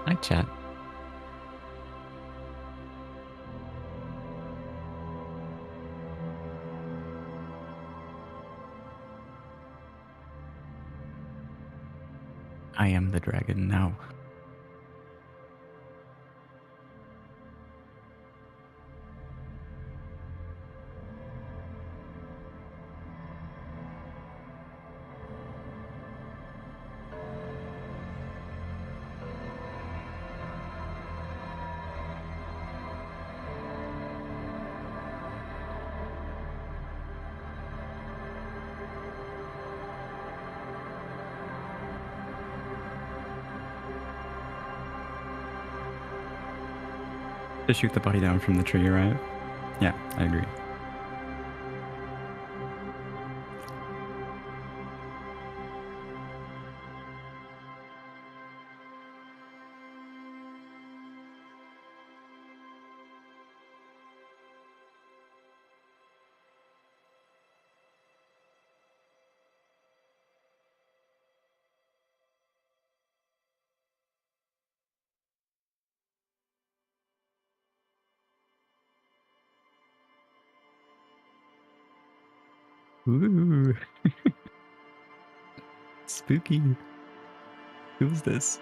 Hi, chat. I am the dragon now. To shoot the body down from the tree, right? Yeah, I agree. Ooh. Spooky. Who's this?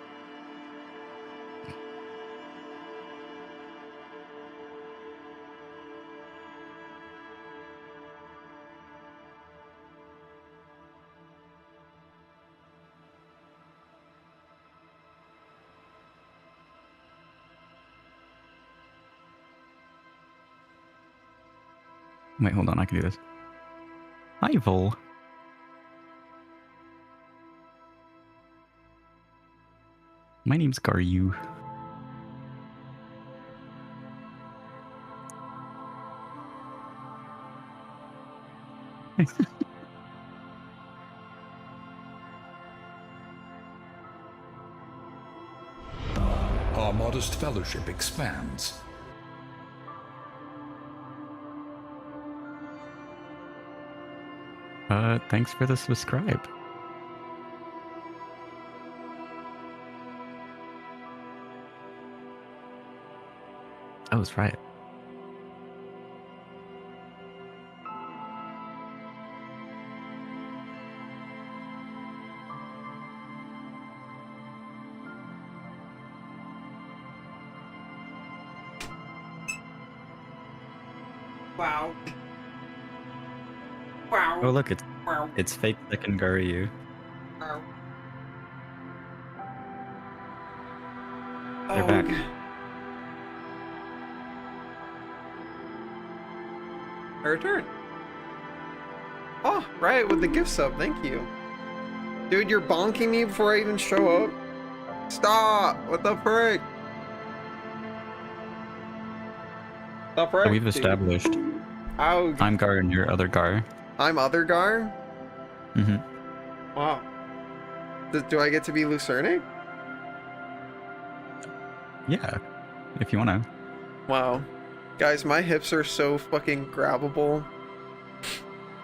Wait, hold on, I can do this. Hi, Vol. My name's Garyu. Our modest fellowship expands. Thanks for the subscribe. Oh, that's right. Wow. Wow. Oh, look, Wow. it's fake second Garyu. Wow. They're back. Her turn. Oh, right, with the gift sub. Thank you. Dude, you're bonking me before I even show up. Stop! What the frick? The frick, Oh, we've dude. established. Ow. I'm Gar and you're other Gar. I'm other Gar? Mm-hmm. Wow. Do I get to be Lucernic? Yeah, if you wanna. Wow. Guys, my hips are so fucking grabbable.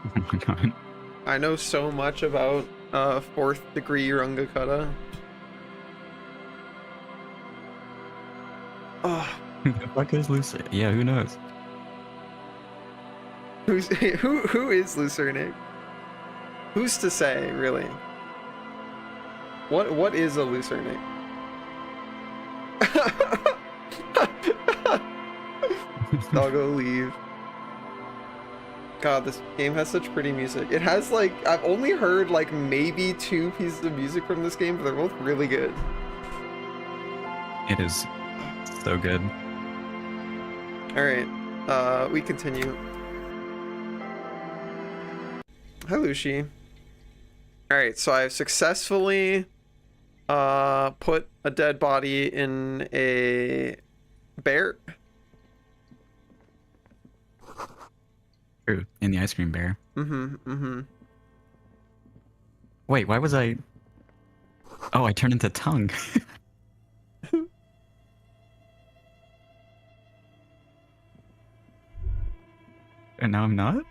Oh my god. I know so much about 4th degree Rungakata. Oh, Who the fuck is Lucy? Yeah, who knows? who is Lucernic? Who's to say, really? What is a Lucernic? I'll go leave. God, this game has such pretty music. It has like, I've only heard like maybe 2 pieces of music from this game, but they're both really good. It is so good. Alright, we continue. Hi, Lucy. Alright, so I've successfully put a dead body in a bear. True. In the ice cream bear. Mm-hmm. Wait, why was I... Oh, I turned into tongue. And now I'm not?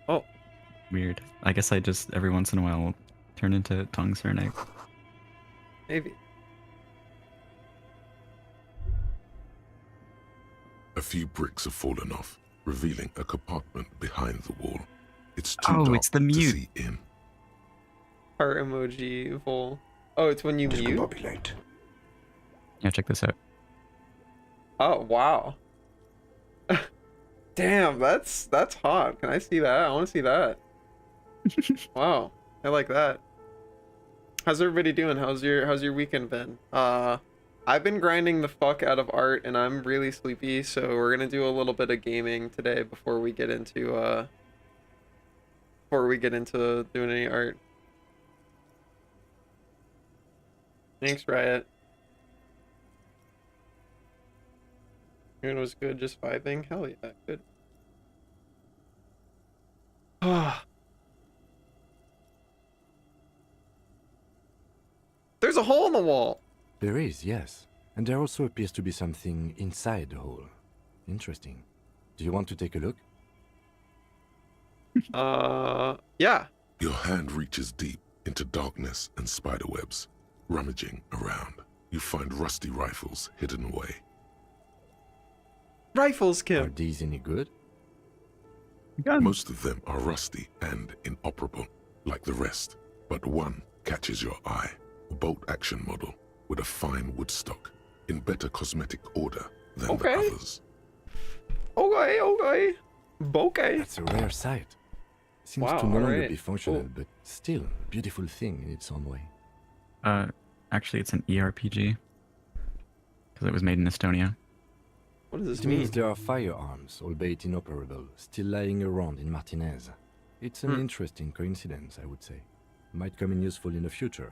Oh. Weird. I guess I just, every once in a while, turn into tongue Cernic. Maybe. A few bricks have fallen off, revealing a compartment behind the wall. It's too Oh, dark it's the to mute. see in. Heart emoji full. Oh, it's when you mute? Discombobulate. Yeah, check this out. Oh, wow. Damn, that's hot. Can I see that? I want to see that. Wow, I like that. How's everybody doing? How's your weekend been? I've been grinding the fuck out of art and I'm really sleepy, so we're gonna do a little bit of gaming today before we get into doing any art. Thanks, Riot. It was good, just vibing. Hell yeah, good. There's a hole in the wall. There is, yes. And there also appears to be something inside the hole. Interesting. Do you want to take a look? Yeah. Your hand reaches deep into darkness and spiderwebs. Rummaging around, you find rusty rifles hidden away. Rifles, Are Kim. these any good? Gun. Most of them are rusty and inoperable, like the rest, but one catches your eye. A bolt-action model with a fine wood stock, in better cosmetic order than Okay. the others. Okay. Bokeh. That's a rare sight. Seems Wow, to no longer alright. be functional, Cool. but still a beautiful thing in its own way. Actually, it's an ERPG. Because it was made in Estonia. What does this It means mean? there are firearms, albeit inoperable, still lying around in Martinez. It's an interesting coincidence, I would say. Might come in useful in the future.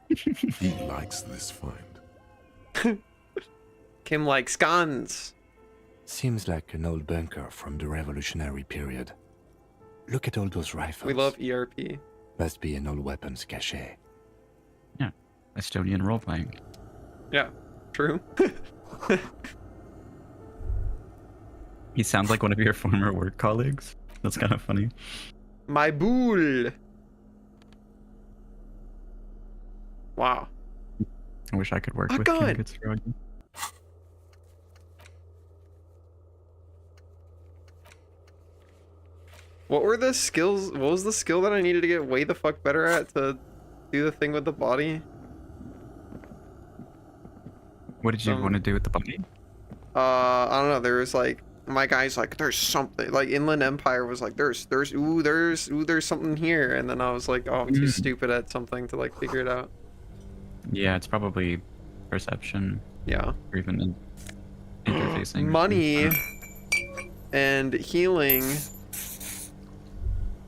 He likes this find. Kim likes guns. Seems like an old bunker from the revolutionary period. Look at all those rifles. We love ERP. Must be an old weapons cache. Yeah. Estonian role-playing. Yeah, true. He sounds like one of your former work colleagues. That's kind of funny. My bool. Wow. I wish I could work A with gun. Kim Fitzgerald. What were the skills? What was the skill that I needed to get way the fuck better at to do the thing with the body? What did you want to do with the body? I don't know. There was like my guy's like, there's something. Like Inland Empire was like, there's something here, and then I was like, oh, I'm too stupid at something to like figure it out. Yeah, it's probably perception Yeah. or even interfacing. Money and healing.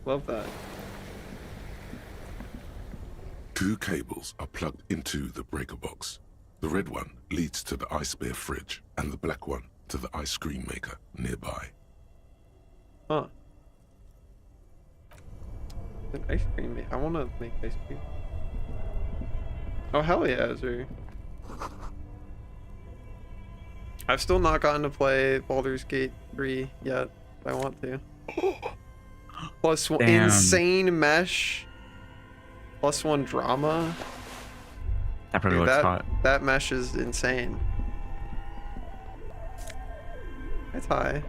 Love that. 2 cables are plugged into the breaker box. The red one leads to the ice bear fridge, and the black one to the ice cream maker nearby. Huh. An ice cream. I want to make ice cream. Oh hell yeah, Azure. I've still not gotten to play Baldur's Gate 3 yet, but I want to. Plus one Damn. insane mesh. Plus 1 drama. That probably Dude, looks hot. that mesh is insane. It's high.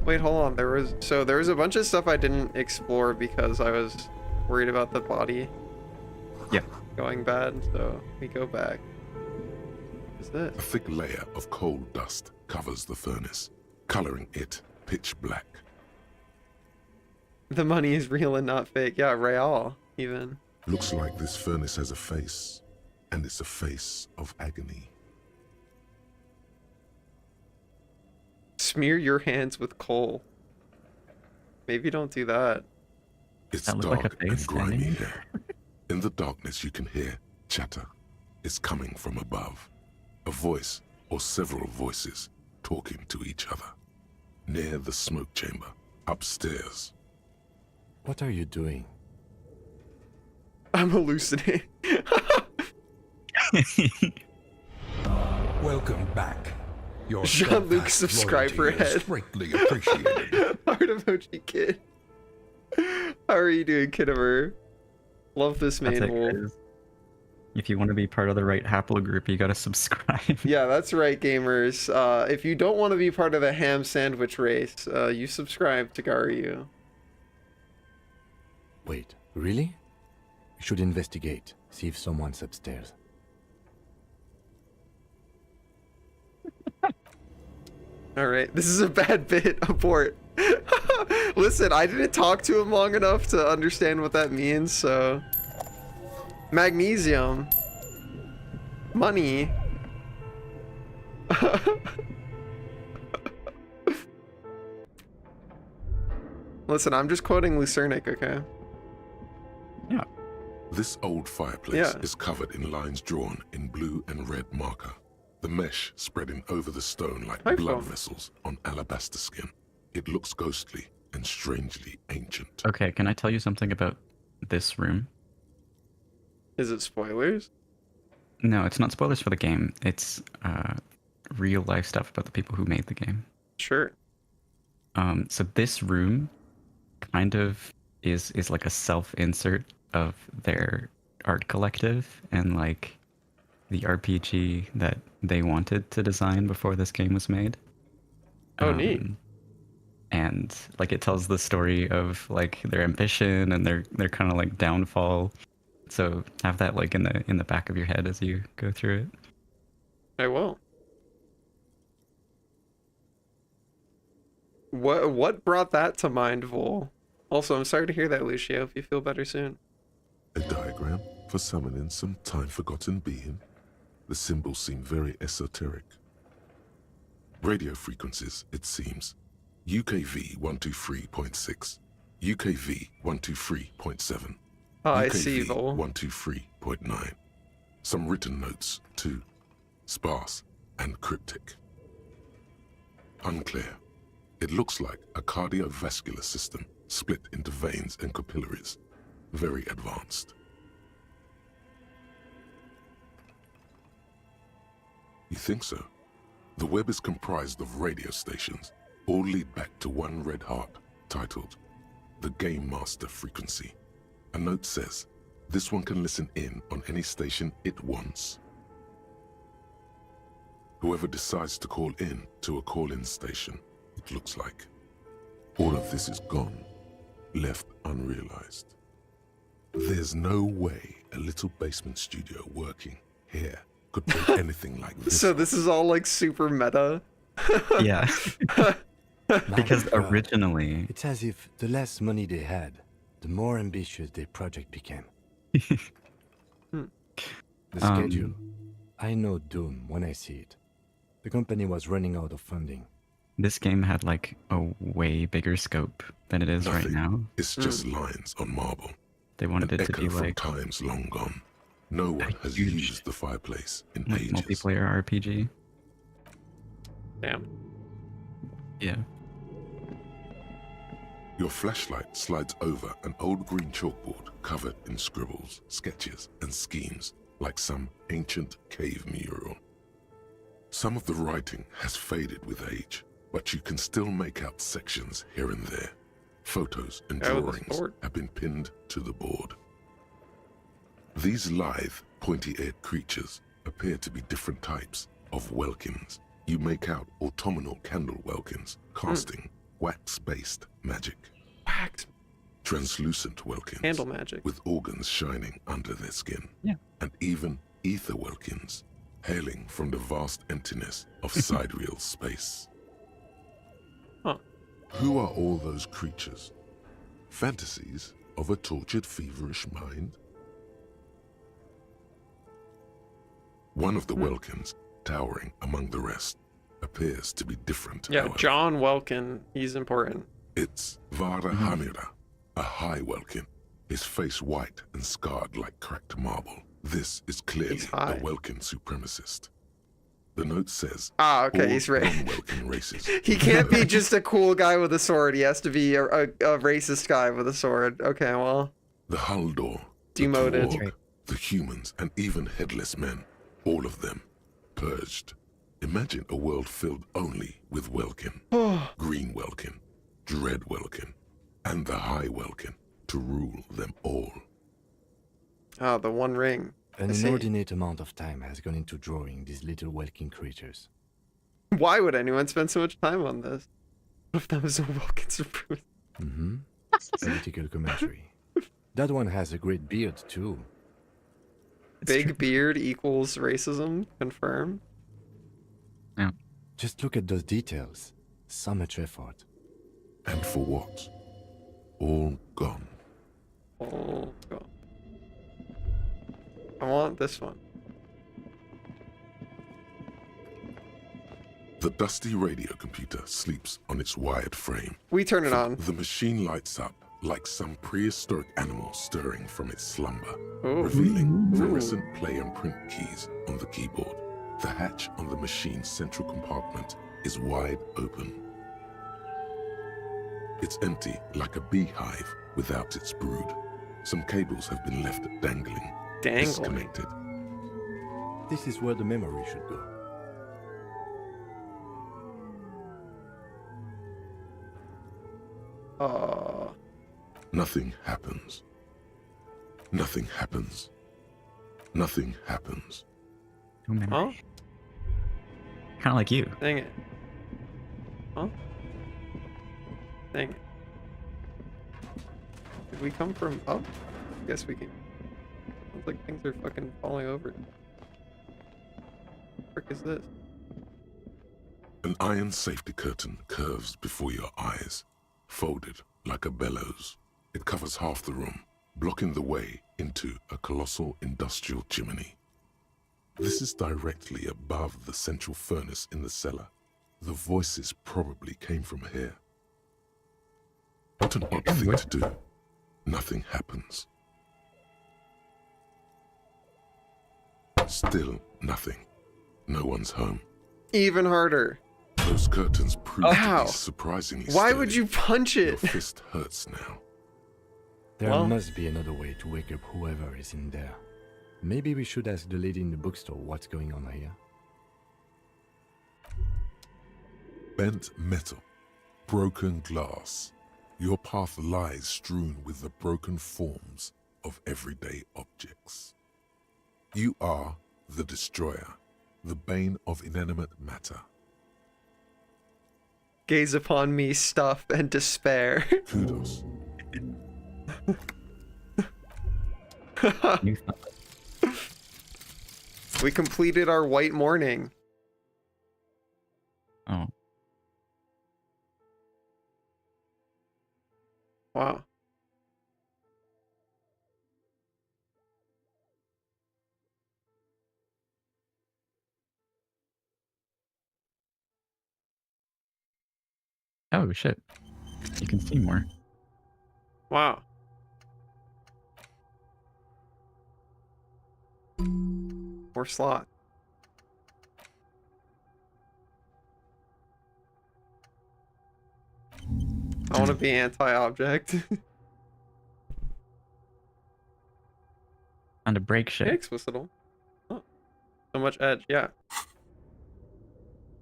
Wait, hold on. There was a bunch of stuff I didn't explore because I was worried about the body Yeah. going bad, so we go back. What is this? A thick layer of coal dust covers the furnace, coloring it pitch black. The money is real and not fake. Yeah, real, even. Looks like this furnace has a face, and it's a face of agony. Smear your hands with coal. Maybe don't do that. It's That looked like a dark and face grimy standing. here. In the darkness, you can hear chatter. It's coming from above. A voice or several voices talking to each other. Near the smoke chamber, upstairs. What are you doing? I'm hallucinating. Welcome back. Your Jean-Luc steadfast subscriber loyalty is head. greatly appreciated. Heart emoji kid. How are you doing, Kidimer? Love this That's main it, hole. guys. If you want to be part of the right haplogroup, you gotta subscribe. Yeah, that's right, gamers. If you don't want to be part of the ham sandwich race, you subscribe to Garyu. Wait, really? We should investigate, see if someone's upstairs. All right, this is a bad bit. Abort. Listen, I didn't talk to him long enough to understand what that means, so... Magnesium. Money. Listen, I'm just quoting Lucernic, okay? Yeah. This old fireplace Yeah. is covered in lines drawn in blue and red marker. The mesh spreading over the stone like Hi, blood Phil. vessels on alabaster skin. It looks ghostly and strangely ancient. Okay, can I tell you something about this room? Is it spoilers? No, it's not spoilers for the game. It's real life stuff about the people who made the game. Sure. So this room kind of is like a self-insert of their art collective and like the RPG that they wanted to design before this game was made. Oh, neat. And like it tells the story of like their ambition and their kind of like downfall. So have that like in the back of your head as you go through it. I will. What brought that to mind, Vol? Also, I'm sorry to hear that, Lucio. Hope you feel better soon. A diagram for summoning some time-forgotten being. The symbols seem very esoteric. Radio frequencies, it seems. UKV 123.6, UKV 123.7, Oh, I see, UKV Vol. 123.9. Some written notes, too. Sparse and cryptic. Unclear. It looks like a cardiovascular system split into veins and capillaries. Very advanced. You think so? The web is comprised of radio stations, all lead back to one red heart, titled the Game Master Frequency. A note says, this one can listen in on any station it wants. Whoever decides to call in to a call-in station, it looks like. All of this is gone, left unrealized. There's no way a little basement studio working here could build anything like this. So this is all like super meta. Yeah. Because My God. originally, It's as if the less money they had, the more ambitious their project became. The schedule. I know doom when I see it. The company was running out of funding. this game had like a way bigger scope than it is right Nothing. now. It's just lines on marble. They wanted An it to echo be from like times long gone. No one has huge, used the fireplace in like ages. multiplayer RPG. Damn. Yeah. Your flashlight slides over an old green chalkboard covered in scribbles, sketches, and schemes like some ancient cave mural. Some of the writing has faded with age, but you can still make out sections here and there. Photos and Guy with the drawings sword. have been pinned to the board. These lithe, pointy-eared creatures appear to be different types of Welkins. You make out autumnal candle Welkins, casting wax-based magic. Wax Translucent Welkins, candle magic. with organs shining under their skin. Yeah. And even ether Welkins, hailing from the vast emptiness of sidereal space. Huh. Who are all those creatures? Fantasies of a tortured, feverish mind? One of the Welkins, towering among the rest, appears to be different. Yeah, however. John Welkin. He's important. It's Vara Hamira, a high Welkin, his face white and scarred like cracked marble. This is clearly He's a high. Welkin supremacist. The note says, Ah, okay, all he's right. non-Welkin races. He can't be just a cool guy with a sword. He has to be a racist guy with a sword. Okay, well, The Haldor, Demoted. the Twarg, the humans, and even headless men, all of them, purged. Imagine a world filled only with Welkin, Green Welkin, Dread Welkin, and the High Welkin to rule them all. oh, the One Ring. An see. inordinate amount of time has gone into drawing these little walking creatures. Why would anyone spend so much time on this? What if that was a Vulcan's improvement? Mm-hmm. Political commentary. That one has a great beard, too. It's Big true. beard equals racism, confirmed. Just look at those details. So much effort. And for what? All gone. Oh, God. I want this one. The dusty radio computer sleeps on its wired frame. We turn it on. The machine lights up like some prehistoric animal stirring from its slumber, Ooh. revealing fluorescent play and print keys on the keyboard. The hatch on the machine's central compartment is wide open. It's empty like a beehive without its brood. Some cables have been left dangling, Dangling. disconnected. This is where the memory should go. Nothing happens. Nothing happens. Nothing happens. No memory. Huh? Kind of like you. Dang it. Huh? Dang it. Did we come from up? I guess we can. Sounds like things are fucking falling over. What the frick is this? An iron safety curtain curves before your eyes, folded like a bellows. It covers half the room, blocking the way into a colossal industrial chimney. This is directly above the central furnace in the cellar. The voices probably came from here. What an odd thing to do. Nothing happens. Still nothing. No one's home. Even harder. Those curtains prove to Ow. be surprisingly Why sturdy. would you punch Your it? fist hurts now. There Well- must be another way to wake up whoever is in there. Maybe we should ask the lady in the bookstore what's going on here. Bent metal, broken glass. Your path lies strewn with the broken forms of everyday objects. You are the destroyer, the bane of inanimate matter. Gaze upon me, stuff, and despair. Kudos. New thought. We completed our white morning. Oh, Wow. oh shit! You can see more. Wow. More slot. I want to be anti-object. And a brake shit. Yikes, whistle. Oh, so much edge, yeah.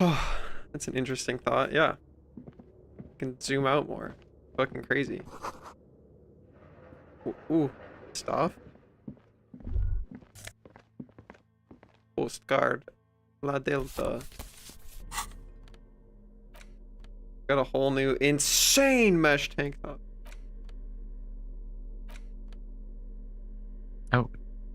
Oh, that's an interesting thought, yeah. Can zoom out more. Fucking crazy. Ooh, stuff. Postcard. La Delta. Got a whole new insane mesh tank top. Oh,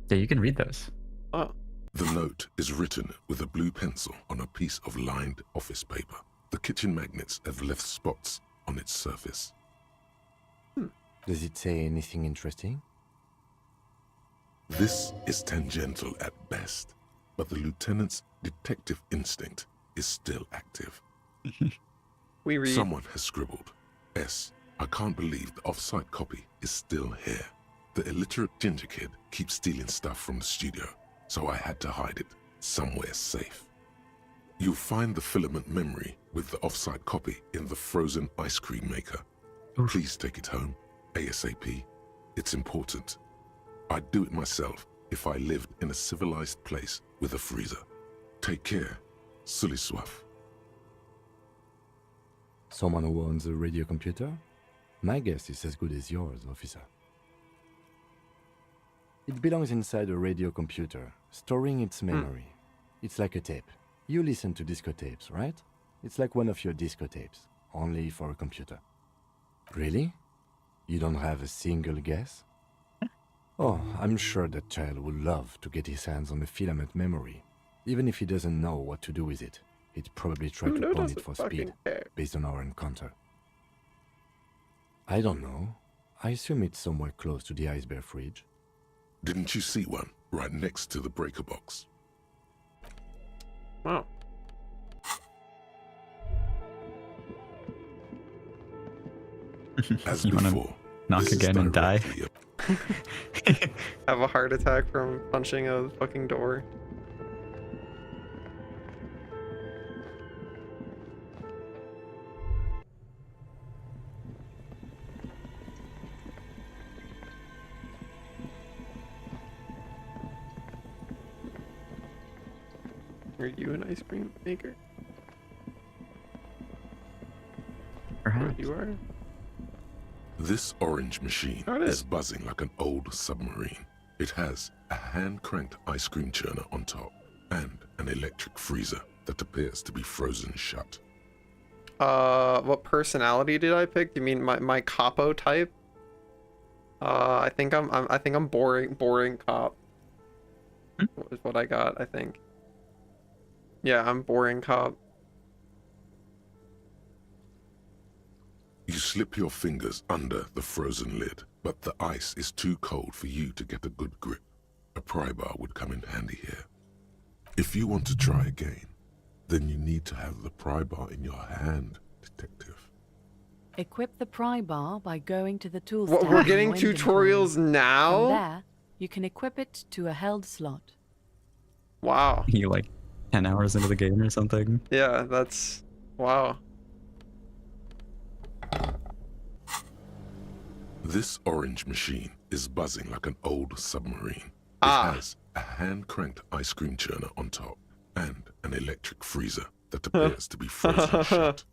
yeah, you can read those. Oh, The note is written with a blue pencil on a piece of lined office paper. The kitchen magnets have left spots on its surface. Does it say anything interesting? This is tangential at best, but the lieutenant's detective instinct is still active. we read. Someone has scribbled, S. I can't believe the off-site copy is still here. The illiterate ginger kid keeps stealing stuff from the studio, so I had to hide it somewhere safe. You'll find the filament memory with the off-site copy in the frozen ice cream maker. Oof. Please take it home, ASAP. It's important. I'd do it myself if I lived in a civilized place with a freezer. Take care, Suliswaf. Someone who owns a radio computer? My guess is as good as yours, officer. It belongs inside a radio computer, storing its memory. It's like a tape. You listen to disco tapes, right? It's like one of your disco tapes, only for a computer. Really? You don't have a single guess? Oh, I'm sure that child would love to get his hands on a filament memory. Even if he doesn't know what to do with it, he'd probably try to bond it for speed, based on our encounter. I don't know. I assume it's somewhere close to the ice bear fridge. Didn't you see one right next to the breaker box? Wow. As You wanna before, knock this is again and die? directly Have a heart attack from punching a fucking door. Are you an ice cream maker? Perhaps. You are? This orange machine Oh, it is. is buzzing like an old submarine. It has a hand-cranked ice cream churner on top and an electric freezer that appears to be frozen shut. What personality did I pick? Do you mean my capo type? I think I'm boring cop. Is what I got, I think. Yeah, I'm boring cop. You slip your fingers under the frozen lid, but the ice is too cold for you to get a good grip. A pry bar would come in handy here. If you want to try again, then you need to have the pry bar in your hand, detective. Equip the pry bar by going to the tools What, tab we're in getting your inventory. tutorials From now? there, you can equip it to a held slot. Wow. You like 10 hours into the game or something? Yeah, that's... Wow. This orange machine is buzzing like an old submarine. Ah. It has a hand-cranked ice cream churner on top and an electric freezer that appears to be frozen shut.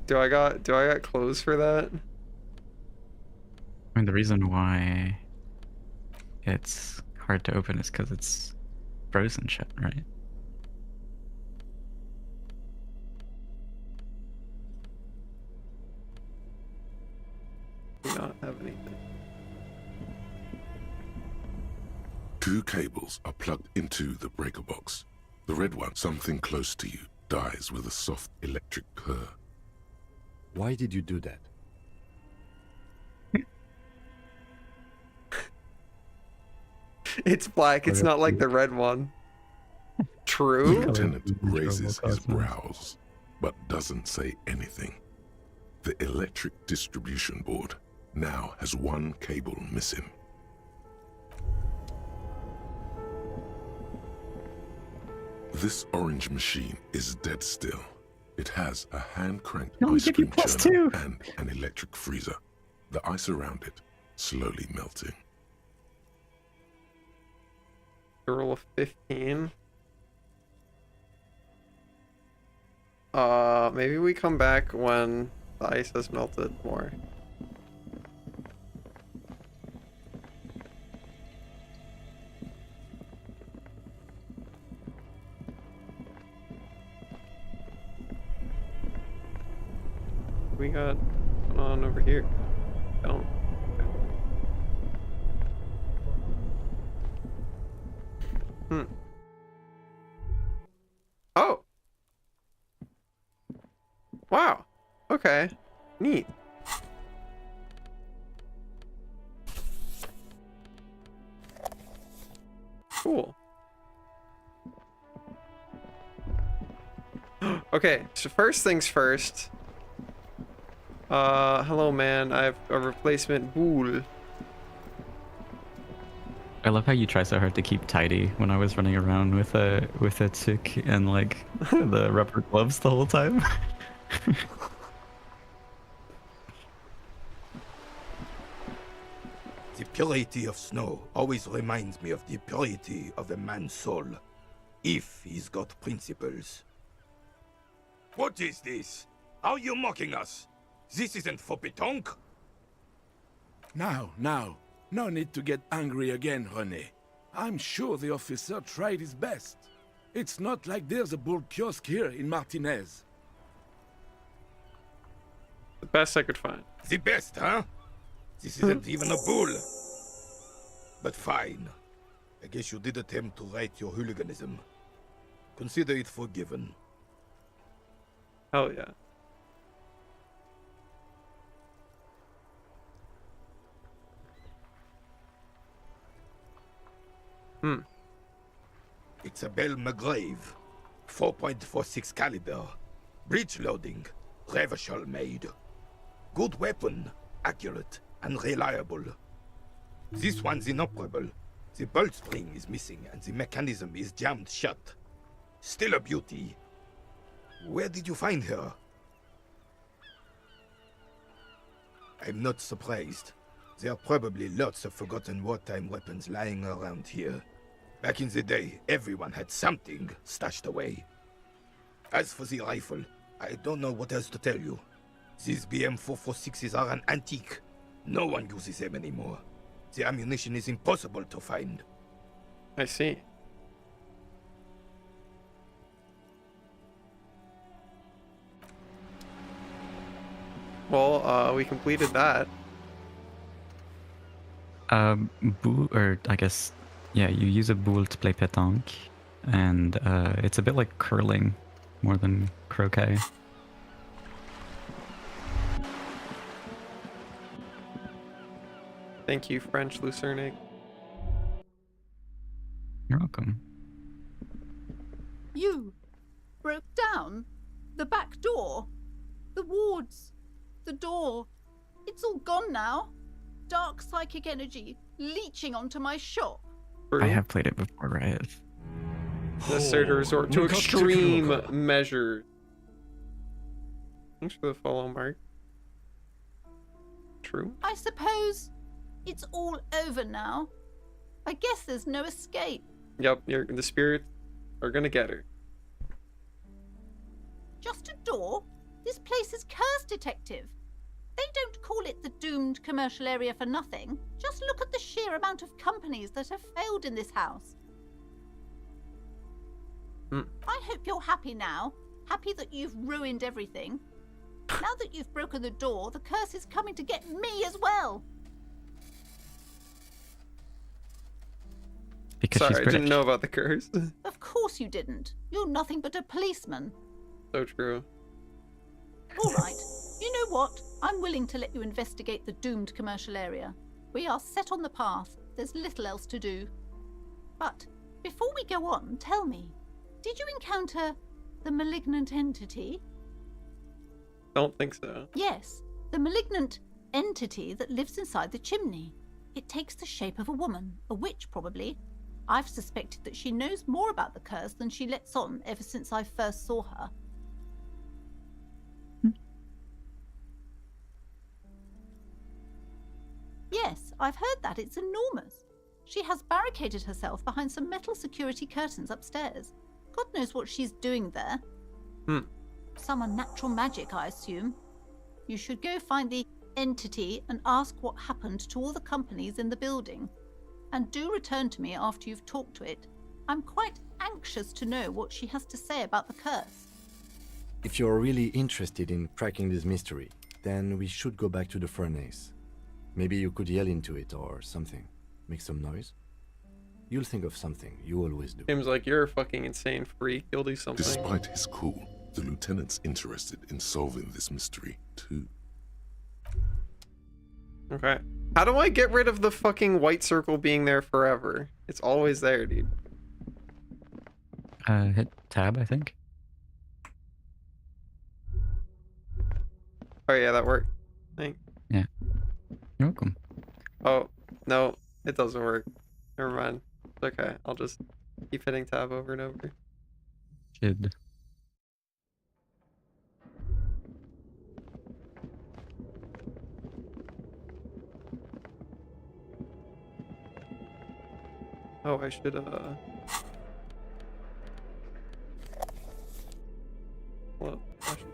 Do I got clothes for that? I mean, the reason why it's hard to open is because it's frozen shut, right? Do not have anything. Two cables are plugged into the breaker box. The red one, something close to you, dies with a soft electric purr. Why did you do that? It's black. It's not like the red one. The True? lieutenant Control raises his cosmos. brows, but doesn't say anything. The electric distribution board now has one cable missing. This orange machine is dead still. It has a hand-cranked No, we ice give you cream +2. churner and an electric freezer. The ice around it slowly melting. Girl of 15. Maybe we come back when the ice has melted more. We got going on over here. Don't. Oh. Wow. Okay. Neat. Cool. Okay, so first things first. Hello man, I have a replacement boule. I love how you try so hard to keep tidy when I was running around with a tick and like the rubber gloves the whole time. The purity of snow always reminds me of the purity of a man's soul, if he's got principles. What is this? Are you mocking us? This isn't for pétanque. Now. No need to get angry again, René. I'm sure the officer tried his best. It's not like there's a bull kiosk here in Martinez. The best I could find. The best, huh? This isn't even a bull. But fine. I guess you did attempt to right your hooliganism. Consider it forgiven. Hell yeah. It's a Bell McGrave. 4.46 caliber. Breech loading. Revachol made. Good weapon. Accurate and reliable. This one's inoperable. The bolt spring is missing and the mechanism is jammed shut. Still a beauty. Where did you find her? I'm not surprised. There are probably lots of forgotten wartime weapons lying around here. Back in the day, everyone had something stashed away. As for the rifle, I don't know what else to tell you. These BM-446s are an antique. No one uses them anymore. The ammunition is impossible to find. I see. Well, we completed that. Or I guess, yeah, you use a boule to play pétanque, and it's a bit like curling more than croquet. Thank you, French Lucernic. You're welcome. You broke down the back door, the wards, the door. It's all gone now. Dark psychic energy leeching onto my shop. I have played it before, right? Necessary to resort to look up to extreme Kuroka. measures. Thanks for the follow, Mark. True. I suppose it's all over now. I guess there's no escape. Yep, the spirits are gonna get her. Just a door? This place is cursed, Detective. They don't call it the doomed commercial area for nothing. Just look at the sheer amount of companies that have failed in this house. I hope you're happy now. Happy that you've ruined everything. Now that you've broken the door, the curse is coming to get me as well. Because Sorry, she's I British. didn't know about the curse. Of course you didn't. You're nothing but a policeman. So true. All right. You know what? I'm willing to let you investigate the doomed commercial area. We are set on the path. There's little else to do. But before we go on, tell me, did you encounter the malignant entity? Don't think so. Yes, the malignant entity that lives inside the chimney. It takes the shape of a woman, a witch probably. I've suspected that she knows more about the curse than she lets on ever since I first saw her. Yes, I've heard that. It's enormous. She has barricaded herself behind some metal security curtains upstairs. God knows what she's doing there. Some unnatural magic, I assume. You should go find the entity and ask what happened to all the companies in the building. And do return to me after you've talked to it. I'm quite anxious to know what she has to say about the curse. If you're really interested in cracking this mystery, then we should go back to the furnace. Maybe you could yell into it or something. Make some noise. You'll think of something. You always do. Seems like you're a fucking insane freak. You'll do something. Despite his cool, the lieutenant's interested in solving this mystery too. Okay. How do I get rid of the fucking white circle being there forever? It's always there, dude. Hit tab, I think. Oh yeah, that worked. Thanks. Yeah. You're welcome. Oh, no, it doesn't work. Never mind. It's okay. I'll just keep hitting tab over and over. Should. Oh, I should, well, I should...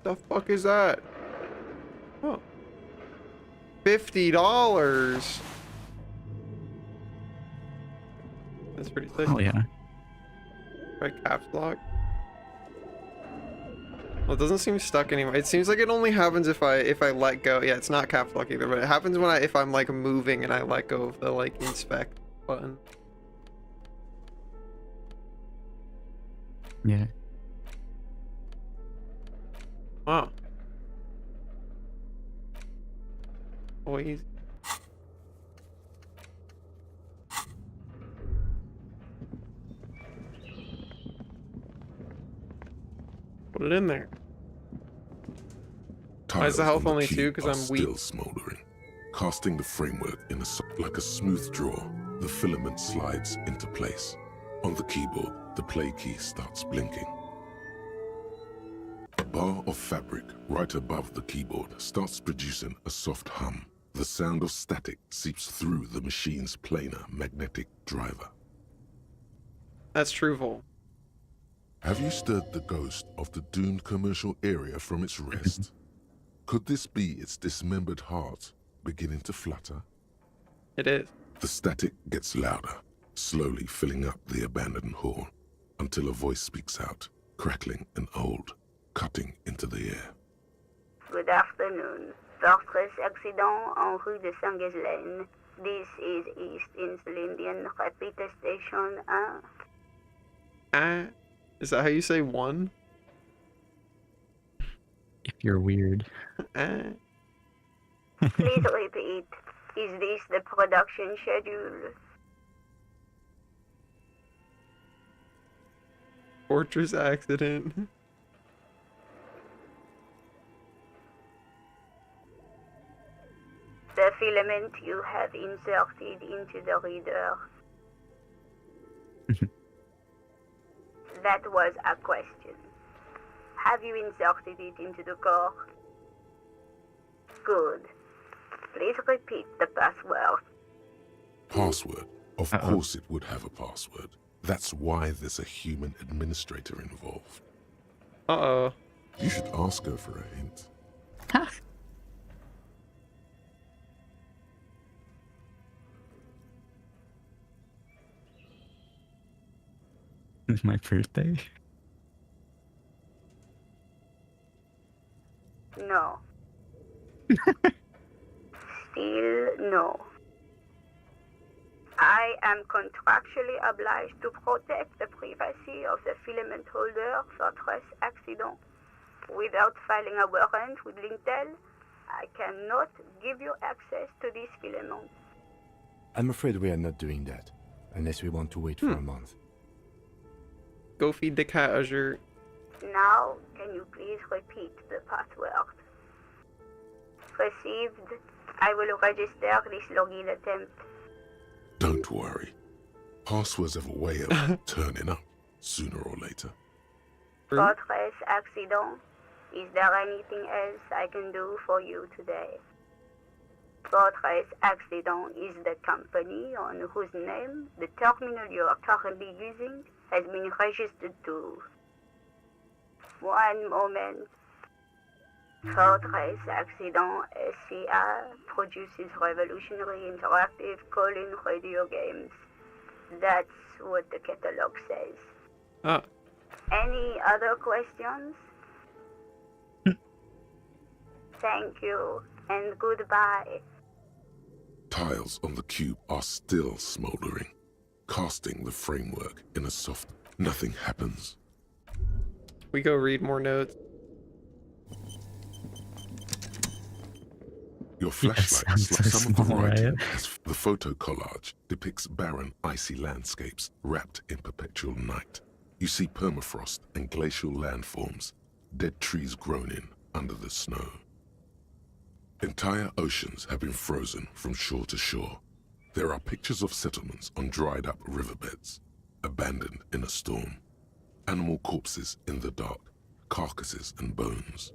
The fuck is that? Oh. $50. That's pretty sick. Oh yeah. Right, caps lock. Well, it doesn't seem stuck anymore. It seems like it only happens if I let go. Yeah, it's not caps lock either, but it happens when if I'm like moving and I let go of the like inspect button. Yeah. Wow. Oh, easy. Put it in there. Why is the Tiles health on the only cube 2? 'Cause are I'm weak. Still smoldering, casting the framework in like a smooth draw. The filament slides into place. On the keyboard, the play key starts blinking. A bar of fabric right above the keyboard starts producing a soft hum. The sound of static seeps through the machine's planar magnetic driver. That's true, Vol. Have you stirred the ghost of the doomed commercial area from its rest? Could this be its dismembered heart beginning to flutter? It is. The static gets louder, slowly filling up the abandoned hall, until a voice speaks out, crackling and old, cutting into the air. Good afternoon. Fortress accident en rue de Saint-Ghislaine. This is East Insulindian Repeater Station 1. Is that how you say one? If you're weird. Please repeat. Is this the production schedule? Fortress accident. The filament you have inserted into the reader. That was a question. Have you inserted it into the core? Good. Please repeat the password. Password? Of course it would have a password. That's why there's a human administrator involved. Uh-oh. You should ask her for a hint. It's my birthday. No. Still no. I am contractually obliged to protect the privacy of the filament holder for stress accident. Without filing a warrant with Lintel, I cannot give you access to this filament. I'm afraid we are not doing that, unless we want to wait for a month. Go feed the cat, Azure. Now, can you please repeat the password? Received. I will register this login attempt. Don't worry. Passwords have a way of turning up sooner or later. Fortress accident. Is there anything else I can do for you today? Fortress Accident is the company on whose name the terminal you are currently using has been registered to. One moment. Fortress Accident SCA produces revolutionary interactive call-in radio games. That's what the catalog says. Ah. Any other questions? Thank you, and goodbye. Tiles on the cube are still smoldering, casting the framework in a soft... Nothing happens. We go read more notes. Your flashlight sounds is like so some of the small, writing. right? The photo collage depicts barren, icy landscapes wrapped in perpetual night. You see permafrost and glacial landforms, dead trees groaning under the snow. Entire oceans have been frozen from shore to shore. There are pictures of settlements on dried-up riverbeds, abandoned in a storm. Animal corpses in the dark, carcasses and bones.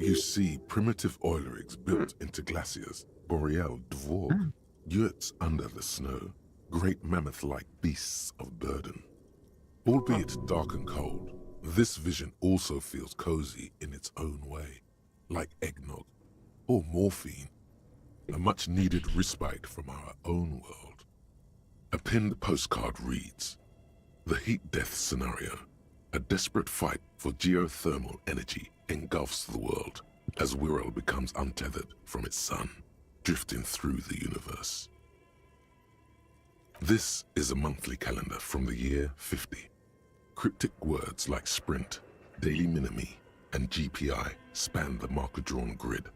You see primitive oil rigs built into glaciers, boreal dwarf, yurts under the snow, great mammoth-like beasts of burden. Albeit dark and cold, this vision also feels cozy in its own way, like eggnog or morphine, a much-needed respite from our own world. A pinned postcard reads, "The heat death scenario. A desperate fight for geothermal energy engulfs the world as Wirral becomes untethered from its sun, drifting through the universe." This is a monthly calendar from the year 50. Cryptic words like sprint, daily minimi, and GPI span the marker-drawn grid,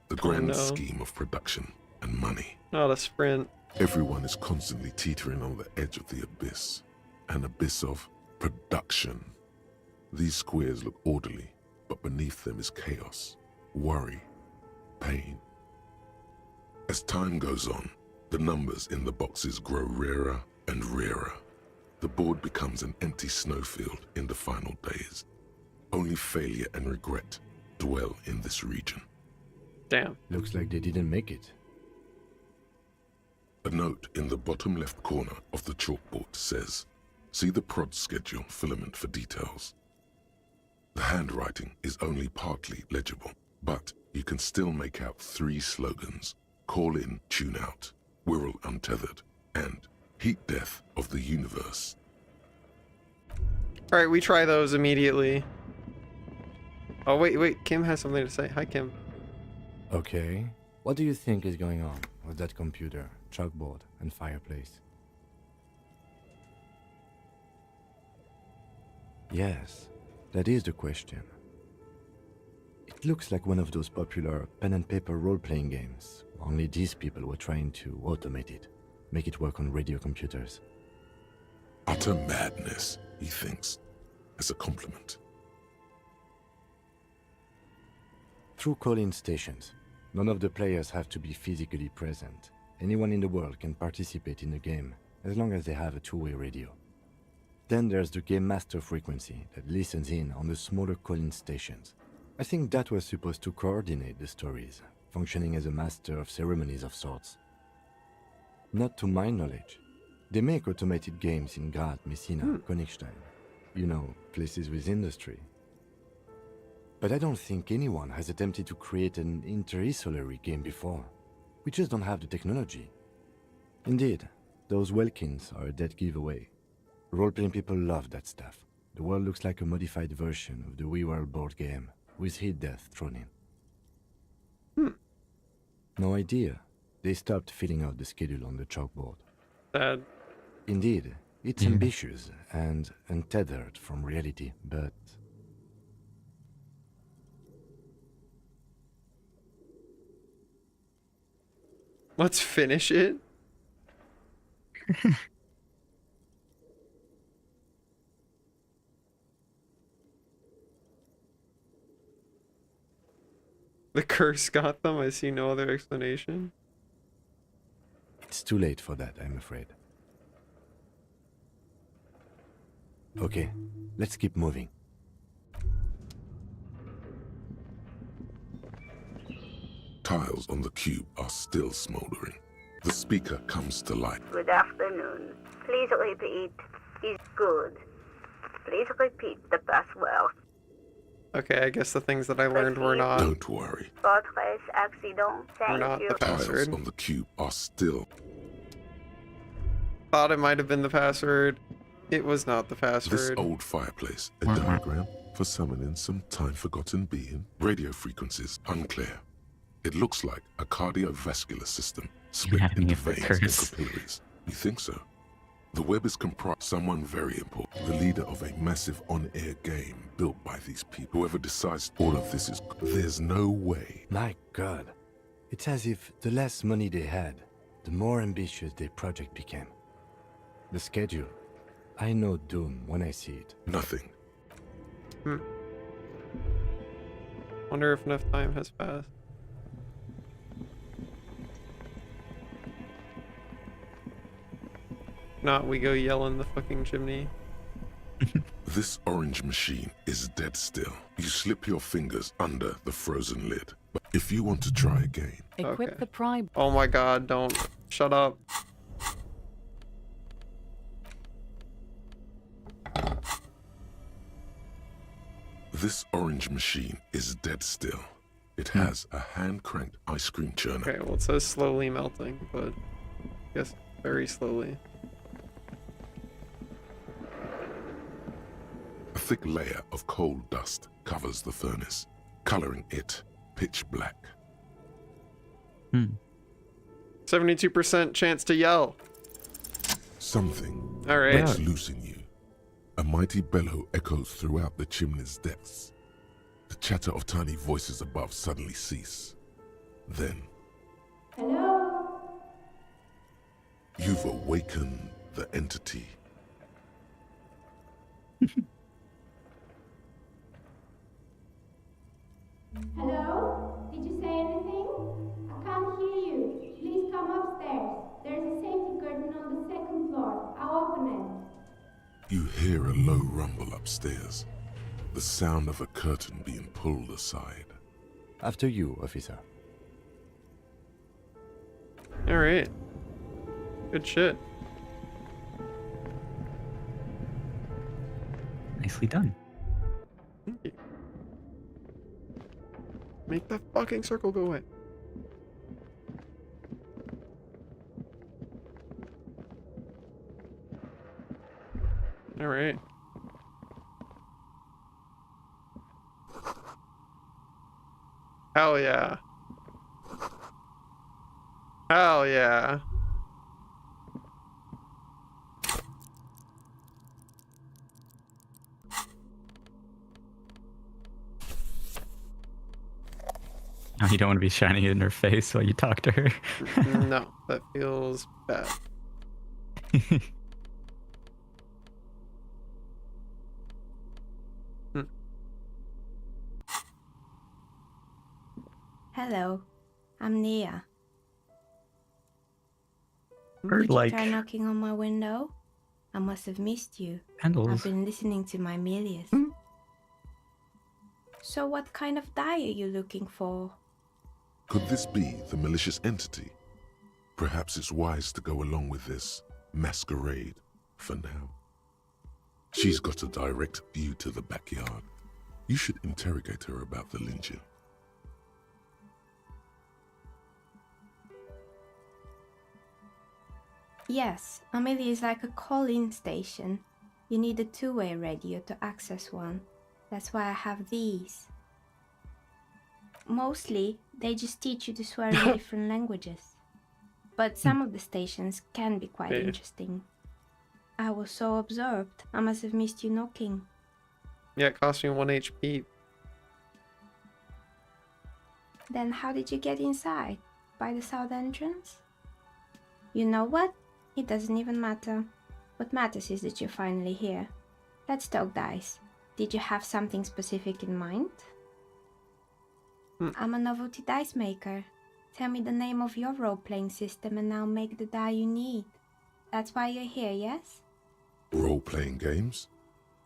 the grand scheme of production and money. Not a sprint. Everyone is constantly teetering on the edge of the abyss, an abyss of production. These squares look orderly, but beneath them is chaos, worry, pain. As time goes on, the numbers in the boxes grow rarer and rarer. The board becomes an empty snowfield in the final days. Only failure and regret dwell in this region. Damn. Looks like they didn't make it. A note in the bottom left corner of the chalkboard says, "See the prod schedule filament for details." The handwriting is only partly legible, but you can still make out 3 slogans: "Call in, tune out," "Wirral Untethered," and "Heat Death of the Universe." Alright, we try those immediately. Oh, wait, Kim has something to say. Hi, Kim. Okay. What do you think is going on with that computer, chalkboard, and fireplace? Yes, that is the question. It looks like one of those popular pen and paper role-playing games, only these people were trying to automate it, make it work on radio computers. Utter madness, he thinks, as a compliment. Through call-in stations, none of the players have to be physically present. Anyone in the world can participate in the game, as long as they have a two-way radio. Then there's the game master frequency that listens in on the smaller call-in stations. I think that was supposed to coordinate the stories, functioning as a master of ceremonies of sorts. Not to my knowledge. They make automated games in Graz, Messina, Königstein. You know, places with industry. But I don't think anyone has attempted to create an inter-isolary game before. We just don't have the technology. Indeed, those Welkins are a dead giveaway. Role-playing people love that stuff. The world looks like a modified version of the WeWorld board game, with heat death thrown in. No idea. They stopped filling out the schedule on the chalkboard. Sad. Indeed, it's ambitious and untethered from reality, but... Let's finish it. The curse got them. I see no other explanation. It's too late for that, I'm afraid. Okay, let's keep moving. Tiles on the cube are still smoldering. The speaker comes to life. Good afternoon. Please repeat. Is good. Please repeat the password. Okay, I guess the things that I learned were not. Don't worry. Fortress accident. Thank not you. the Tiles password. on the cube are still. Thought it might have been the password. It was not the This password. old fireplace, a diagram for summoning some time-forgotten being. Radio frequencies unclear. It looks like a cardiovascular system split Yeah, into yeah, the veins and curse. capillaries. You think so? The web is comprised of someone very important, the leader of a massive on-air game built by these people. Whoever decides all of this is... There's no way. My God, it's as if the less money they had, the more ambitious their project became. The schedule. I know doom when I see it. Nothing. Wonder if enough time has passed. Not, we go yell in the fucking chimney. This orange machine is dead still. You slip your fingers under the frozen lid, but If you want to try again, Equip Okay. the pry. Oh my god, don't. Shut up. this orange machine is dead still. It has a hand-cranked ice cream churner. Okay, well it says slowly melting, but I guess very slowly. A thick layer of coal dust covers the furnace, coloring it pitch black. 72% chance to yell. Something All right. breaks loose in you. A mighty bellow echoes throughout the chimney's depths. The chatter of tiny voices above suddenly cease. Then, Hello? you've awakened the entity. Hello? Did you say anything? I can't hear you. Please come upstairs. There's a safety curtain on the second floor. I'll open it. You hear a low rumble upstairs, the sound of a curtain being pulled aside. After you, officer. All right. Good shit. Nicely done. Thank you. Make the fucking circle go away. All right. Hell yeah. Hell yeah. Oh, you don't want to be shining it in her face while you talk to her. No, that feels bad. Hello. I'm Nia. Or Did like you try knocking on my window? I must have missed you. I've candles. been listening to my Melius. So what kind of dye are you looking for? Could this be the malicious entity? Perhaps it's wise to go along with this masquerade for now. She's got a direct view to the backyard. You should interrogate her about the lynching. Yes, Amelia is like a call-in station. You need a two-way radio to access one. That's why I have these. Mostly, they just teach you to swear in different languages. But some of the stations can be quite Yeah. interesting. I was so absorbed, I must have missed you knocking. Yeah, it cost me 1 HP. Then how did you get inside? By the south entrance? You know what? It doesn't even matter. What matters is that you're finally here. Let's talk dice. Did you have something specific in mind? I'm a novelty dice maker. Tell me the name of your role-playing system and I'll make the die you need. That's why you're here, yes? Role-playing games?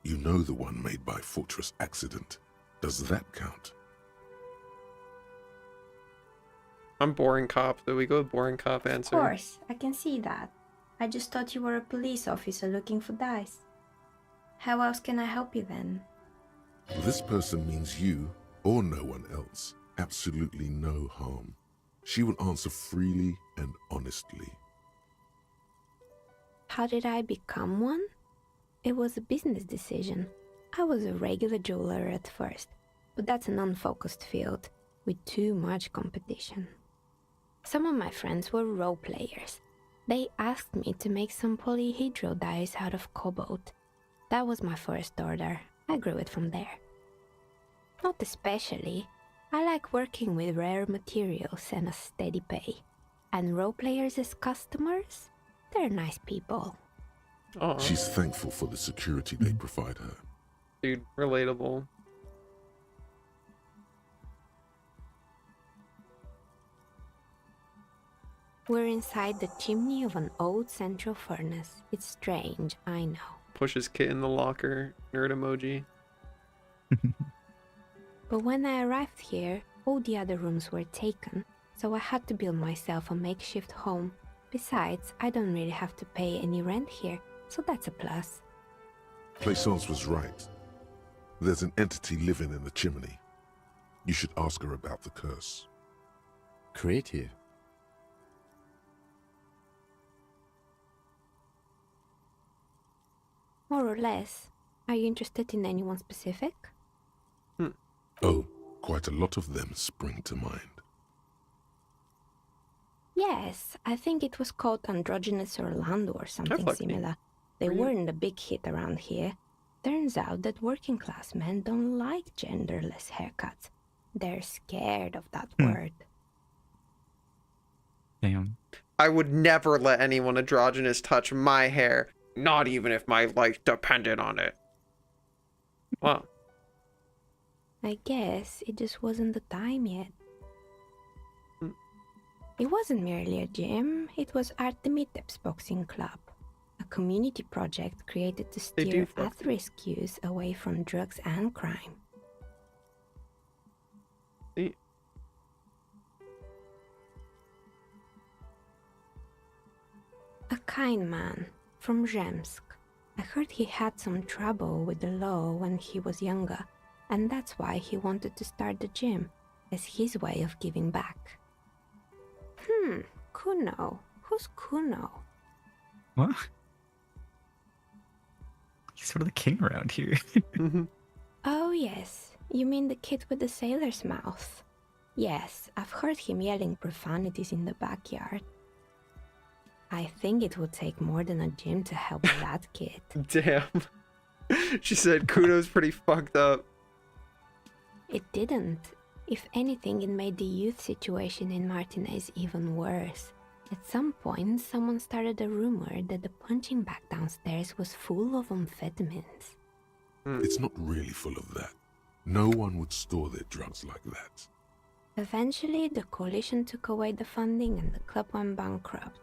You know the one made by Fortress Accident. Does that count? I'm boring cop, so we go with boring cop Of answer. course, I can see that. I just thought you were a police officer looking for dice. How else can I help you then? This person means you, or no one else, absolutely no harm. She will answer freely and honestly. How did I become one? It was a business decision. I was a regular jeweler at first, but that's an unfocused field with too much competition. Some of my friends were role players. They asked me to make some polyhedral dice out of cobalt. That was my first order. I grew it from there. Not especially. I like working with rare materials and a steady pay. And role players as customers? They're nice people. Oh, She's thankful for the security they provide her. dude, relatable. We're inside the chimney of an old central furnace. It's strange, I know. Pushes Kit in the locker. Nerd emoji. But when I arrived here, all the other rooms were taken, so I had to build myself a makeshift home. Besides, I don't really have to pay any rent here, so that's a plus. Plaisance was right. There's an entity living in the chimney. You should ask her about the curse. Creative. More or less. Are you interested in anyone specific? Oh, quite a lot of them spring to mind. Yes, I think it was called Androgynous Orlando or something lucky. similar. They Really? weren't a big hit around here. Turns out that working class men don't like genderless haircuts. They're scared of that word. Damn. I would never let anyone androgynous touch my hair, not even if my life depended on it. Wow. I guess it just wasn't the time yet. It wasn't merely a gym, it was Artemiteps Boxing Club, a community project created to They do steer fuck at-risk youth away from drugs and crime. See? A kind man from Zemsk. I heard he had some trouble with the law when he was younger, and that's why he wanted to start the gym, as his way of giving back. Kuno. Who's Kuno? What? He's sort of the king around here. Oh yes, you mean the kid with the sailor's mouth. Yes, I've heard him yelling profanities in the backyard. I think it would take more than a gym to help that kid. Damn. She said Kuno's pretty fucked up. It didn't. If anything, it made the youth situation in Martinez even worse. At some point, someone started a rumor that the punching bag downstairs was full of amphetamines. It's not really full of that. No one would store their drugs like that. Eventually, the coalition took away the funding and the club went bankrupt.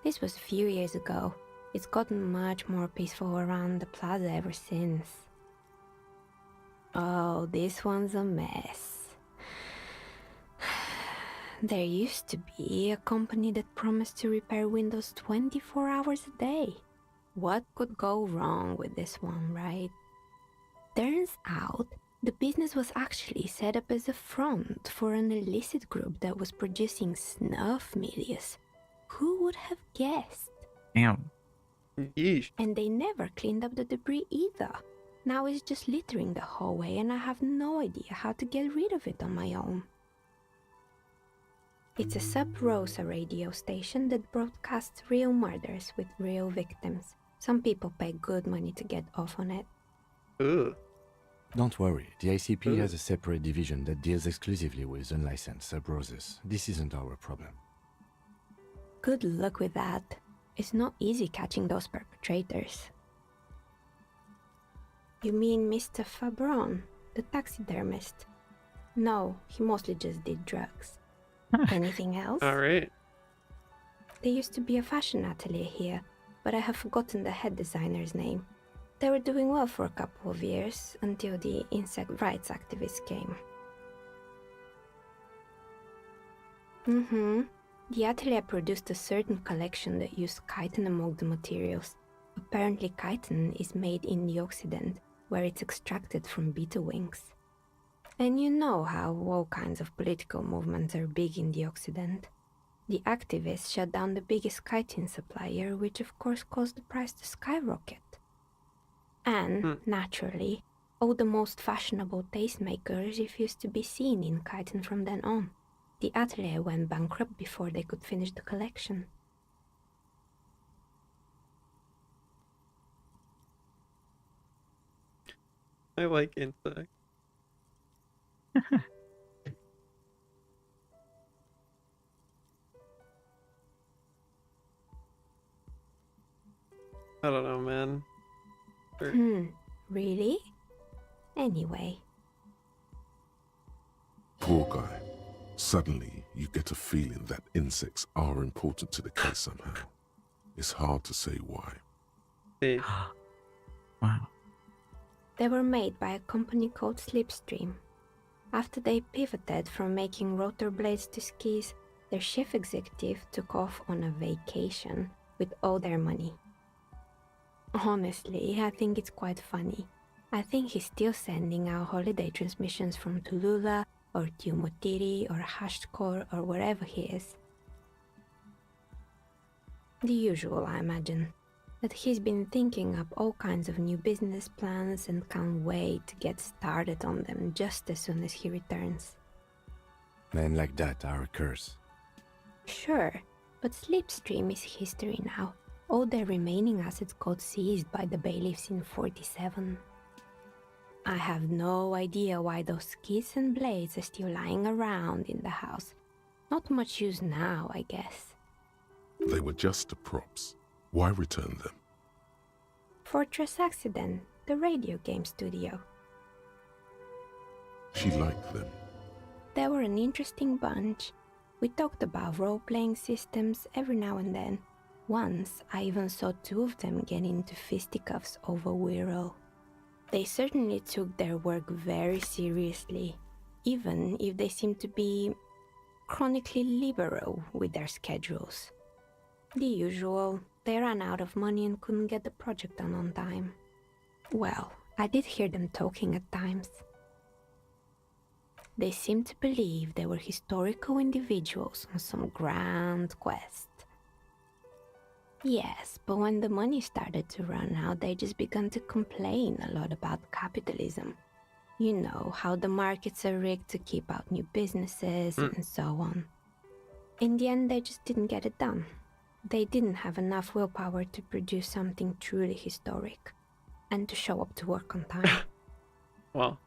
This was a few years ago. It's gotten much more peaceful around the plaza ever since. Oh, this one's a mess. There used to be a company that promised to repair windows 24 hours a day. What could go wrong with this one, right? Turns out, the business was actually set up as a front for an illicit group that was producing snuff milias. Who would have guessed? Damn. Yeesh. And they never cleaned up the debris either. Now it's just littering the hallway and I have no idea how to get rid of it on my own. It's a Sub Rosa radio station that broadcasts real murders with real victims. Some people pay good money to get off on it. Ugh. Don't worry, the ICP has a separate division that deals exclusively with unlicensed sub-roses. This isn't our problem. Good luck with that. It's not easy catching those perpetrators. You mean Mr. Fabron, the taxidermist? No, he mostly just did drugs. Anything else? Alright. There used to be a fashion atelier here, but I have forgotten the head designer's name. They were doing well for a couple of years, until the insect rights activists came. The atelier produced a certain collection that used chitin among the materials. Apparently chitin is made in the Occident, where it's extracted from beetle wings. And you know how all kinds of political movements are big in the Occident. The activists shut down the biggest chitin supplier, which of course caused the price to skyrocket. And, naturally, all the most fashionable tastemakers refused to be seen in chitin from then on. The atelier went bankrupt before they could finish the collection. I like insects. I don't know, man. Really? Anyway. Poor guy. Suddenly, you get a feeling that insects are important to the case somehow. It's hard to say why. See. Wow. They were made by a company called Slipstream. After they pivoted from making rotor blades to skis, their chief executive took off on a vacation with all their money. Honestly, I think it's quite funny. I think he's still sending out holiday transmissions from Tulula or Tiumotiri or Hashtkor or wherever he is. The usual, I imagine. That he's been thinking up all kinds of new business plans and can't wait to get started on them just as soon as he returns. Men like that are a curse. Sure, but Slipstream is history now. All their remaining assets got seized by the bailiffs in 47. I have no idea why those skis and blades are still lying around in the house. Not much use now, I guess. They were just props. Why return them? Fortress Accident, the radio game studio. She liked them. They were an interesting bunch. We talked about role-playing systems every now and then. Once, I even saw two of them get into fisticuffs over Wirral. They certainly took their work very seriously, even if they seemed to be chronically liberal with their schedules. The usual, they ran out of money and couldn't get the project done on time. Well, I did hear them talking at times. They seemed to believe they were historical individuals on some grand quest. Yes, but when the money started to run out, they just began to complain a lot about capitalism. You know, how the markets are rigged to keep out new businesses and so on. In the end, they just didn't get it done. They didn't have enough willpower to produce something truly historic and to show up to work on time. Well.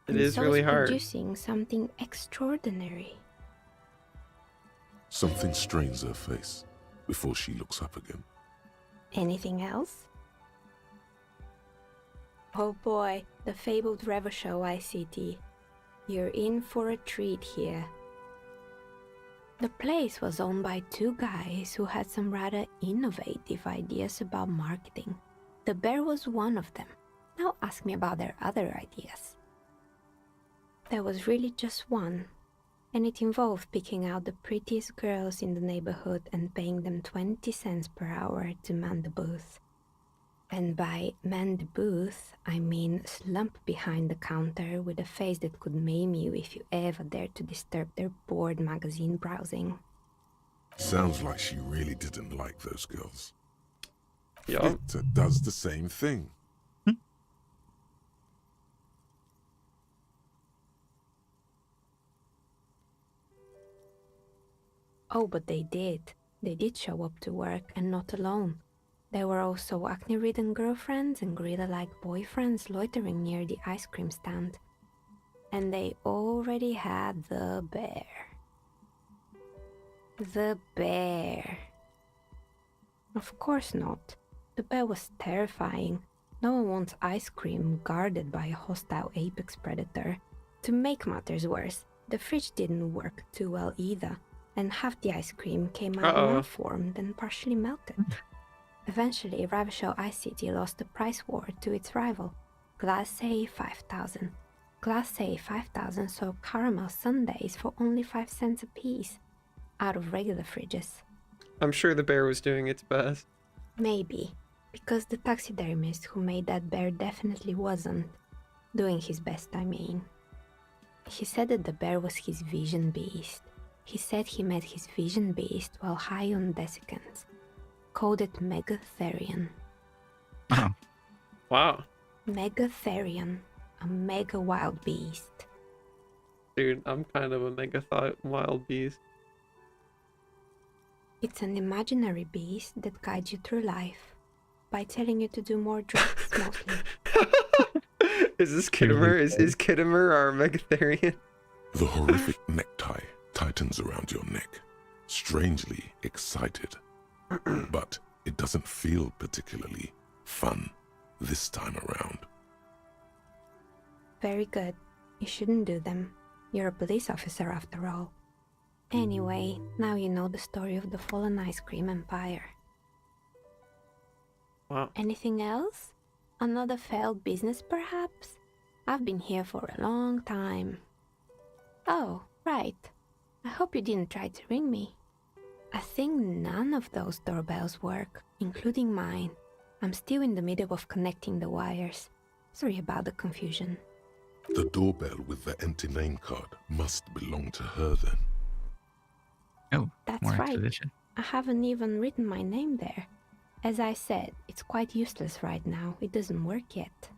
It is really hard. Producing something extraordinary. Something strains her face before she looks up again. Anything else? Oh boy, the fabled Revachol ICT. You're in for a treat here. The place was owned by two guys who had some rather innovative ideas about marketing. The bear was one of them. Now ask me about their other ideas. There was really just one, and it involved picking out the prettiest girls in the neighborhood and paying them 20 cents per hour to man the booth. And by man the booth, I mean slump behind the counter with a face that could maim you if you ever dared to disturb their bored magazine browsing. Sounds like she really didn't like those girls. Yeah. Victor does the same thing. Oh, but they did. They did show up to work, and not alone. There were also acne-ridden girlfriends and gorilla-like boyfriends loitering near the ice cream stand. And they already had the bear. The bear. Of course not. The bear was terrifying. No one wants ice cream guarded by a hostile apex predator. To make matters worse, the fridge didn't work too well either, and half the ice cream came out malformed and partially melted. Eventually, Revachol ICT lost the price war to its rival, Glacé 5000. Glacé 5000 sold caramel sundaes for only 5 cents a piece, out of regular fridges. I'm sure the bear was doing its best. Maybe, because the taxidermist who made that bear definitely wasn't. Doing his best, I mean. He said that the bear was his vision beast. He said he met his vision beast while high on desiccants. Called it Megatherion. Oh. Wow. Megatherion, a mega wild beast. Dude, I'm kind of a mega wild beast. It's an imaginary beast that guides you through life by telling you to do more drugs, mostly. Is this Kittimer? Is Kittimer our Megatherion? The horrific necktie tightens around your neck, strangely excited. But it doesn't feel particularly fun this time around. Very good. You shouldn't do them. You're a police officer after all. Anyway, now you know the story of the fallen ice cream empire. Wow. Anything else? Another failed business, perhaps? I've been here for a long time. Oh, right. I hope you didn't try to ring me. I think none of those doorbells work, including mine. I'm still in the middle of connecting the wires. Sorry about the confusion. The doorbell with the empty name card must belong to her then. Oh, That's more right. exposition. I haven't even written my name there. As I said, it's quite useless right now. It doesn't work yet.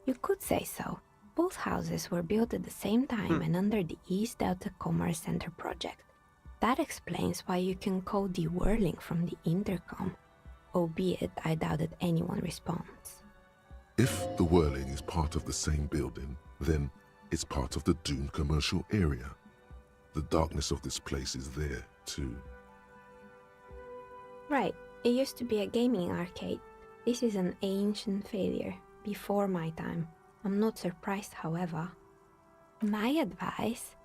You could say so. Both houses were built at the same time and under the East Delta Commerce Center project. That explains why you can call the whirling from the intercom, albeit I doubt that anyone responds. If the whirling is part of the same building, then it's part of the Dune commercial area. The darkness of this place is there, too. Right, it used to be a gaming arcade. This is an ancient failure, before my time. I'm not surprised, however. My advice,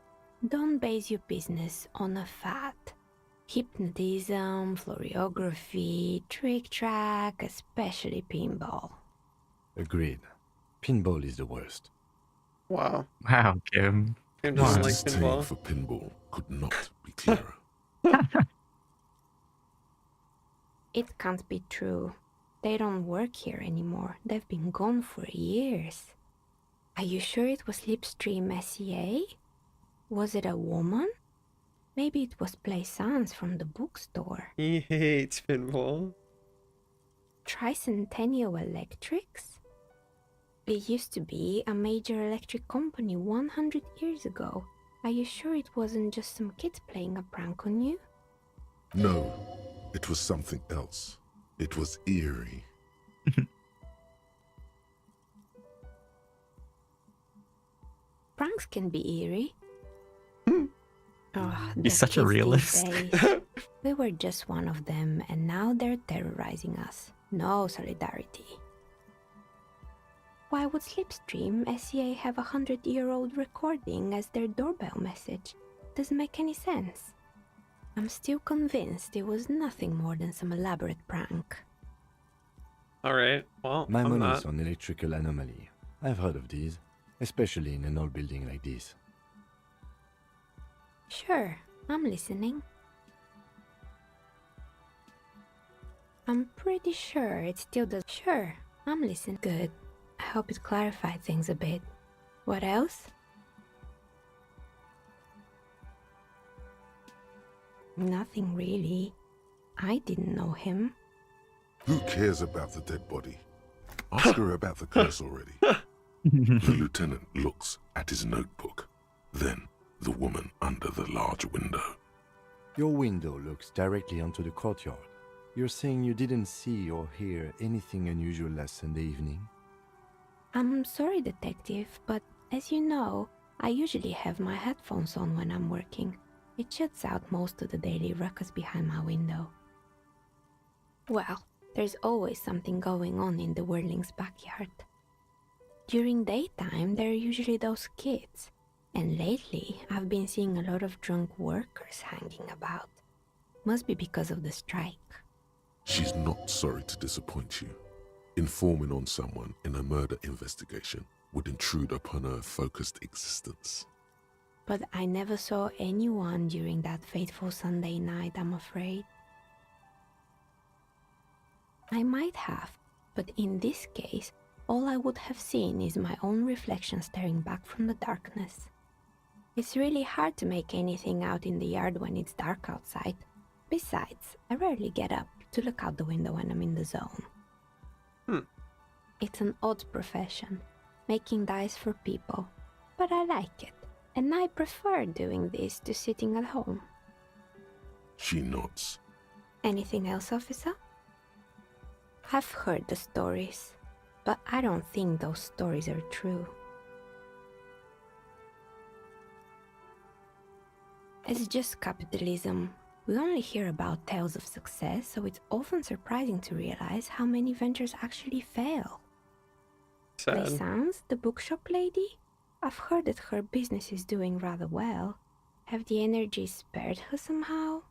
don't base your business on a fad. Hypnotism, fluorography, trick-track, especially pinball. Agreed. Pinball is the worst. Wow. Wow, Kim. Kim His doesn't like disdain pinball. for pinball could not be clearer. It can't be true. They don't work here anymore. They've been gone for years. Are you sure it was Slipstream SEA? Was it a woman? Maybe it was Plaisance from the bookstore. He hates pinball. Tricentennial Electrics? It used to be a major electric company 100 years ago. Are you sure it wasn't just some kids playing a prank on you? No, it was something else. It was eerie. Pranks can be eerie. Oh, He's the such a kids these realist. days. We were just one of them, and now they're terrorizing us. No solidarity. Why would Slipstream SEA have a 100-year-old recording as their doorbell message? Doesn't make any sense. I'm still convinced it was nothing more than some elaborate prank. Alright, well, My I'm money's not. on electrical anomaly. I've heard of these, especially in an old building like this. Sure, I'm listening. I'm pretty sure it still does. Sure, I'm listening. Good. I hope it clarified things a bit. What else? Nothing really. I didn't know him. Who cares about the dead body? Ask her about the curse already. The lieutenant looks at his notebook, then the woman under the large window. Your window looks directly onto the courtyard. You're saying you didn't see or hear anything unusual last Sunday evening? I'm sorry, detective, but as you know, I usually have my headphones on when I'm working. It shuts out most of the daily ruckus behind my window. Well, there's always something going on in the Whirling's backyard. During daytime, there are usually those kids, and lately I've been seeing a lot of drunk workers hanging about. Must be because of the strike. She's not sorry to disappoint you. Informing on someone in a murder investigation would intrude upon her focused existence. But I never saw anyone during that fateful Sunday night, I'm afraid. I might have, but in this case, all I would have seen is my own reflection staring back from the darkness. It's really hard to make anything out in the yard when it's dark outside. Besides, I rarely get up to look out the window when I'm in the zone. It's an odd profession, making dice for people, but I like it, and I prefer doing this to sitting at home. She nods. Anything else, officer? I've heard the stories, but I don't think those stories are true. It's just capitalism. We only hear about tales of success, so it's often surprising to realize how many ventures actually fail. Sad. Plaisance, the bookshop lady? I've heard that her business is doing rather well. Have the energy spared her somehow?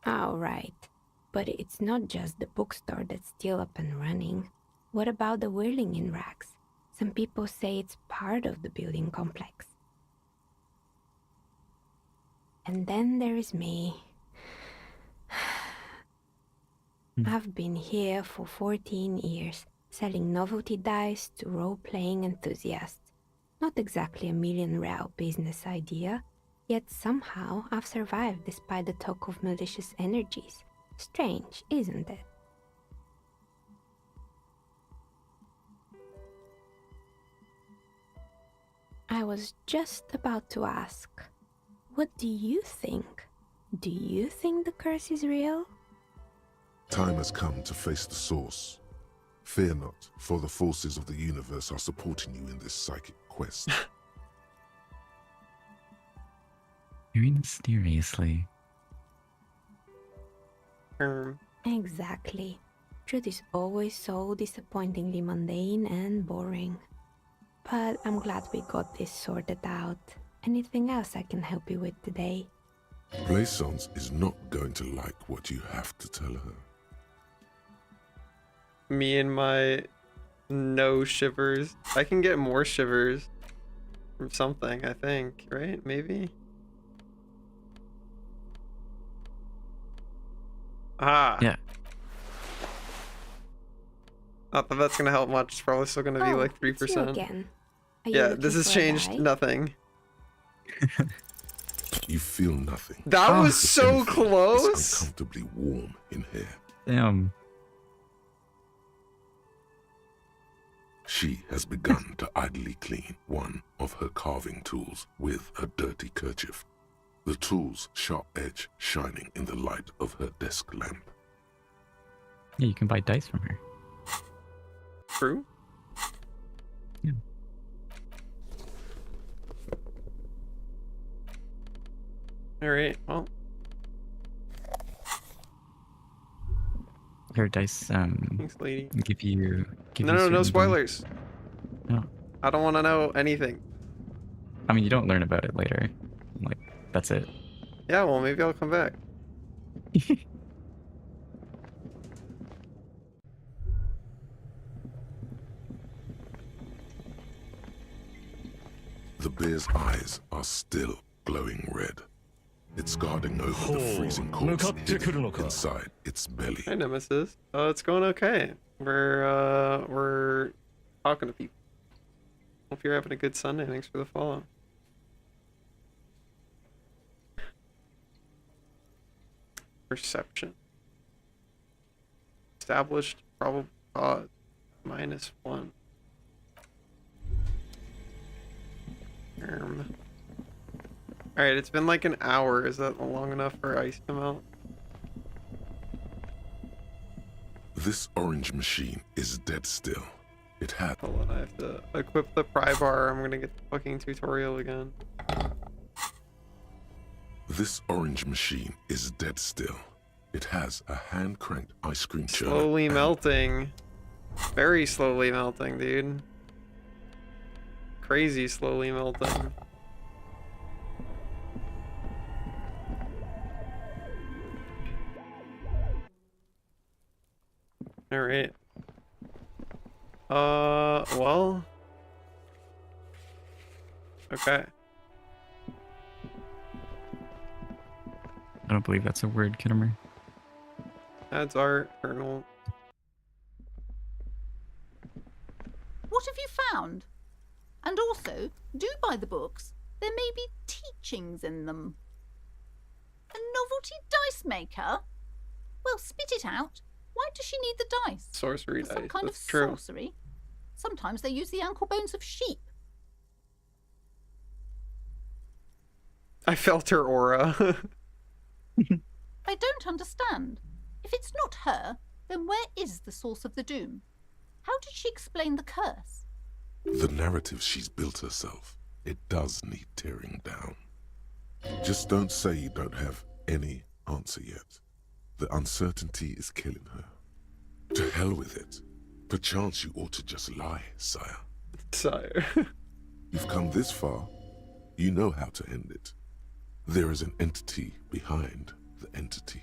Oh, right. But it's not just the bookstore that's still up and running. What about the whirling in rags? Some people say it's part of the building complex. And then there is me. I've been here for 14 years, selling novelty dice to role-playing enthusiasts. Not exactly a million-real business idea, yet somehow I've survived despite the talk of malicious energies. Strange, isn't it? I was just about to ask, what do you think? Do you think the curse is real? Time has come to face the source. Fear not, for the forces of the universe are supporting you in this psychic quest. Very mysteriously. Exactly. Truth is always so disappointingly mundane and boring. But I'm glad we got this sorted out. Anything else I can help you with today? Blaisance is not going to like what you have to tell her. Me and my no shivers. I can get more shivers from something, I think, right? Maybe? Ah. Yeah. Not that that's gonna help much. It's probably still gonna be like it's you 3%. again. Are you Yeah, looking this has for a changed die? nothing. You feel nothing. That was If so anything, close. It's uncomfortably warm in here. Damn. She has begun to idly clean one of her carving tools with a dirty kerchief. The tool's sharp edge shining in the light of her desk lamp. Yeah, you can buy dice from her. True. Yeah. Alright, well. Her dice Thanks, lady. give you No certain spoilers. No. I don't want to know anything. I mean, you don't learn about it later. Like, that's it. Yeah, well, maybe I'll come back. The bear's eyes are still glowing red. It's guarding over the freezing corpse hidden inside its belly. Hi, Nemesis. Oh, it's going okay. We're talking to people. Hope you're having a good Sunday. Thanks for the follow. Perception. Established probable cause. -1. Alright, it's been like an hour. Is that long enough for ice to melt? This orange machine is dead still. It had. Hold on, I have to equip the pry bar. I'm gonna get the fucking tutorial again. This orange machine is dead still. It has a hand-cranked ice cream churner. Slowly melting. Very slowly melting, dude. Crazy slowly melting. Alright. Well. Okay. I don't believe that's a word, Kittimer. Adds art, kernel. What have you found? And also, do buy the books. There may be teachings in them. A novelty dice maker? Well, spit it out. Why does she need the dice? Sorcery For some dice. kind That's of true. sorcery. Sometimes they use the ankle bones of sheep. I felt her aura. I don't understand. If it's not her, then where is the source of the doom? How did she explain the curse? The narrative she's built herself. It does need tearing down. Just don't say you don't have any answer yet. The uncertainty is killing her. To hell with it. Perchance you ought to just lie, sire. Sire. You've come this far. You know how to end it. There is an entity behind the entity.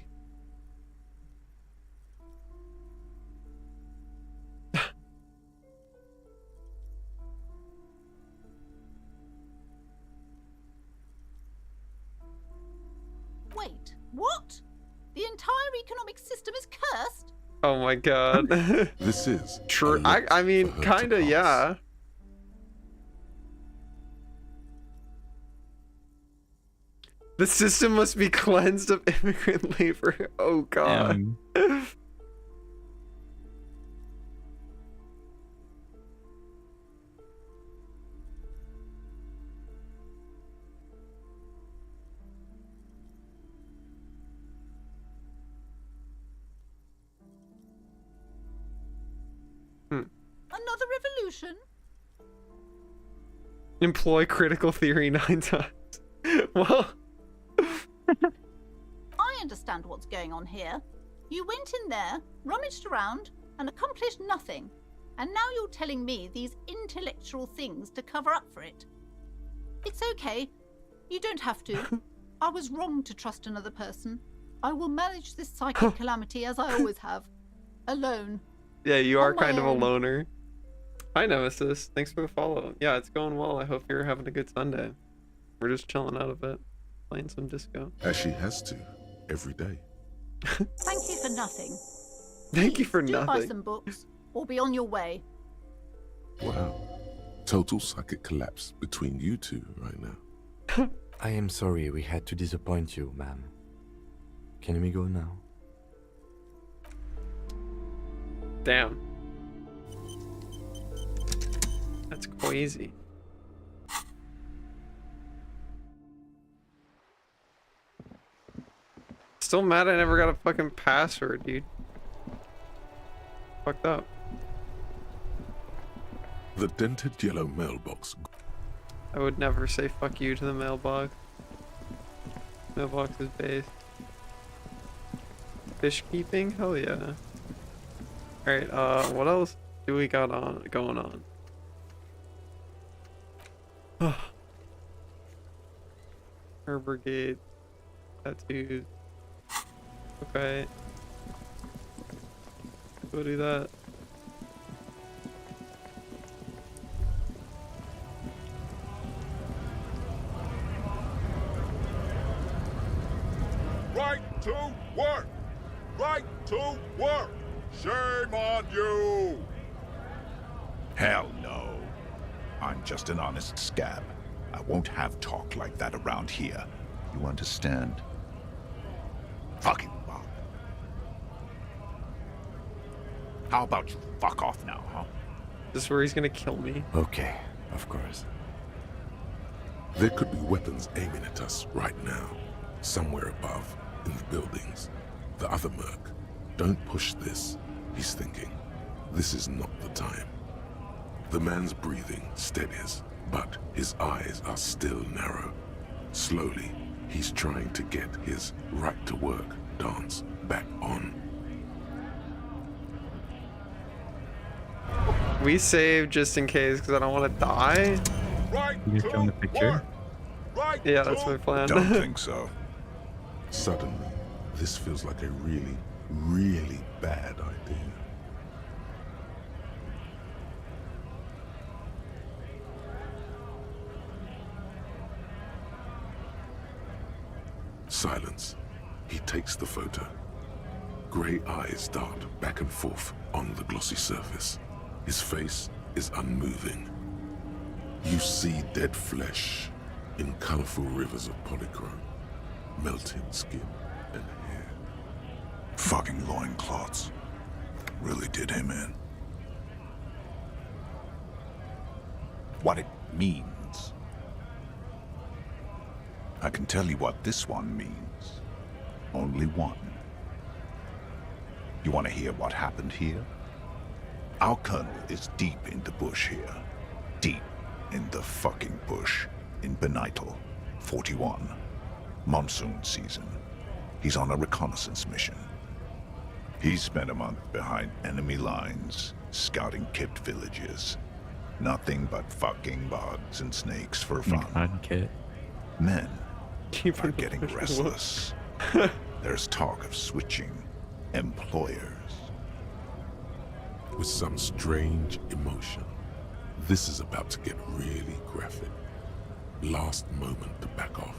economic system is cursed? Oh my god. This is True. a lot I mean, for her to kinda, pass. yeah. The system must be cleansed of immigrant labor. Oh god. Another revolution? Employ critical theory 9 times. Well, I understand what's going on here. You went in there, rummaged around, and accomplished nothing. And now you're telling me these intellectual things to cover up for it. It's okay. You don't have to. I was wrong to trust another person. I will manage this psychic calamity as I always have. Alone. yeah, you are On my kind of a own. loner. Hi, Nemesis. Thanks for the follow. Yeah, it's going well. I hope you're having a good Sunday. We're just chilling out a bit, playing some disco. As she has to, every day. Thank you for nothing. Thank you for Do buy nothing. some books, or be on your way. Wow. Total psychic collapse between you two right now. I am sorry we had to disappoint you, ma'am. Can we go now? Damn. That's crazy. Still mad I never got a fucking password, dude. Fucked up. The dented yellow mailbox. I would never say fuck you to the mailbox. Mailbox is based. Fish keeping? Hell yeah. Alright, what else do we got going on? Her brigade. Tattoos. Okay. Go do that. Right to work! Right to work! Shame on you! Hell no. I'm just an honest scab. I won't have talk like that around here. You understand? Fucking Bob. How about you fuck off now, huh? This is where he's gonna kill me. Okay, of course. There could be weapons aiming at us right now, somewhere above, in the buildings. The other merc. Don't push this, he's thinking. This is not the time. The man's breathing steadies, but his eyes are still narrow. Slowly, he's trying to get his right to work dance back on. We saved just in case because I don't want to die. Right You're to showing the picture? work! Right Yeah, to that's my plan. Don't think so. Suddenly, this feels like a really, really bad idea. Silence. He takes the photo. Grey eyes dart back and forth on the glossy surface. His face is unmoving. You see dead flesh in colorful rivers of polychrome, melted skin and hair. Fucking loincloths. Really did him in. What it means. I can tell you what this one means. Only one. You want to hear what happened here? Our colonel is deep in the bush here. Deep in the fucking bush. In Benital, 41. Monsoon season. He's on a reconnaissance mission. He spent a month behind enemy lines, scouting kept villages. Nothing but fucking bugs and snakes for fun. Kit. Men Keep are it getting pushing. restless. There's talk of switching employers. With some strange emotion, this is about to get really graphic. Last moment to back off.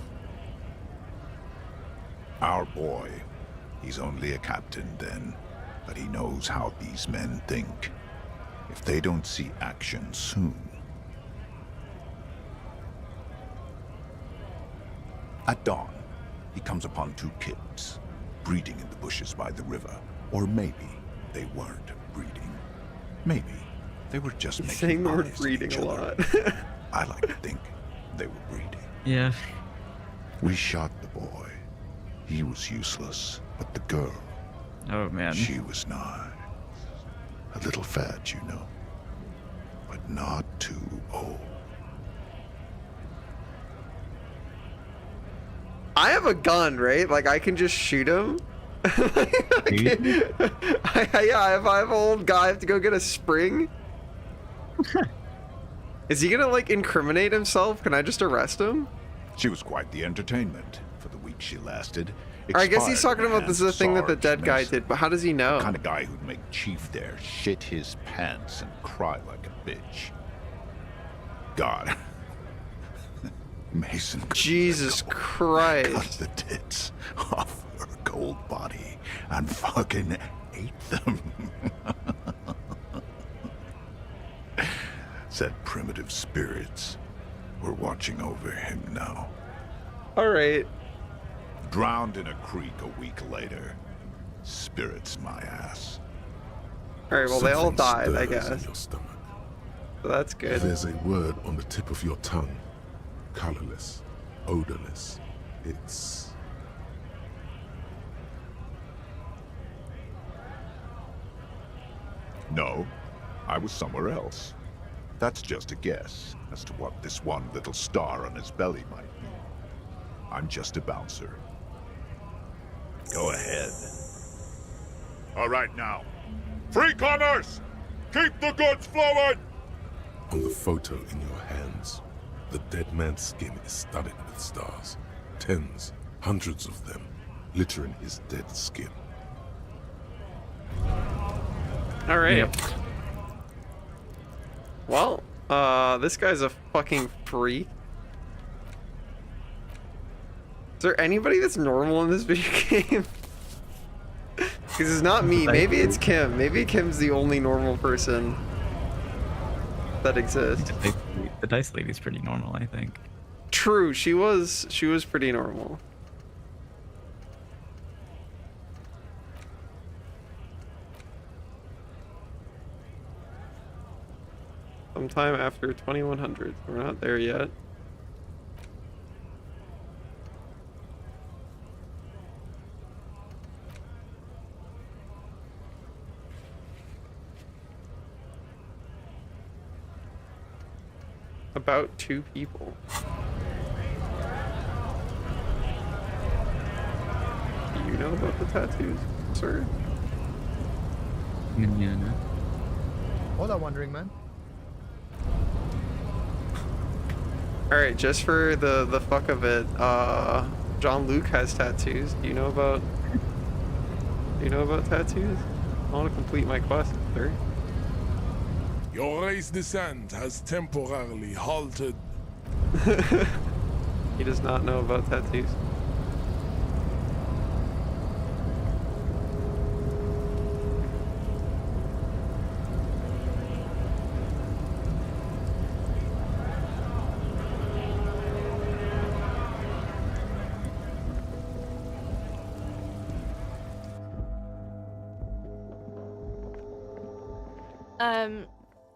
Our boy, He's only a captain then, but he knows how these men think. If they don't see action soon... At dawn, he comes upon 2 kids, breeding in the bushes by the river. Or maybe they weren't breeding. Maybe they were just making Saying the word eyes at breeding each a other. lot. I like to think they were breeding. Yeah. We shot the boy. He was useless, but the girl, Oh man. she was nice. A little fat, you know, but not too old. I have a gun, right? Like I can just shoot him. Yeah, if I have an old guy, I have to go get a spring. Is he gonna like incriminate himself? Can I just arrest him? She was quite the entertainment for the week she lasted. Or I guess he's Expired talking in about this is hands the thing that the Sarge dead guy Mason. did, but how does he know? The kind of guy who'd make Chief there shit his pants and cry like a bitch. God. Mason Jesus cut Christ. the tits off her cold body and fucking ate them. Said primitive spirits were watching over him now. Alright. Drowned in a creek a week later. Spirits my ass. Alright, well they all Something died, I stirs in guess. your stomach. So that's good. There's a word on the tip of your tongue. Colorless, odorless. It's... No, I was somewhere else. That's just a guess as to what this one little star on his belly might be. I'm just a bouncer. Go ahead. All right now. Free commerce! Keep the goods flowing! On the photo in your hands, the dead man's skin is studded with stars. Tens, hundreds of them, littering his dead skin. Alright. Yep. Well, this guy's a fucking freak. Is there anybody that's normal in this video game? Because it's not me. Maybe it's Kim. Maybe Kim's the only normal person that exists. The Dice Lady's pretty normal, I think. True, she was pretty normal. Sometime after 2100. We're not there yet. About 2 people. Do you know about the tattoos, sir? Yeah. What are wondering, man? Alright, just for the fuck of it, Jean-Luc has tattoos. Do you know about tattoos? I want to complete my quest, sir. Your race descent has temporarily halted. He does not know about tattoos.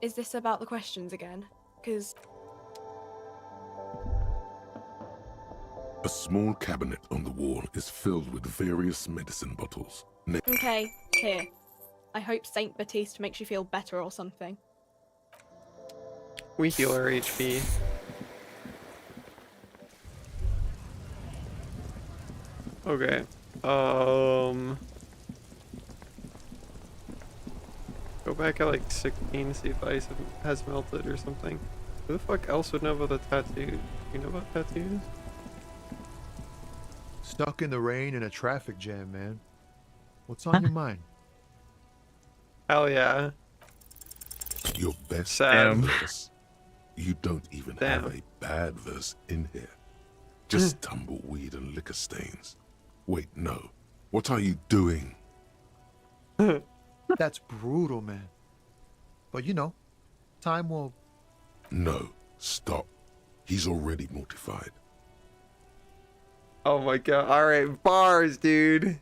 Is this about the questions again? Because... A small cabinet on the wall is filled with various medicine bottles. Okay, here. I hope Saint Baptiste makes you feel better or something. We heal our HP. Okay. Go back at like 16 to see if ice has melted or something. Who the fuck else would know about the tattoos? You know about tattoos? Stuck in the rain in a traffic jam, man. What's on your mind? Hell yeah. Your best Sad. verse. You don't even have a bad verse in here. Just tumbleweed and liquor stains. Wait, no. What are you doing? That's brutal, man. But you know, time will... No, stop. He's already mortified. Oh my god. Alright, bars, dude.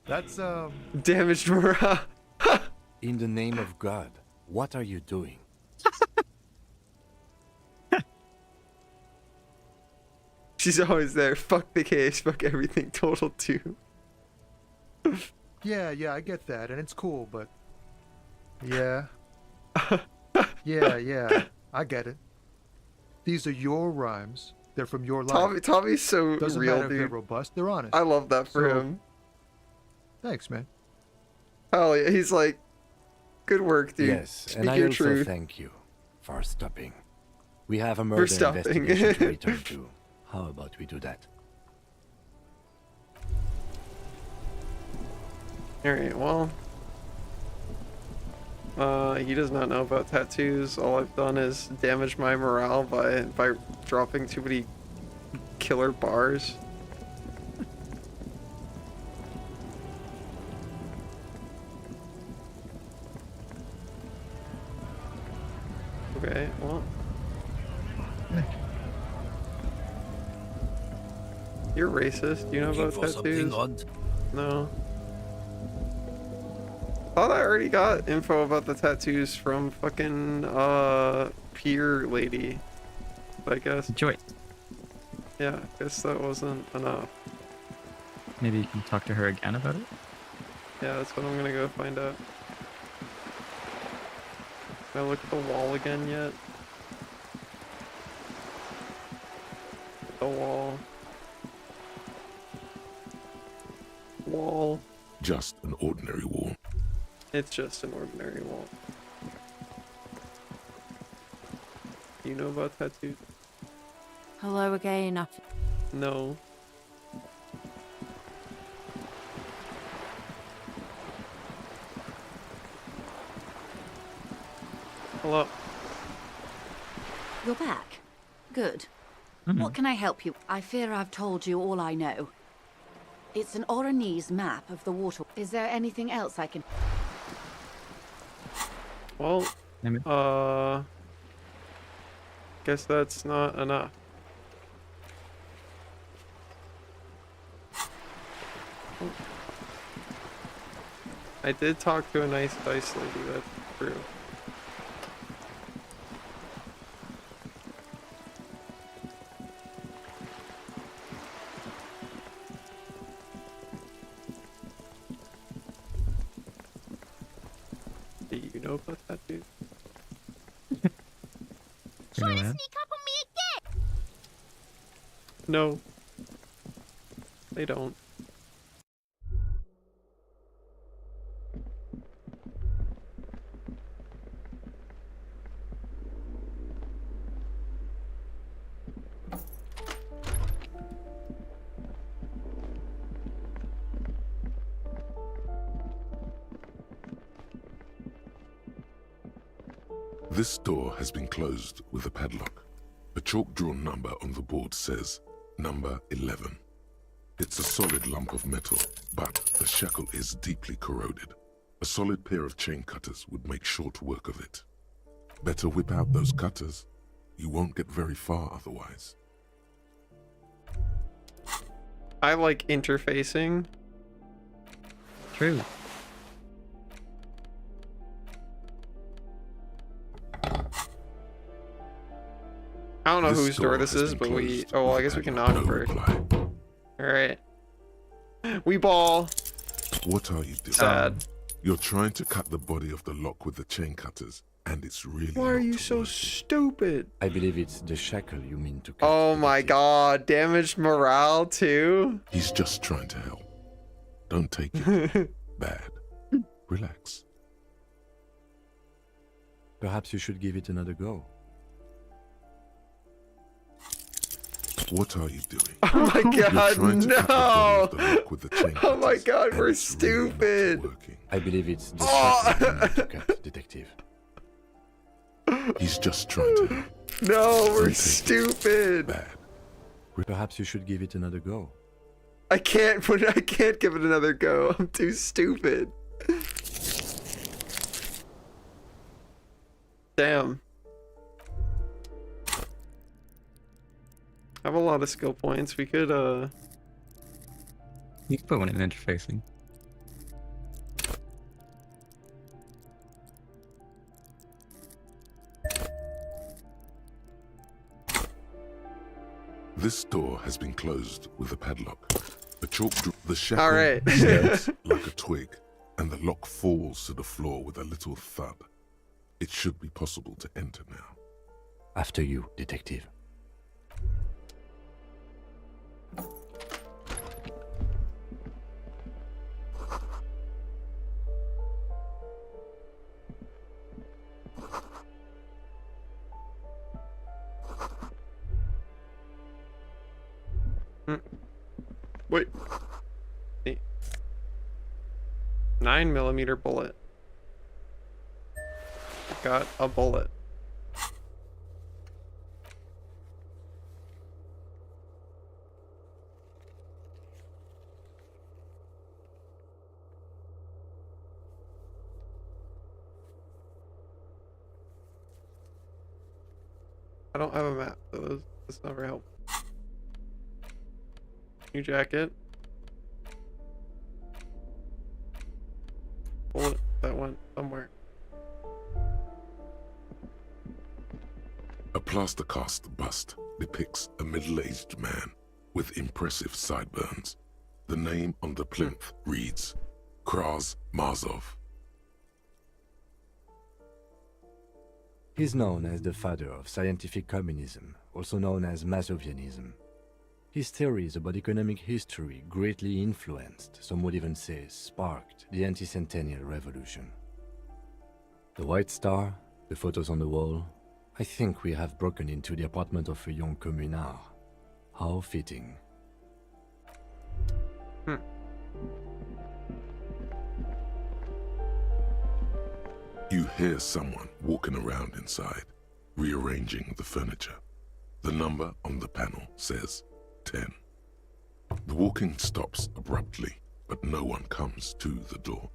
That's, Damaged morale. In the name of God, what are you doing? She's always there. Fuck the case. Fuck everything. Total 2. Yeah, I get that, and it's cool, but... Yeah. Yeah, I get it. These are your rhymes. They're from your life. Tommy's so Doesn't real, matter if they're dude. robust, they're honest. I love that for So, him. Thanks, man. Hell yeah. He's like, good work, dude. Yes, Speak and I your also truth. thank you for stopping. We have a murder stopping. investigation to return to. How about we do that? Alright, well. He does not know about tattoos. All I've done is damage my morale by dropping too many killer bars. Okay, well. You're racist. Do you know about tattoos? No. Thought I already got info about the tattoos from fucking peer lady. I guess. Joy. Yeah, I guess that wasn't enough. Maybe you can talk to her again about it? Yeah, that's what I'm gonna go find out. Can I look at the wall again yet? The wall. Wall. Just an ordinary wall. It's just an ordinary wall. You know about tattoos? Hello again. No. Hello. You're back. Good. What can I help you? I fear I've told you all I know. It's an Oranese map of the water. Is there anything else I can... Well, guess that's not enough. I did talk to a nice dice lady, that's true. Do you know about that, dude? Trying to sneak up on me again? No. They don't. This door has been closed with a padlock. A chalk-drawn number on the board says number 11. It's a solid lump of metal, but the shackle is deeply corroded. A solid pair of chain cutters would make short work of it. Better whip out those cutters. You won't get very far otherwise. I like interfacing. True. I don't know This whose door door this has is, been but we... closed Oh, well, I with guess we can padlock. knock No first. reply. Alright. We ball. What are you doing? Sad. You're trying to cut the body of the lock with the chain cutters, and it's really Why are not you so stupid? I believe it's the shackle you mean to cut. Oh my god, damaged morale too? He's just trying to help. Don't take it bad. Relax. Perhaps you should give it another go. What are you doing? Oh my You're god, trying to cut the body of the no! lock with the chain Oh my cutters, god, and we're it's really not stupid! working. I believe it's the Oh! shackle you mean to cut, detective. He's just trying to help. No, Don't we're take it stupid! bad. Perhaps you should give it another go. I can't give it another go. I'm too stupid. Damn. I have a lot of skill points. We could You can put one in interfacing. This door has been closed with a padlock. The chalk the shackle All right. snaps like a twig, and the lock falls to the floor with a little thud. It should be possible to enter now. After you, detective. Wait. 9mm bullet. Got a bullet. I don't have a map, so this never helps. New jacket. Bullet that went somewhere. A plaster cast bust depicts a middle-aged man with impressive sideburns. The name on the plinth reads Kraz Marzov. He's known as the father of scientific communism, also known as Mazovianism. His theories about economic history greatly influenced, some would even say sparked, the anti-centennial revolution. The White Star, the photos on the wall, I think we have broken into the apartment of a young communard. How fitting. You hear someone walking around inside, rearranging the furniture. The number on the panel says 10. The walking stops abruptly, but no one comes to the door.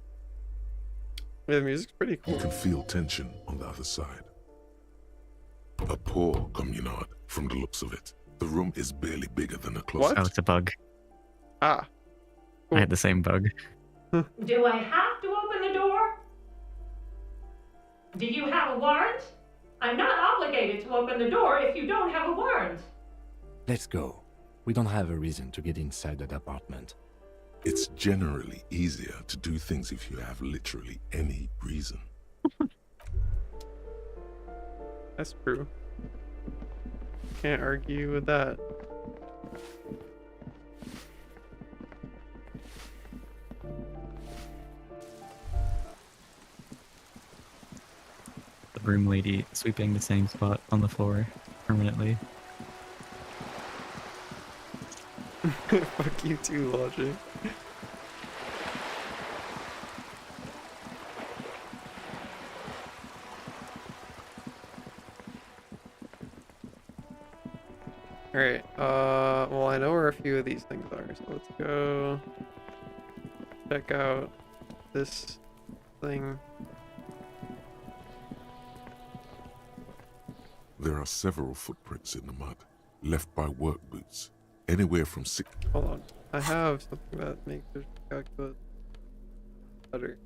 Yeah, the music's pretty cool. You can feel tension on the other side. A poor communard, from the looks of it. The room is barely bigger than a closet. Oh, it's a bug. Ah. I had the same bug. Do I have to open the door? Do you have a warrant? I'm not obligated to open the door if you don't have a warrant. Let's go. We don't have a reason to get inside that apartment. It's generally easier to do things if you have literally any reason. That's true. Can't argue with that. The broom lady sweeping the same spot on the floor permanently. Fuck you too, Logic. Alright, well I know where a few of these things are, so let's go check out this thing. There are several footprints in the mud, left by work boots, anywhere from 6... Hold on, I have something that makes this calculate better.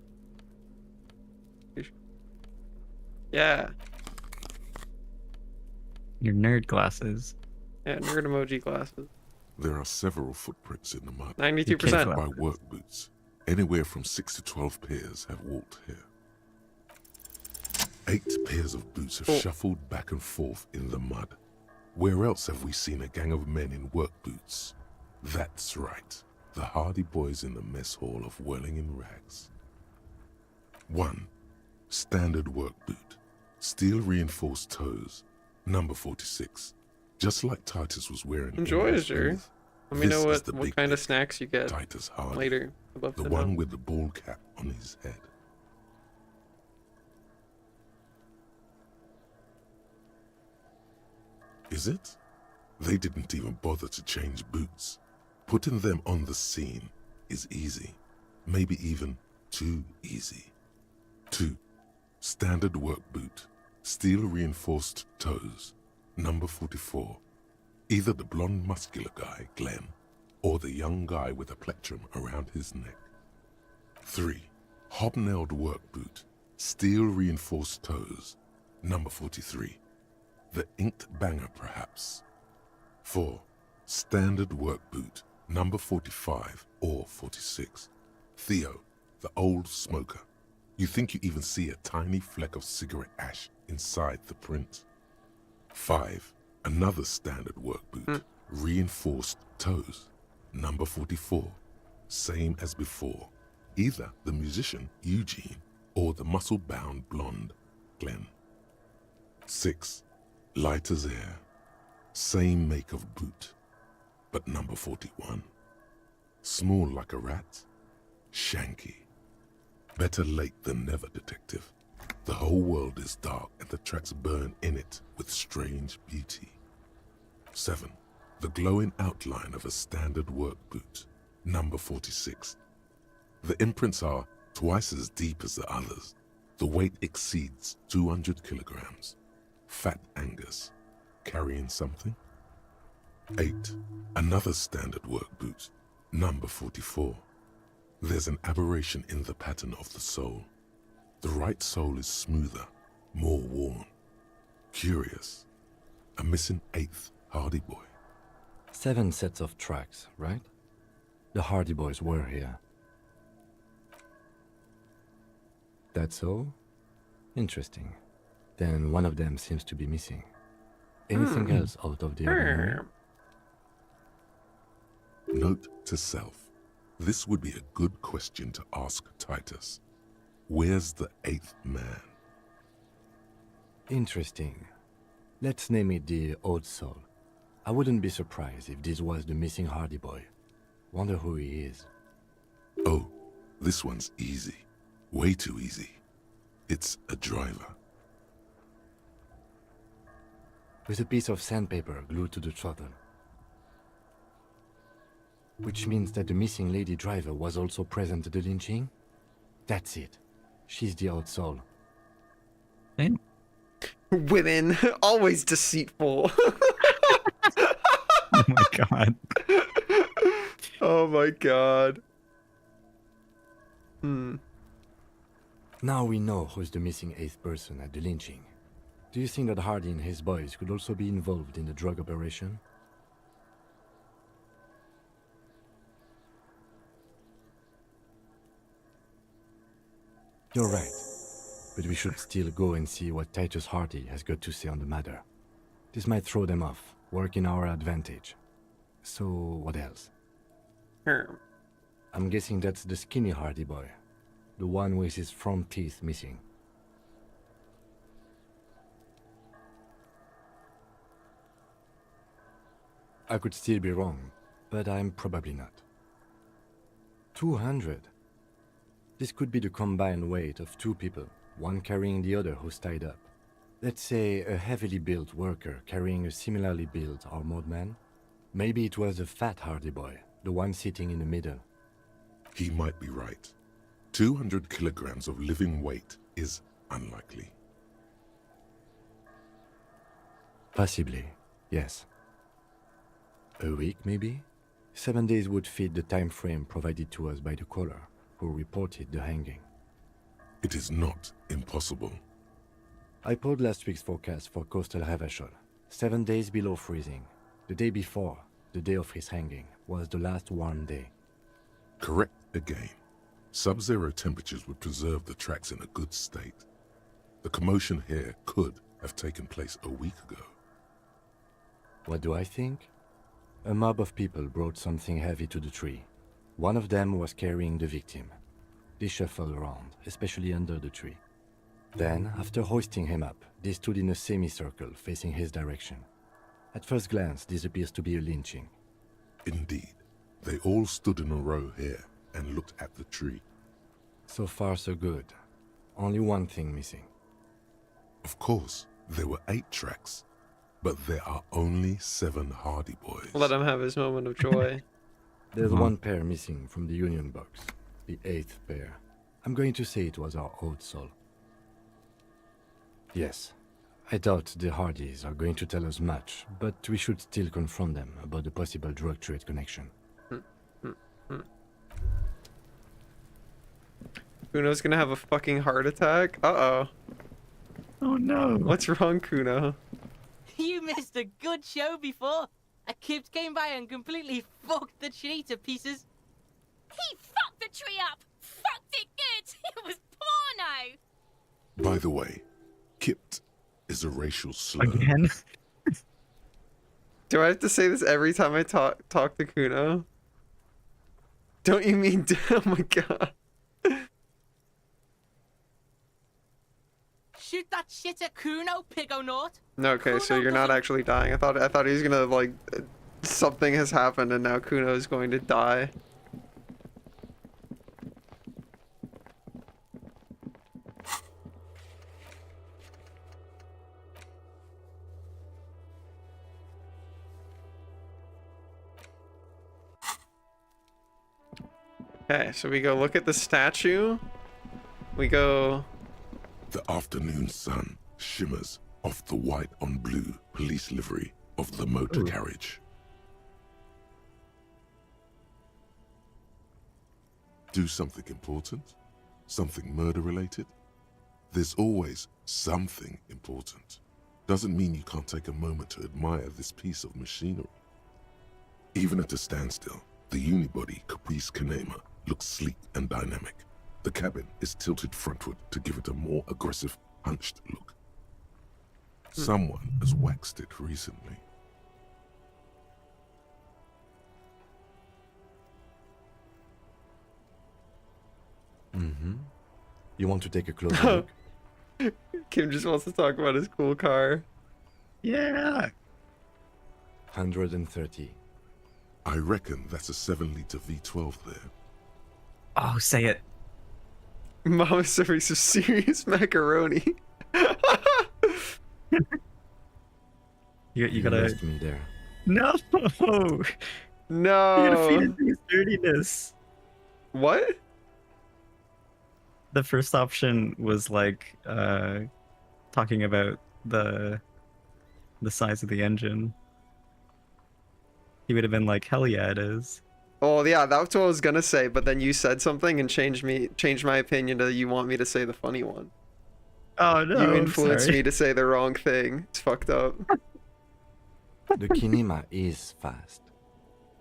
Yeah. Your nerd glasses. Yeah, nerd emoji glasses. There are several footprints in the mud. 92%. Left by work boots. Anywhere from 6 to 12 pairs have walked here. 8 pairs of boots have shuffled back and forth in the mud. Where else have we seen a gang of men in work boots? That's right. The hardy boys in the mess hall of whirling in rags. 1. Standard work boot. Steel reinforced toes. Number 46. Just like Titus was wearing. Enjoy, Azure. Let me know what big kind of snacks you get Titus Hardy, later. the one with the bald cap on his head. Is it? They didn't even bother to change boots. Putting them on the scene is easy, maybe even too easy. 2. Standard work boot, steel reinforced toes, number 44. Either the blonde muscular guy, Glenn, or the young guy with a plectrum around his neck. 3. Hobnailed work boot, steel reinforced toes, number 43. The inked banger, perhaps. 4. Standard work boot, number 45 or 46. Theo, the old smoker. You think you even see a tiny fleck of cigarette ash inside the print. 5. Another standard work boot, reinforced toes, number 44. Same as before. Either the musician, Eugene, or the muscle-bound blonde, Glenn. 6. Light as air. Same make of boot, but number 41. Small like a rat. Shanky. Better late than never, detective. The whole world is dark and the tracks burn in it with strange beauty. 7. The glowing outline of a standard work boot, number 46. The imprints are twice as deep as the others. The weight exceeds 200 kilograms. Fat Angus. Carrying something? 8. Another standard work boot, number 44. There's an aberration in the pattern of the sole. The right sole is smoother, more worn. Curious. A missing 8th Hardy Boy. 7 sets of tracks, right? The Hardy Boys were here. That's all? Interesting. Then one of them seems to be missing. Anything else out of the ordinary? Note to self. This would be a good question to ask Titus. Where's the 8th man? Interesting. Let's name it the Old Soul. I wouldn't be surprised if this was the missing Hardy Boy. Wonder who he is. Oh, this one's easy. Way too easy. It's a driver. With a piece of sandpaper glued to the throttle. Which means that the missing lady driver was also present at the lynching? That's it. She's the Old Soul. Women, always deceitful. Oh my god. Oh my god. Now we know who's the missing 8th person at the lynching. Do you think that Hardy and his boys could also be involved in the drug operation? You're right, but we should still go and see what Titus Hardy has got to say on the matter. This might throw them off, work in our advantage. So, what else? I'm guessing that's the skinny Hardy boy, the one with his front teeth missing. I could still be wrong, but I'm probably not. 200. This could be the combined weight of 2 people, one carrying the other who's tied up. Let's say a heavily built worker carrying a similarly built armored man. Maybe it was the fat Hardy boy, the one sitting in the middle. He might be right. 200 kilograms of living weight is unlikely. Possibly, yes. A week, maybe? 7 days would fit the time frame provided to us by the caller, who reported the hanging. It is not impossible. I pulled last week's forecast for coastal Havashol. 7 days below freezing. The day before, the day of his hanging, was the last warm day. Correct again. Sub-zero temperatures would preserve the tracks in a good state. The commotion here could have taken place a week ago. What do I think? A mob of people brought something heavy to the tree. One of them was carrying the victim. They shuffled around, especially under the tree. Then, after hoisting him up, they stood in a semicircle facing his direction. At first glance, this appears to be a lynching. Indeed. They all stood in a row here and looked at the tree. So far, so good. Only one thing missing. Of course, there were 8 tracks, but there are only 7 Hardy boys. Let him have his moment of joy. There's one pair missing from the Union box. The 8th pair. I'm going to say it was our old soul. Yes, I doubt the Hardys are going to tell us much, but we should still confront them about the possible drug trade connection. Kuno's gonna have a fucking heart attack? Uh-oh. Oh no. What's wrong, Kuno? You missed a good show before. A kid came by and completely fucked the tree to pieces. He fucked the tree up! Fucked it good! It was porno! By the way, Kipt is a racial slur. Again? Do I have to say this every time I talk to Kuno? Don't you mean... Oh my god. Shoot that shit at Kuno, Pigonaut! No, okay, so you're not actually dying. I thought he was gonna, like... Something has happened and now Kuno is going to die. Okay, so we go look at the statue. We go... The afternoon sun shimmers off the white on blue police livery of the motor carriage. Do something important? Something murder related? There's always something important. Doesn't mean you can't take a moment to admire this piece of machinery. Even at a standstill, the unibody Caprice Kanema looks sleek and dynamic. The cabin is tilted frontward to give it a more aggressive, hunched look. Someone has waxed it recently. Mm-hmm. You want to take a closer look? Kim just wants to talk about his cool car. Yeah. 130. I reckon that's a 7-liter V12 there. Oh, say it. Mama's serving some serious macaroni. You gotta... lost me there. No! No! You're gonna feed into his dirtiness. What? The first option was like, talking about the size of the engine. He would have been like, hell yeah, it is. Oh yeah, that's what I was gonna say, but then you said something and changed my opinion to you want me to say the funny one. Oh no! You influenced sorry. me to say the wrong thing. It's fucked up. The Kinema is fast.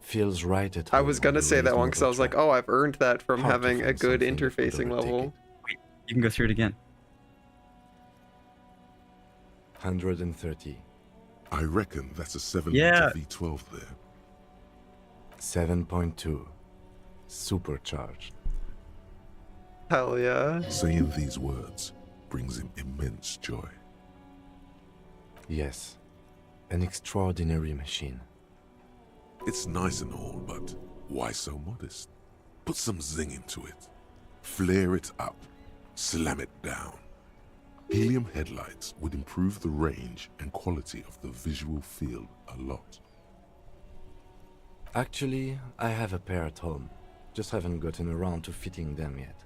Feels right at I home was on gonna the say raised that one because I motor was like, track. oh, I've earned that from Hard to having a find good something that could interfacing overtake level. it. Wait, you can go through it again. 130. I reckon that's a 7-liter Yeah. V12 there. 7.2. Supercharged. Hell yeah. Saying these words brings him immense joy. Yes. An extraordinary machine. It's nice and all, but why so modest? Put some zing into it. Flare it up. Slam it down. Helium headlights would improve the range and quality of the visual field a lot. Actually, I have a pair at home. Just haven't gotten around to fitting them yet.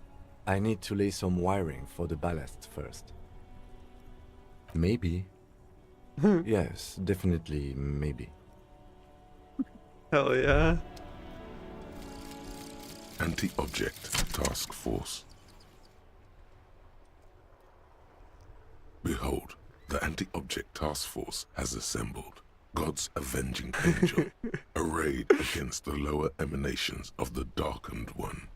I need to lay some wiring for the ballast first. Maybe. Yes, definitely maybe. Hell yeah. Anti-Object Task Force. Behold, the Anti-Object Task Force has assembled. God's avenging angel, arrayed against the lower emanations of the Darkened One.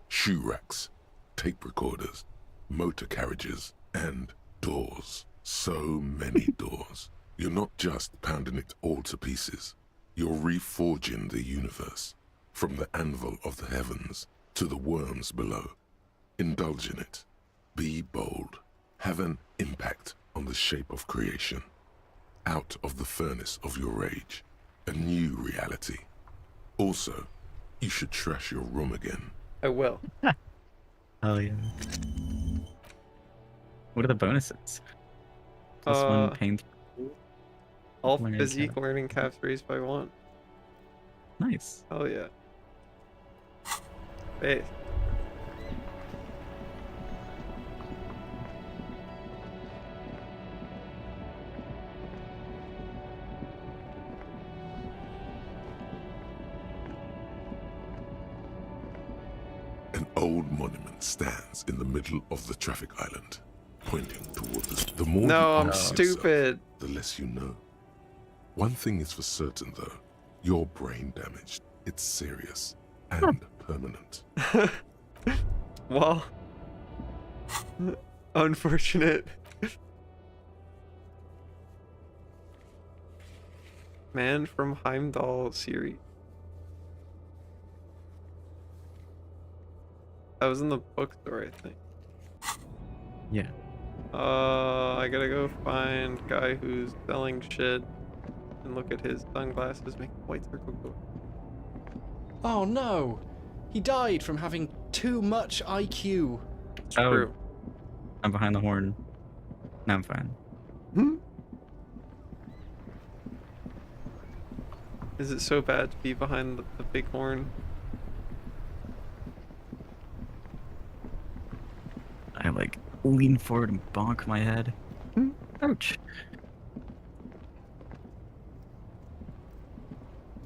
Shoe racks, tape recorders, motor carriages, and doors. So many doors. You're not just pounding it all to pieces. You're reforging the universe, from the anvil of the heavens to the worms below. Indulge in it. Be bold. Have an impact on the shape of creation. Out of the furnace of your rage. A new reality. Also, you should trash your room again. I will. Hell yeah. What are the bonuses? Plus one pain. All Learning physique cap. learning caps raised by 1. Nice. Hell yeah. face. An old monument stands in the middle of the traffic island, pointing toward the more No, you I'm ask stupid. yourself, the less you know. One thing is for certain, though. Your brain damaged. It's serious and permanent. Well, unfortunate. Man from Heimdall series. That was in the bookstore, I think. Yeah. I gotta go find guy who's selling shit and look at his sunglasses. Make a white circle go. Oh no! He died from having too much IQ. True. I'm behind the horn. No, I'm fine. Is it so bad to be behind the big horn? I like lean forward and bonk my head. Ouch.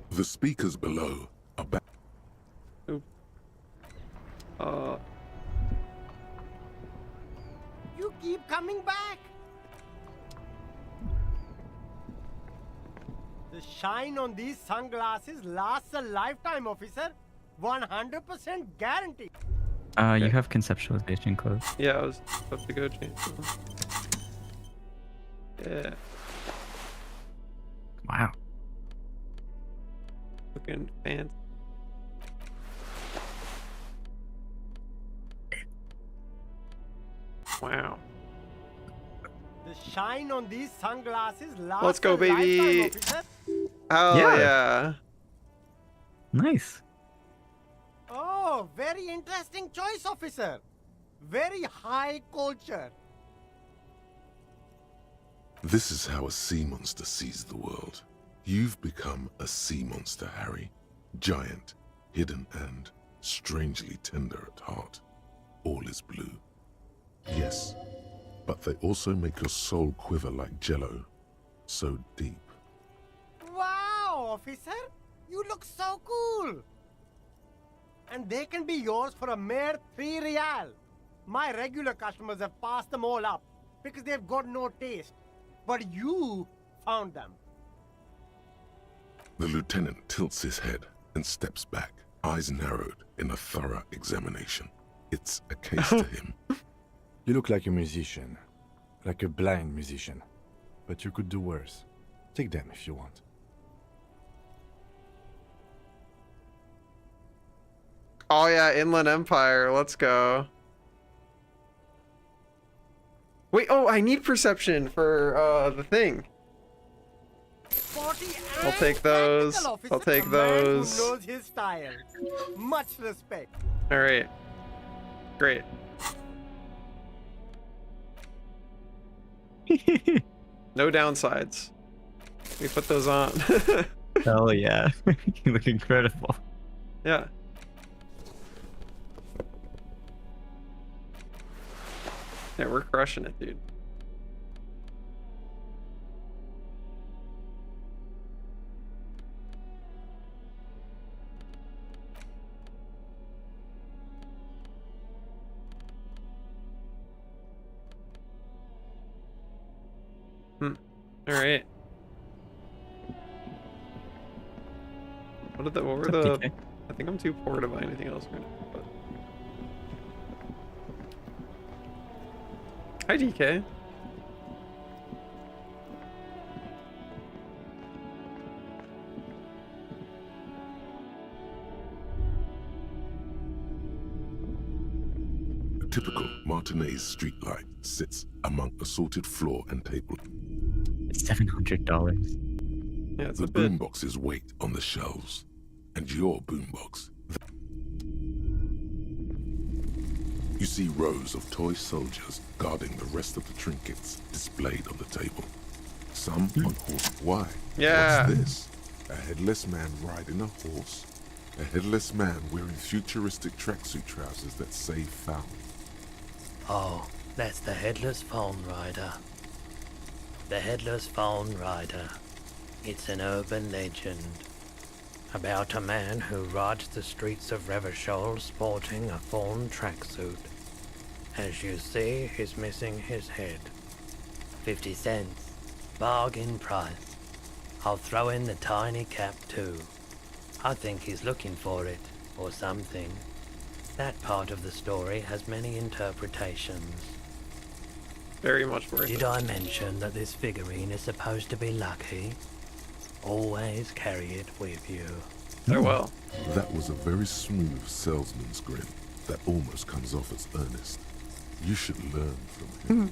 The speakers below are back. You keep coming back. The shine on these sunglasses lasts a lifetime, officer. 100% guarantee. You have conceptualization closed. Yeah, I was about to go change them. Yeah. Wow. Looking fancy. Wow. The shine on these sunglasses lasts Let's go, a baby. lifetime, officer. Oh yeah. Nice. Oh, very interesting choice, officer. Very high culture. This is how a sea monster sees the world. You've become a sea monster, Harry. Giant, hidden, and strangely tender at heart. All is blue. Yes, but they also make your soul quiver like jello. So deep. Wow, officer. You look so cool. And they can be yours for a mere 3 real. My regular customers have passed them all up because they've got no taste. But you found them. The lieutenant tilts his head and steps back, eyes narrowed in a thorough examination. It's a case to him. You look like a musician. Like a blind musician. But you could do worse. Take them if you want. Oh yeah, Inland Empire. Let's go. Wait, oh, I need perception for the thing. I'll take those. I'll take those. Who knows his style. Much respect. All right. Great. No downsides. We put those on. Hell yeah. You look incredible. Yeah. Yeah, we're crushing it, dude. All right. What were the? I think I'm too poor to buy anything else right now. But... Hi, DK. A typical Martinez streetlight sits among assorted floor and table. It's $700. Yeah, it's the a bit. boomboxes wait on the shelves, and your boombox. You see rows of toy soldiers guarding the rest of the trinkets displayed on the table. Some on horse. Why? Yeah. What's this? A headless man riding a horse? A headless man wearing futuristic tracksuit trousers that say found. Oh, that's the Headless Phone Rider. The Headless Phone Rider. It's an urban legend about a man who rides the streets of Revachol sporting a fawn tracksuit. As you see, he's missing his head. 50 cents. Bargain price. I'll throw in the tiny cap too. I think he's looking for it, or something. That part of the story has many interpretations. Very much worth it. Did I mention that this figurine is supposed to be lucky? Always carry it with you. Farewell. That was a very smooth salesman's grin that almost comes off as earnest. You should learn from him.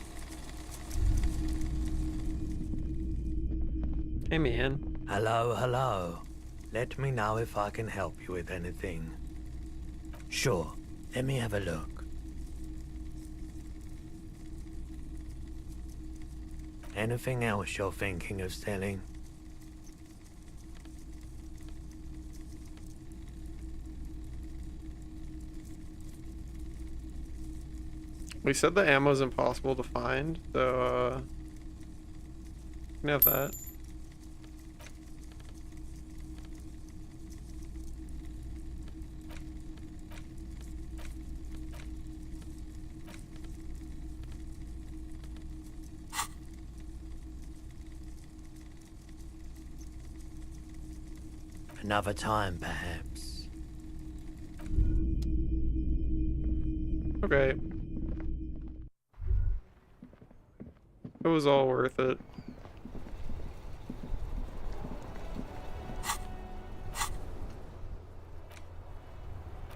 Hey, man. Hello, hello. Let me know if I can help you with anything. Sure, let me have a look. Anything else you're thinking of selling? We said the ammo's impossible to find, so you can have that. Another time, perhaps. Okay. It was all worth it.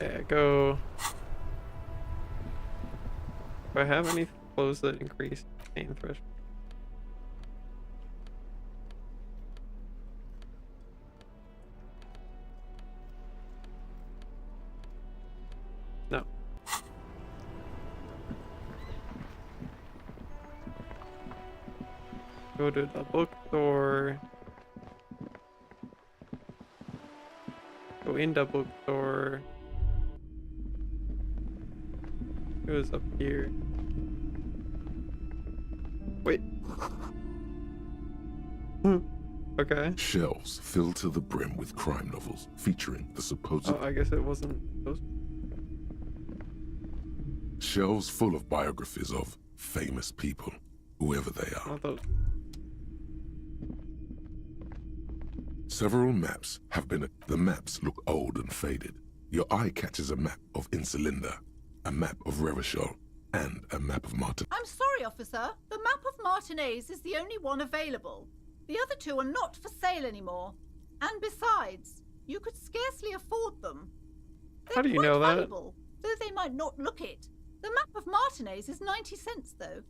Yeah, go. Do I have any clothes that increase pain threshold? No. Go to the bookstore. Go in the bookstore. It was up here. Wait. Okay. Shelves filled to the brim with crime novels featuring the supposed... Oh, I guess it wasn't those. Shelves full of biographies of famous people, whoever they are. Not those. Several maps have been... The maps look old and faded. Your eye catches a map of Insulinda, a map of Revachol, and a map of Martin. I'm sorry, officer. The map of Martinez is the only one available. The other two are not for sale anymore. And besides, you could scarcely afford them. How do you know that? Valuable, though they might not look it. The map of Martinez is 90 cents, though.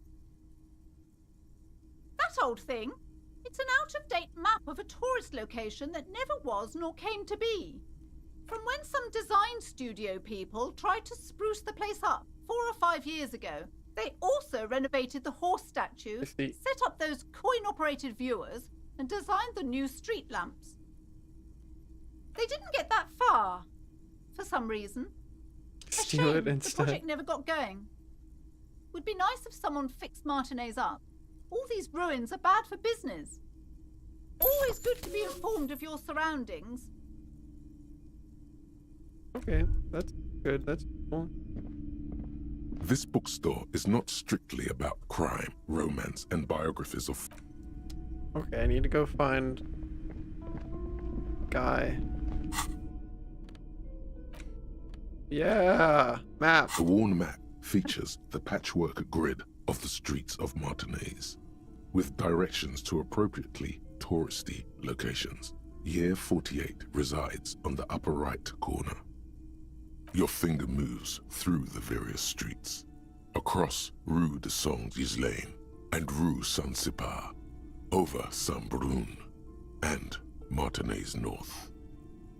That old thing. It's an out-of-date map of a tourist location that never was nor came to be. From when some design studio people tried to spruce the place up 4 or 5 years ago. They also renovated the horse statue, set up those coin-operated viewers, and designed the new street lamps. They didn't get that far, for some reason. Steal it The instead. project never got going. Would be nice if someone fixed Martinez up. All these ruins are bad for business. Always good to be informed of your surroundings. Okay, that's good. That's cool. This bookstore is not strictly about crime, romance, and biographies of... Okay, I need to go find... Guy. Yeah! Map! The worn map features the patchwork grid of the streets of Martinez, with directions to appropriately touristy locations. Year 48 resides on the upper right corner. Your finger moves through the various streets, across Rue de Saint-Ghislain and Rue Saint-Sipar, over Saint-Brun and Martinez North.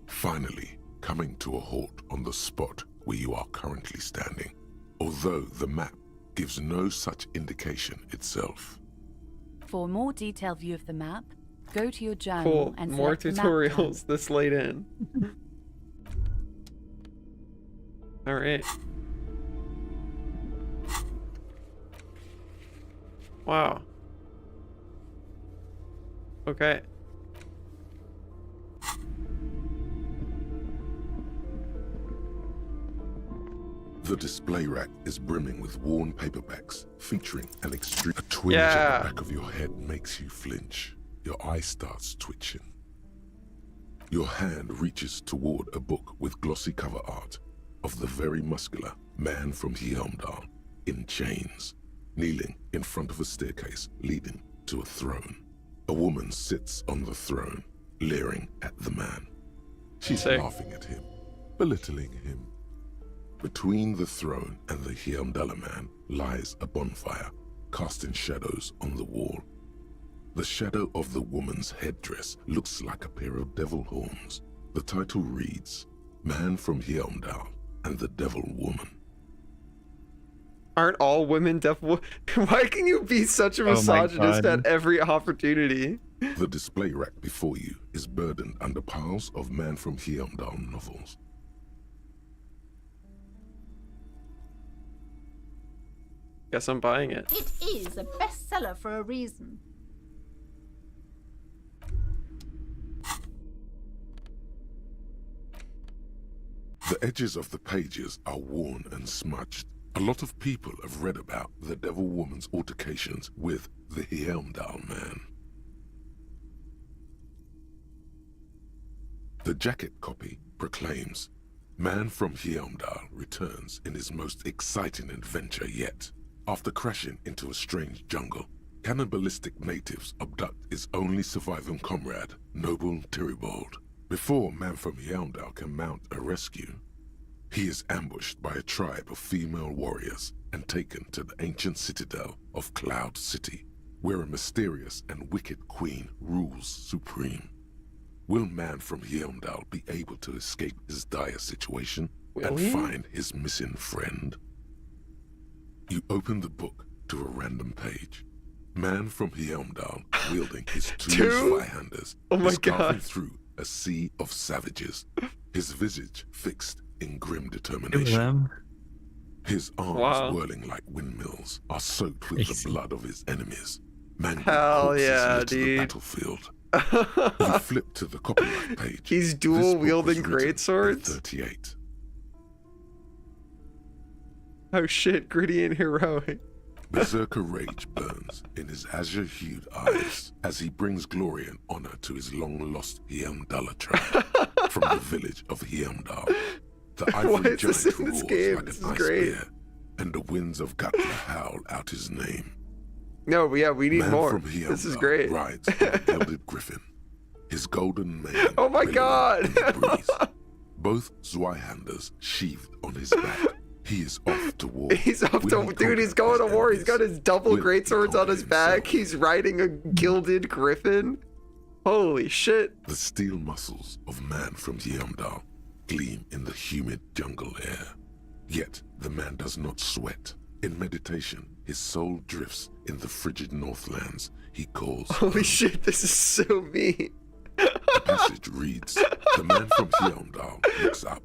Finally, coming to a halt on the spot where you are currently standing, although the map gives no such indication itself. For a more detailed view of the map, go to your journal Cool. and More select the map tutorials this late in. All right. Wow. Okay. The display rack is brimming with worn paperbacks featuring an extreme. A twinge Yeah. at the back of your head makes you flinch. Your eye starts twitching. Your hand reaches toward a book with glossy cover art of the very muscular man from Heimdall in chains, kneeling in front of a staircase leading to a throne. A woman sits on the throne, leering at the man. She's laughing at him, belittling him. Between the throne and the Heimdall man lies a bonfire, casting shadows on the wall. The shadow of the woman's headdress looks like a pair of devil horns. The title reads, Man from Heimdall and the Devil Woman. Aren't all women devil? Why can you be such a Oh my misogynist God. at every opportunity? The display rack before you is burdened under piles of Man from Heimdall novels. Guess I'm buying it. It is a bestseller for a reason. The edges of the pages are worn and smudged. A lot of people have read about the Devil Woman's altercations with the Heimdall man. The jacket copy proclaims, Man from Heimdall returns in his most exciting adventure yet. After crashing into a strange jungle, cannibalistic natives abduct his only surviving comrade, Noble Tyribald. Before Man from Heimdall can mount a rescue, he is ambushed by a tribe of female warriors and taken to the ancient citadel of Cloud City, where a mysterious and wicked queen rules supreme. Will Man from Heimdall be able to escape his dire situation and find his missing friend? You open the book to a random page. Man from Heimdall, wielding his two Zweihanders, is carving through a sea of savages, his visage fixed in grim determination. His arms whirling like windmills are soaked with the blood of his enemies. Man Hell yeah, to the dude. battlefield. You flip to the copyright page. He's dual wielding greatswords. 38. Oh shit, gritty and heroic. Berserker rage burns in his azure-hued eyes as he brings glory and honor to his long-lost Heimdall tribe from the village of Heimdall. The Why ivory is this giant in this roars game? like This an is ice great. bear, and the winds of Gatla howl out his name. No, but yeah, we need Man more. from This is Heimdall great. rides on a gilded griffin, his golden mane Oh my billowing god! in the breeze. Both Zweihanders sheathed on his back. He is off to war. He's off Will to he dude. He's conquer going to his war. He's got enemies? his double Will he greatswords on his conquer back. himself? He's riding a gilded griffin. Holy shit! The steel muscles of Man from Heimdall gleam in the humid jungle air. Yet the man does not sweat. In meditation, his soul drifts in the frigid northlands he calls Holy shit! This is so mean. The passage reads, The man from Heimdall looks up,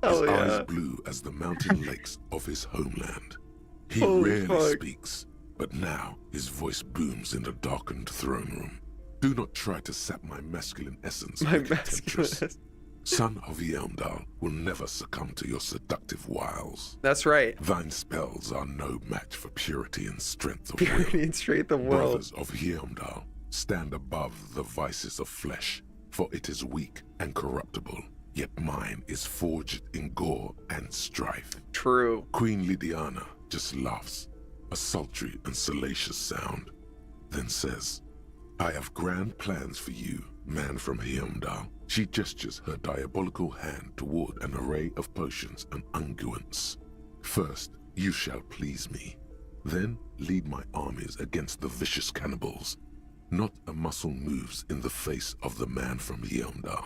his Hell eyes yeah. blue as the mountain lakes of his homeland. He Holy rarely fuck. speaks, but now his voice booms in the darkened throne room. Do not try to sap my masculine essence, My wicked masculine temptress. Son of Heimdall will never succumb to your seductive wiles. That's right. Thine spells are no match for purity and strength of Purity will. and strength of will. Brothers of Heimdall, stand above the vices of flesh, for it is weak and corruptible, yet mine is forged in gore and strife. True. Queen Lydiana just laughs, a sultry and salacious sound, then says, I have grand plans for you, man from Heimdall. She gestures her diabolical hand toward an array of potions and unguents. First, you shall please me. Then lead my armies against the vicious cannibals. Not a muscle moves in the face of the man from Heimdall.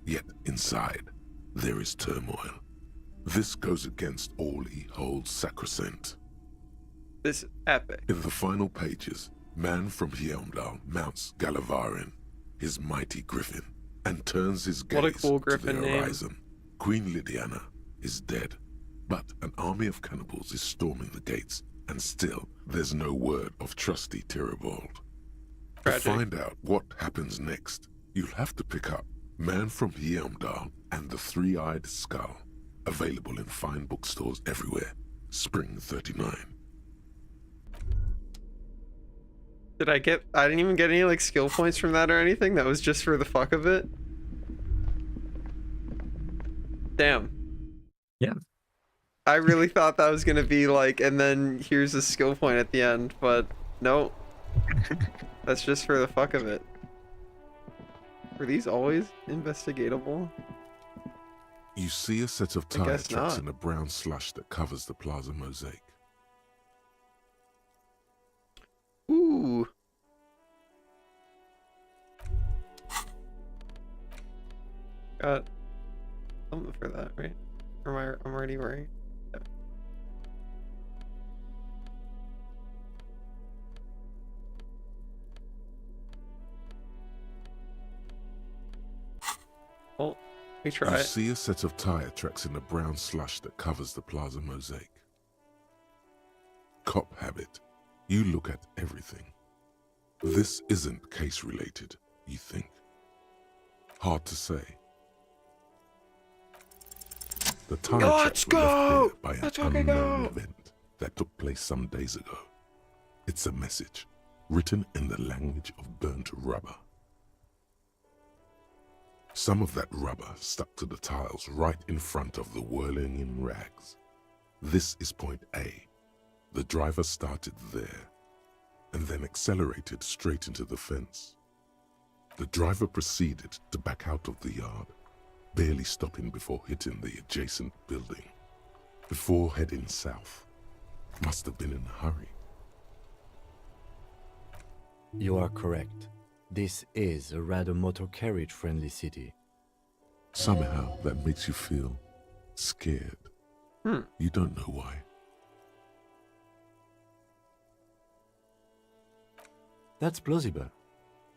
Yet inside, there is turmoil. This goes against all he holds sacrosanct. This is epic. In the final pages, man from Heimdall mounts Galavarin, his mighty griffin, and turns his gaze What a cool to griffin the name. horizon. Queen Lydiana is dead. But an army of cannibals is storming the gates, and still there's no word of trusty Tyribald. To find out what happens next, you'll have to pick up Man from Hjelmdal and the Three-Eyed Skull. Available in fine bookstores everywhere. Spring 39. I didn't even get any like skill points from that or anything. That was just for the fuck of it. Damn. Yeah. I really thought that was gonna be like, and then here's a skill point at the end, but no. That's just for the fuck of it. Were these always investigatable? You see a set of tire guess tracks not. in a brown slush that covers the plaza mosaic. Ooh. Got something for that, right? Or I'm already wearing. Yeah. Well, we try You it. see a set of tire tracks in the brown slush that covers the plaza mosaic. Cop habit. You look at everything. This isn't case related, you think. Hard to say. The tire Let's tracks were left go! here by an Let's fucking unknown go! event that took place some days ago. It's a message written in the language of burnt rubber. Some of that rubber stuck to the tiles right in front of the whirling in rags. This is point A. The driver started there and then accelerated straight into the fence. The driver proceeded to back out of the yard, barely stopping before hitting the adjacent building. Before heading south. Must have been in a hurry. You are correct. This is a rather motor carriage friendly city. Somehow that makes you feel scared. You don't know why. That's plausible.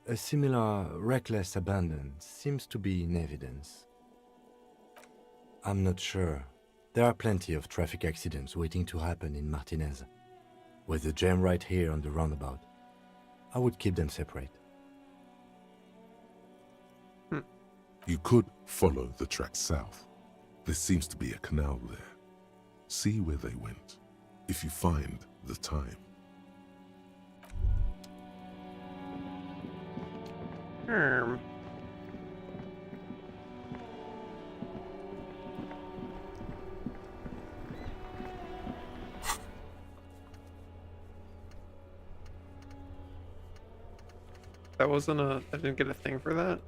A similar reckless abandon seems to be in evidence. I'm not sure. There are plenty of traffic accidents waiting to happen in Martinez. With the jam right here on the roundabout, I would keep them separate. You could follow the track south. There seems to be a canal there. See where they went, if you find the time. That wasn't a. I didn't get a thing for that.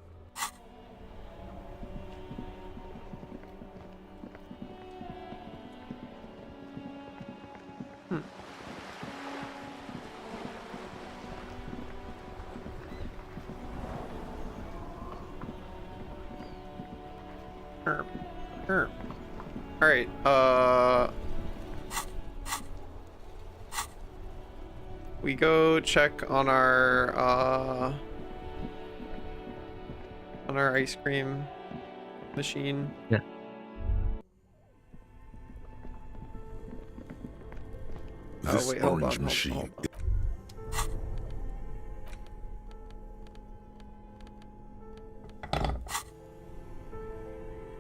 Alright, we go check on our ice cream machine. Yeah. This wait, hold orange on, machine. hold on.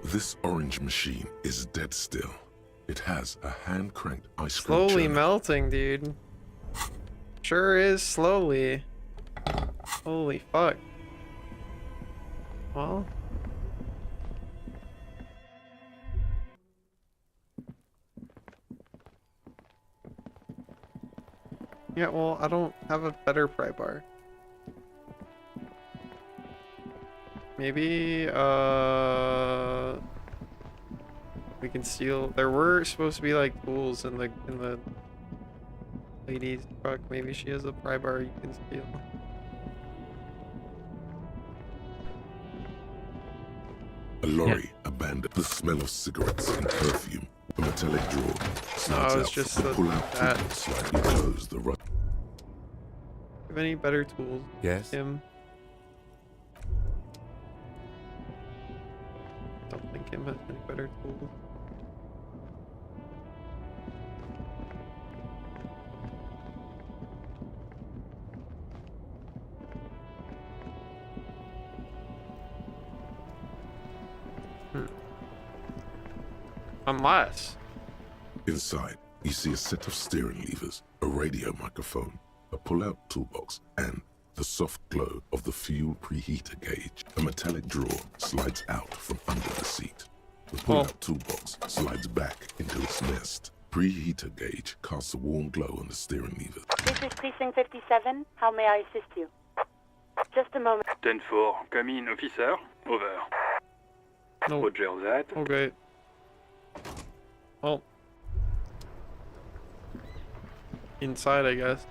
This orange machine is dead still. It has a hand-cranked ice cream Slowly churner. melting, dude. Sure is slowly. Holy fuck. Well. Yeah, well, I don't have a better pry bar. Maybe, we can steal. There were supposed to be like tools in the lady's truck. Maybe she has a pry bar you can steal. A lorry abandoned. The smell of cigarettes and perfume. A metallic drawer slides it's out. just You the- pull out that. two, slightly close the rut. Have any better tools? Yes? Kim? Don't think Kim has any better tools. Unless. Inside, you see a set of steering levers, a radio microphone, a pull-out toolbox, and the soft glow of the fuel preheater gauge. A metallic drawer slides out from under the seat. The pull-out toolbox slides back into its nest. Preheater gauge casts a warm glow on the steering lever. This is Precinct 57. How may I assist you? Just a moment. 10-4, come in, officer. Over. No. Roger that. Okay. Well. Inside, I guess.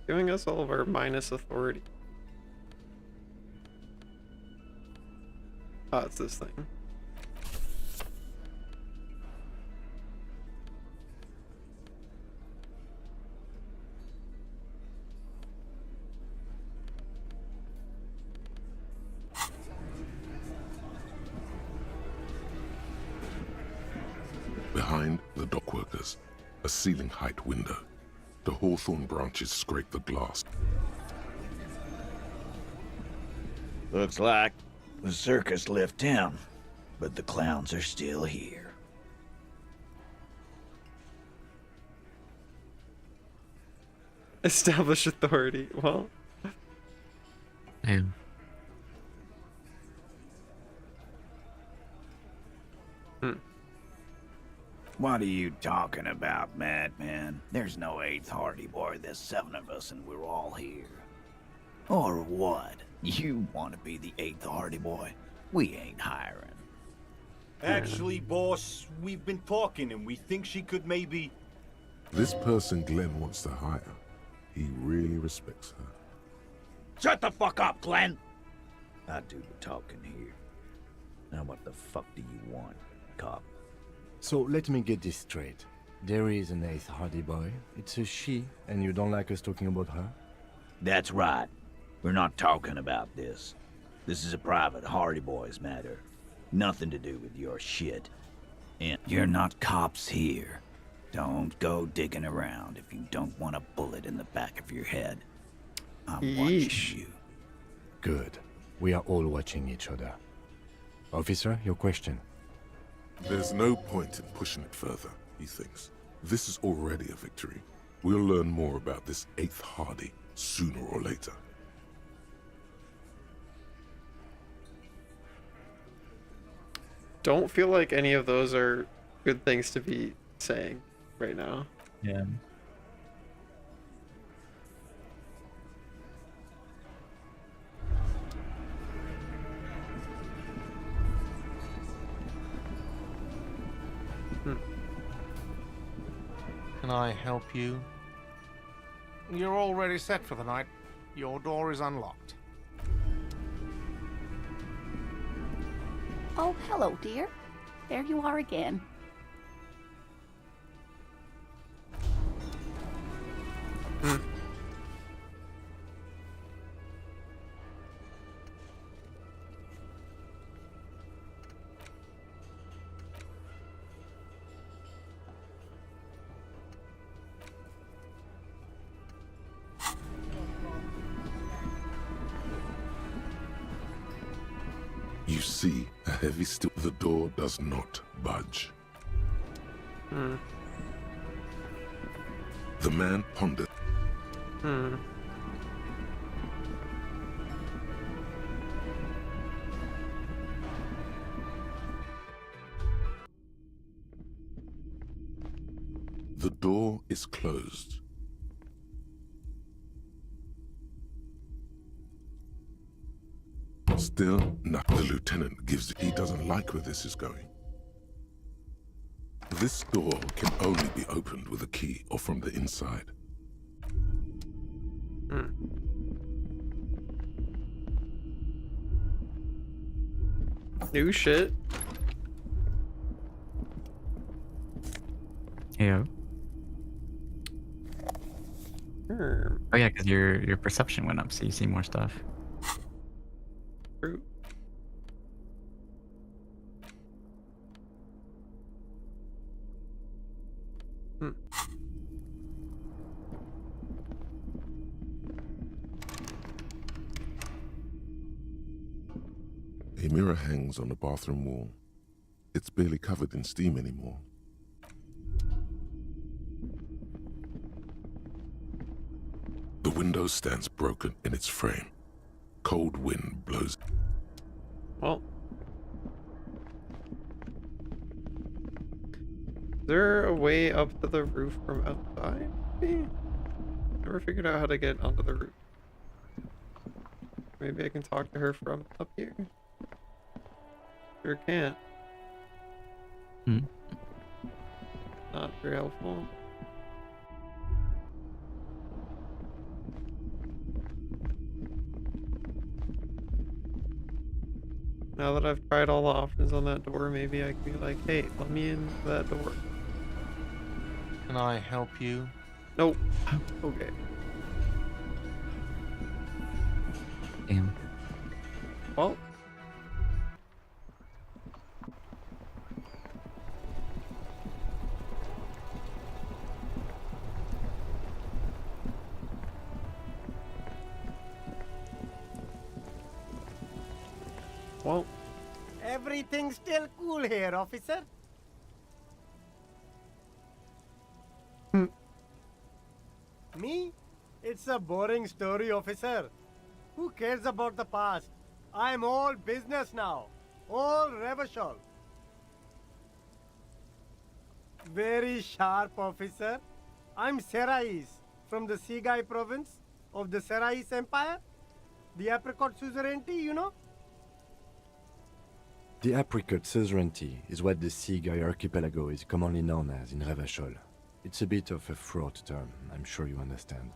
Giving us all of our minus authority. Oh, it's this thing. Behind the dock workers, a ceiling height window. The hawthorn branches scrape the glass. Looks like the circus left town, but the clowns are still here. Establish authority. Well. Damn. What are you talking about, madman? There's no 8th Hardy Boy, there's 7 of us and we're all here. Or what? You want to be the 8th Hardy Boy? We ain't hiring. Actually, boss, we've been talking and we think she could maybe... This person Glenn wants to hire, he really respects her. Shut the fuck up, Glenn! I do the talking here. Now what the fuck do you want, cop? So let me get this straight. There is an 8th Hardy Boy. It's a she, and you don't like us talking about her? That's right. We're not talking about this. This is a private Hardy Boys matter. Nothing to do with your shit. And you're not cops here. Don't go digging around if you don't want a bullet in the back of your head. I'm watching you. Good. We are all watching each other. Officer, your question. There's no point in pushing it further, he thinks. This is already a victory. We'll learn more about this 8th Hardy sooner or later. Don't feel like any of those are good things to be saying right now. Yeah. Can I help you? You're already set for the night. Your door is unlocked. Oh, hello, dear. There you are again. You see a heavy steel. The door does not budge. The man pondered. The door is closed. Still, the lieutenant gives it. He doesn't like where this is going. This door can only be opened with a key or from the inside. New shit. Yeah. Oh yeah, because your perception went up, so you see more stuff. True. A mirror hangs on the bathroom wall. It's barely covered in steam anymore. The window stands broken in its frame. Cold wind blows. Well. Is there a way up to the roof from outside? Maybe? Never figured out how to get onto the roof. Maybe I can talk to her from up here. Sure can't. Not very helpful. Now that I've tried all the options on that door, maybe I can be like, hey, let me in that door. Can I help you? Nope. Okay. Damn. Well. Well. Everything's still cool here, officer. Me? It's a boring story, officer. Who cares about the past? I'm all business now. All Revachol. Very sharp, officer. I'm Serais, from the Sigai province of the Serais Empire. The apricot suzerainty, you know? The apricot suzerainty is what the Sigai archipelago is commonly known as in Revachol. It's a bit of a fraught term, I'm sure you understand.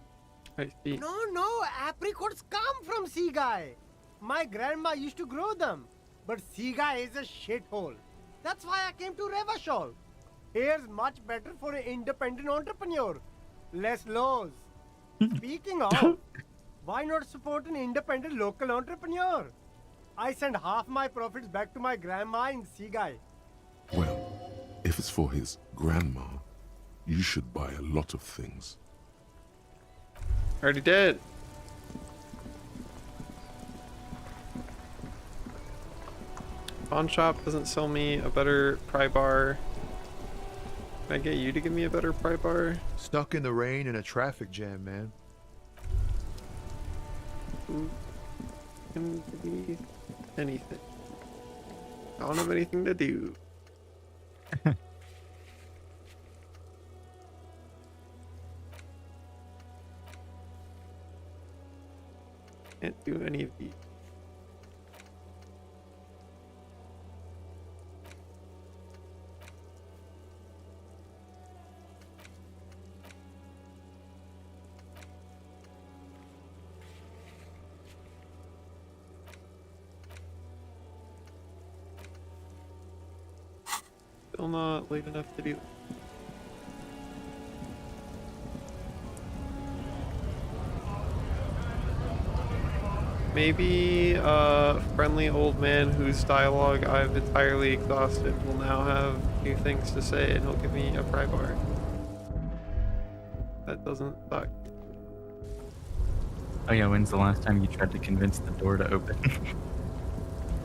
I see. No, apricots come from Sigai. My grandma used to grow them. But Sigai is a shithole. That's why I came to Revachol. Here's much better for an independent entrepreneur. Less laws. Speaking of, why not support an independent local entrepreneur? I send half my profits back to my grandma in Sigai. Well, if it's for his grandma, you should buy a lot of things. Already did. Pawn shop doesn't sell me a better pry bar. Can I get you to give me a better pry bar? Stuck in the rain in a traffic jam, man. Can be anything. I don't have anything to do. Can't do any of these. Still not late enough to do. Maybe a friendly old man whose dialogue I've entirely exhausted will now have new things to say and he'll give me a pry bar. That doesn't suck. Oh yeah, when's the last time you tried to convince the door to open?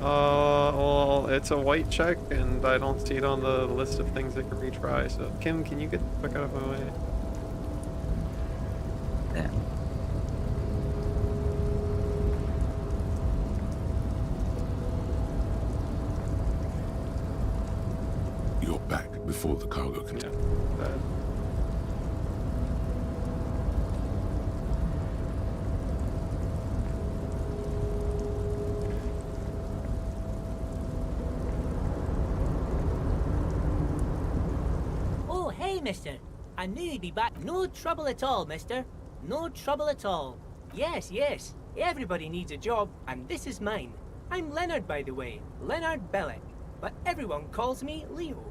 Well, it's a white check and I don't see it on the list of things that can retry, so Kim, can you get the fuck out of my way? Yeah. You're back before the cargo container. Yeah, Oh, hey, mister. I knew you'd be back. No trouble at all, mister. No trouble at all. Yes, everybody needs a job, and this is mine. I'm Leonard, by the way. Leonard Bellick. But everyone calls me Leo.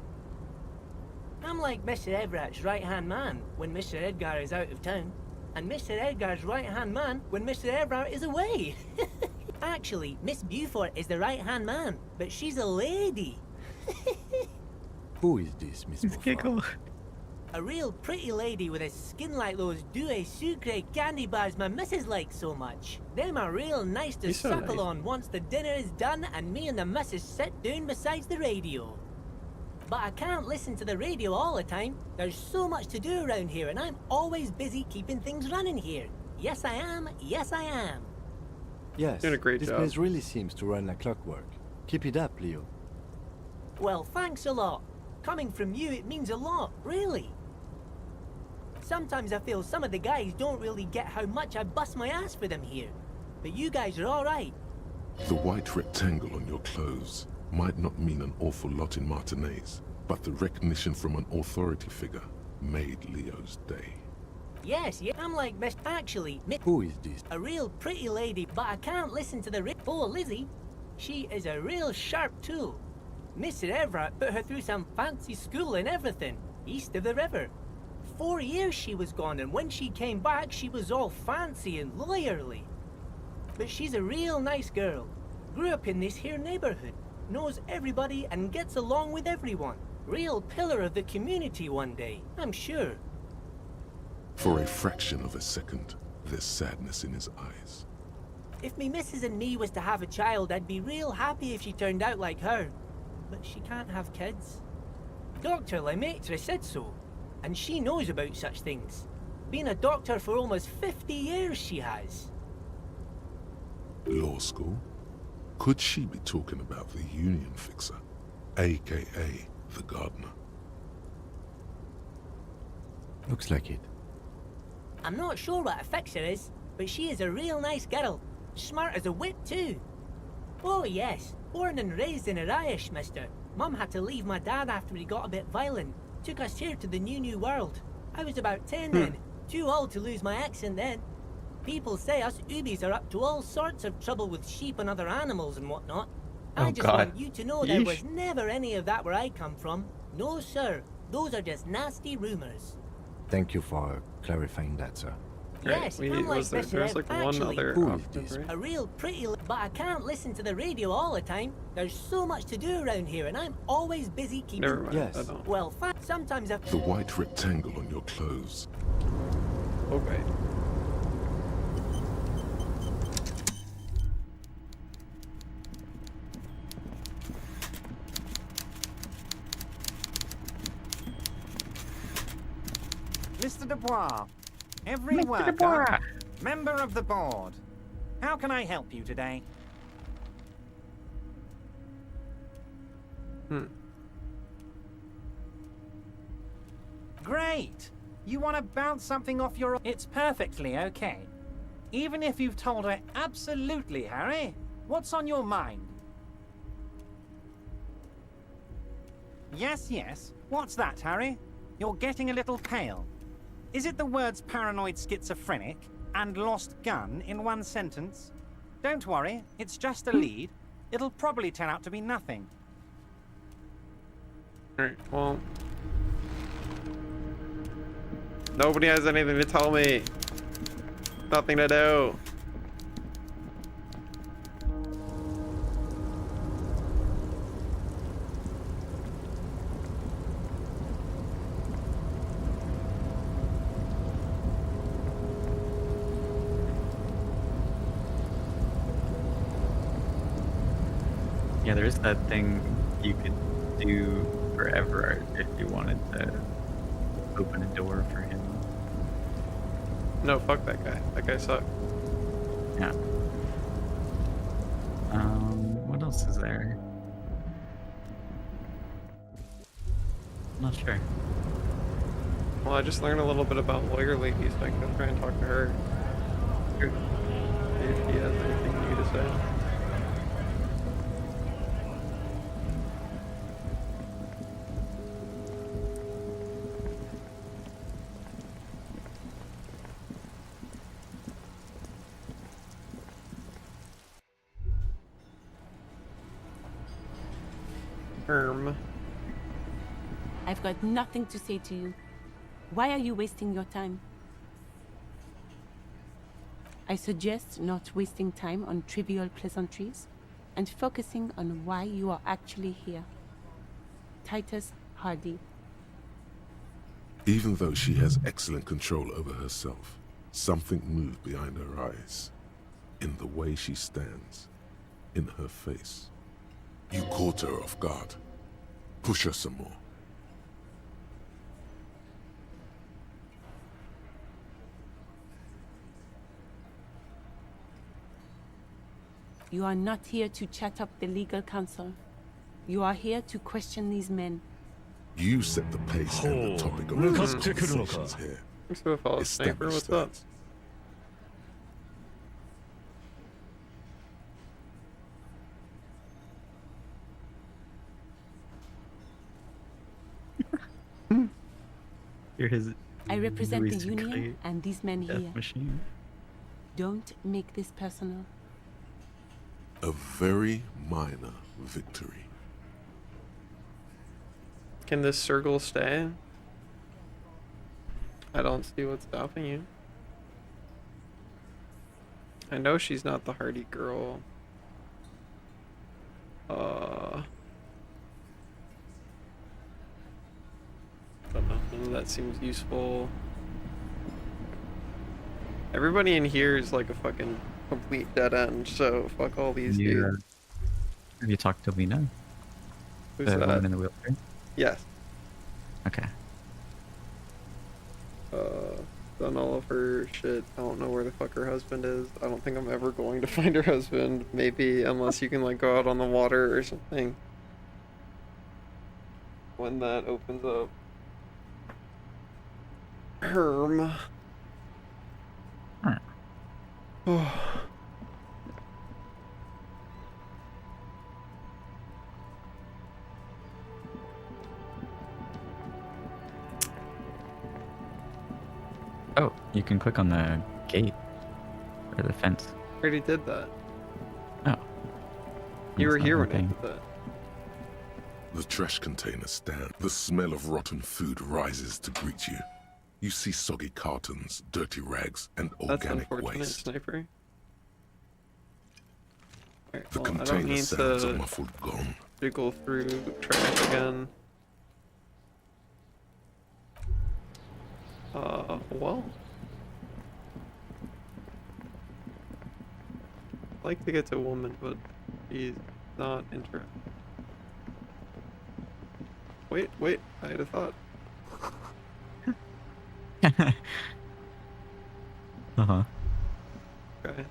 I'm like Mr. Everett's right-hand man when Mr. Edgar is out of town, and Mr. Edgar's right-hand man when Mr. Everett is away. Actually, Miss Beaufort is the right-hand man, but she's a lady. Who is this, Miss Beaufort? A real pretty lady with a skin like those Douai Sucre candy bars my missus likes so much. Them are real nice to He's so suckle nice. on once the dinner is done and me and the missus sit down beside the radio. But I can't listen to the radio all the time. There's so much to do around here and I'm always busy keeping things running here. Yes I am, yes I am. Yes, Doing a great this job. place really seems to run like clockwork. Keep it up, Leo. Well, thanks a lot. Coming from you, it means a lot, really. Sometimes I feel some of the guys don't really get how much I bust my ass for them here. But you guys are alright. The white rectangle on your clothes might not mean an awful lot in Martinez, but the recognition from an authority figure made Leo's day. Yes, yeah, I'm like Miss... Actually, Miss... Who is this? A real pretty lady, but I can't listen to the... Oh, Lizzie. She is a real sharp tool. Mr. Everett put her through some fancy school and everything, east of the river. 4 years she was gone, and when she came back, she was all fancy and lawyerly. But she's a real nice girl. Grew up in this here neighborhood, knows everybody and gets along with everyone. Real pillar of the community one day, I'm sure. For a fraction of a second, there's sadness in his eyes. If me missus and me was to have a child, I'd be real happy if she turned out like her. But she can't have kids. Dr. Lemaitre said so, and she knows about such things. Been a doctor for almost 50 years, she has. Law school? Could she be talking about the union fixer, aka the gardener? Looks like it. I'm not sure what a fixer is, but she is a real nice girl. Smart as a whip, too. Oh, yes. Born and raised in Arish, mister. Mum had to leave my dad after he got a bit violent. Took us here to the new world. I was about 10 then. Too old to lose my accent then. People say us Ubis are up to all sorts of trouble with sheep and other animals and whatnot. I just want you to know there was never any of that where I come from. No, sir. Those are just nasty rumors. Thank you for clarifying that, sir. Yes, I'm like Mr. There's like one Actually, other Who is option, this? right? a real pretty but I can't listen to the radio all the time. There's so much to do around here and I'm always busy keeping... Never mind. Yes. I don't. Well, sometimes I... The white rectangle on your clothes. Okay. Mr. Dubois, every Mr. worker, Dubois. member of the board. How can I help you today? Great! You want to bounce something off your... It's perfectly okay. Even if you've told her absolutely, Harry. What's on your mind? Yes, yes. What's that, Harry? You're getting a little pale. Is it the words paranoid schizophrenic and lost gun in one sentence? Don't worry, it's just a lead. It'll probably turn out to be nothing. Alright, well. Nobody has anything to tell me. Nothing to do. Yeah, there is that thing you could do for Everard if you wanted to open a door for him. No, fuck that guy. That guy sucked. Yeah. What else is there? I'm not sure. Well, I just learned a little bit about lawyer ladies, so I can go try and talk to her. Sure. See if he has anything new to say. I've got nothing to say to you. Why are you wasting your time? I suggest not wasting time on trivial pleasantries and focusing on why you are actually here. Titus Hardy. Even though she has excellent control over herself, something moved behind her eyes. In the way she stands. In her face. You caught her off guard. Push her some more. You are not here to chat up the legal counsel. You are here to question these men. You set the pace and the topic of these conversations here. Thanks for the follow, Sniper. What's up? You're his. I represent the basically Union and these men death here. machine. Don't make this personal. A very minor victory. Can this circle stay? I don't see what's stopping you. I know she's not the Hardy girl. Don't know. None of that seems useful. Everybody in here is like a fucking complete dead end, so fuck all these dudes. Have you talked to Lena? Who's the that? woman in the wheelchair? Yes. Okay. Done all of her shit. I don't know where the fuck her husband is. I don't think I'm ever going to find her husband. Maybe unless you can like go out on the water or something. When that opens up. Herm. Oh. Oh, you can click on the gate or the fence. Already did that. Oh. You were It's not here when I working. did that. The trash container stand. The smell of rotten food rises to greet you. You see soggy cartons, dirty rags, and That's organic unfortunate, waste. Sniper. Alright, The well, I don't container need sounds a to muffled gong. jiggle through trash again. Well. I'd like to get to a woman, but she's not interested. Wait, I had a thought. Uh-huh. Okay.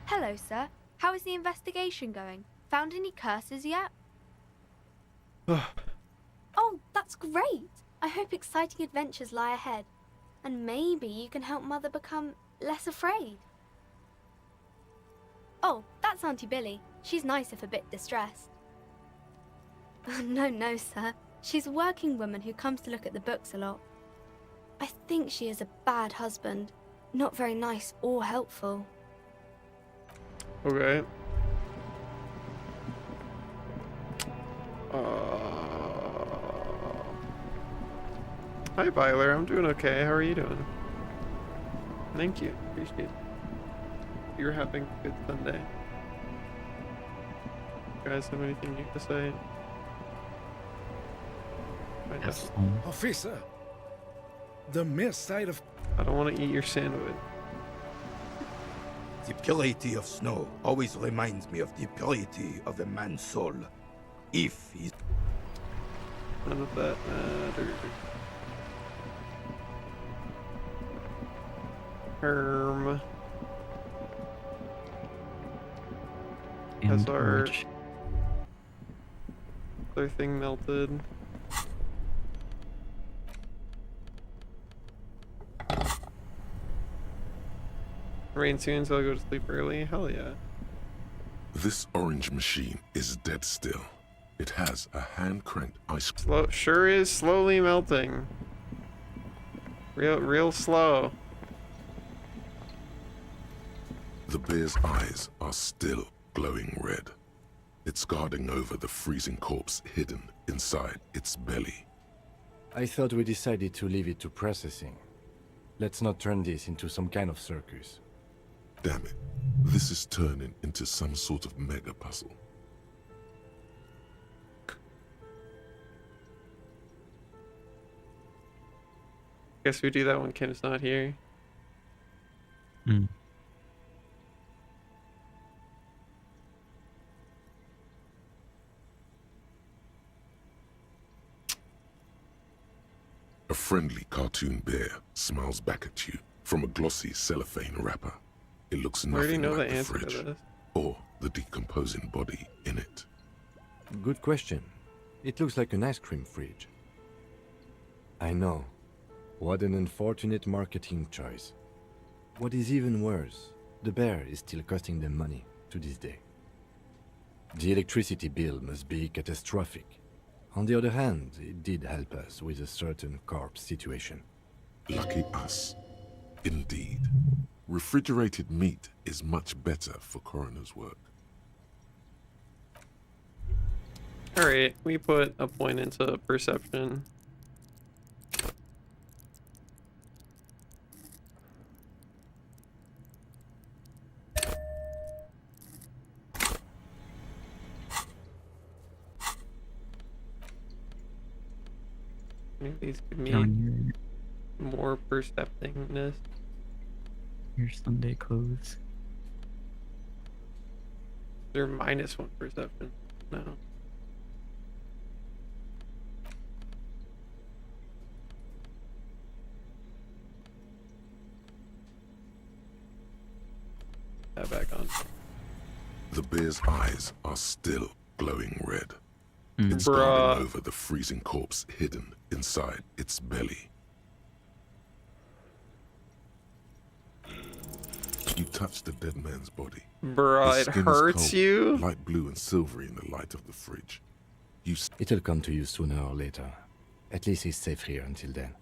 Hello, sir. How is the investigation going? Found any curses yet? Oh, that's great! I hope exciting adventures lie ahead. And maybe you can help Mother become less afraid. Oh, that's Auntie Billy. She's nice if a bit distressed. No, sir. She's a working woman who comes to look at the books a lot. I think she is a bad husband. Not very nice or helpful. Okay. Hi, Byler. I'm doing okay. How are you doing? Thank you. Appreciate it. You're having a good Sunday. You guys have anything new to say? Yes. Officer, the mere sight of... I don't want to eat your sandwich. The purity of snow always reminds me of the purity of a man's soul. If he's... None of that matters. Herm. Has And our Rich. other thing melted? Rain soon, so I'll go to sleep early. Hell yeah. This orange machine is dead still. It has a hand-cranked ice cream. Slow, sure is slowly melting. Real slow. The bear's eyes are still glowing red. It's guarding over the freezing corpse hidden inside its belly. I thought we decided to leave it to processing. Let's not turn this into some kind of circus. Damn it. This is turning into some sort of mega puzzle. Guess we do that when Kim's not here. A friendly cartoon bear smiles back at you from a glossy cellophane wrapper. It looks I already nothing know like the the answer to fridge this. or the decomposing body in it. Good question. It looks like an ice cream fridge. I know. What an unfortunate marketing choice. What is even worse, the bear is still costing them money to this day. The electricity bill must be catastrophic. On the other hand, it did help us with a certain corpse situation. Lucky us. Indeed. Refrigerated meat is much better for coroner's work. Alright, we put a point into perception. Maybe these could mean more perceptiveness. Your Sunday clothes. They're -1 perception. No. That back on. The bear's eyes are still glowing red. It's Bruh. guarding over the freezing corpse hidden inside its belly. You touch the dead man's body. Bruh, His it skin is hurts cold, you? light blue and silvery in the light of the fridge. It'll come to you sooner or later. At least he's safe here until then.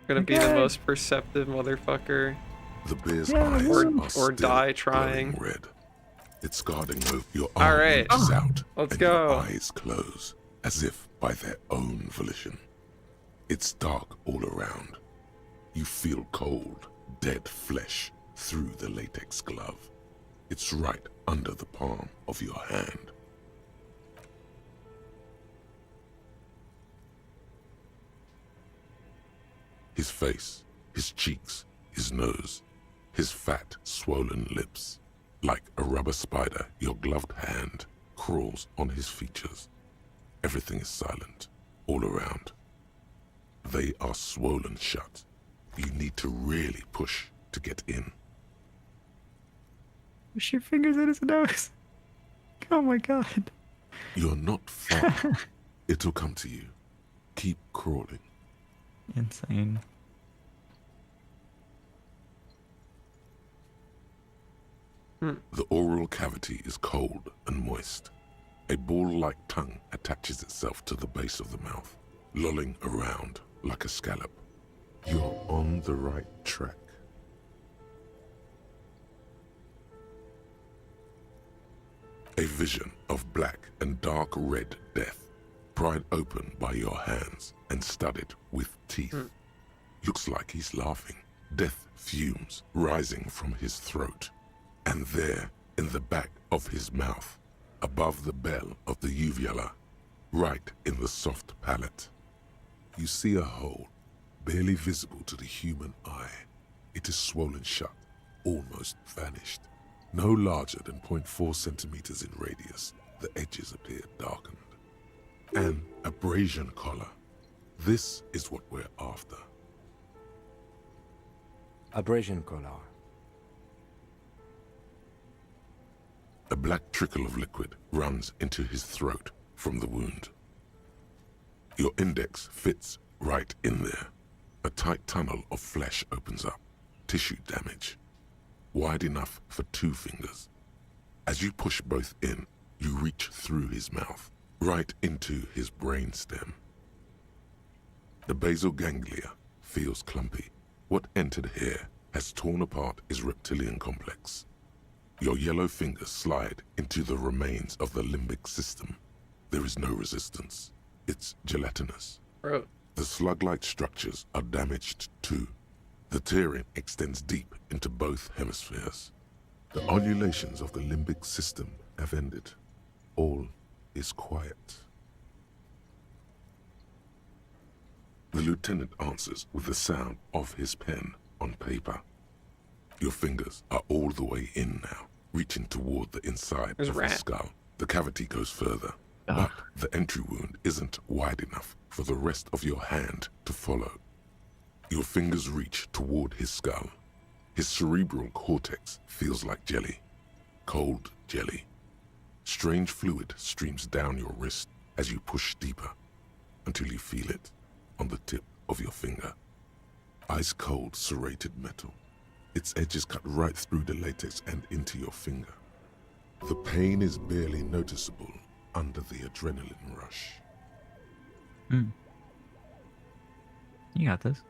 Gonna be the most perceptive motherfucker. The bear's eyes or are still die trying. glowing red. It's guarding over your All arm right. reaches out Let's and go. your eyes close as if by their own volition. It's dark all around. You feel cold, dead flesh through the latex glove. It's right under the palm of your hand. His face, his cheeks, his nose, his fat, swollen lips. Like a rubber spider, your gloved hand crawls on his features. Everything is silent, all around. They are swollen shut. You need to really push to get in. Push your fingers in his nose. Oh my god. You're not far. It'll come to you. Keep crawling. Insane. The oral cavity is cold and moist. A ball-like tongue attaches itself to the base of the mouth, lolling around like a scallop. You're on the right track. A vision of black and dark red death, pried open by your hands and studded with teeth. Looks like he's laughing. Death fumes rising from his throat. And there, in the back of his mouth, above the bell of the uvula, right in the soft palate, you see a hole, barely visible to the human eye. It is swollen shut, almost vanished. No larger than 0.4 centimeters in radius, the edges appear darkened. An abrasion collar. This is what we're after. Abrasion collar. A black trickle of liquid runs into his throat from the wound. Your index fits right in there. A tight tunnel of flesh opens up. Tissue damage. Wide enough for 2 fingers. As you push both in, you reach through his mouth, right into his brainstem. The basal ganglia feels clumpy. What entered here has torn apart his reptilian complex. Your yellow fingers slide into the remains of the limbic system. There is no resistance. It's gelatinous. Bro. The slug-like structures are damaged too. The tearing extends deep into both hemispheres. The undulations of the limbic system have ended. All is quiet. The lieutenant answers with the sound of his pen on paper. Your fingers are all the way in now, reaching toward the inside of the skull. The cavity goes further, but the entry wound isn't wide enough for the rest of your hand to follow. Your fingers reach toward his skull. His cerebral cortex feels like jelly. Cold jelly. Strange fluid streams down your wrist as you push deeper, until you feel it on the tip of your finger. Ice cold serrated metal. Its edges cut right through the latex and into your finger. The pain is barely noticeable under the adrenaline rush. You got this.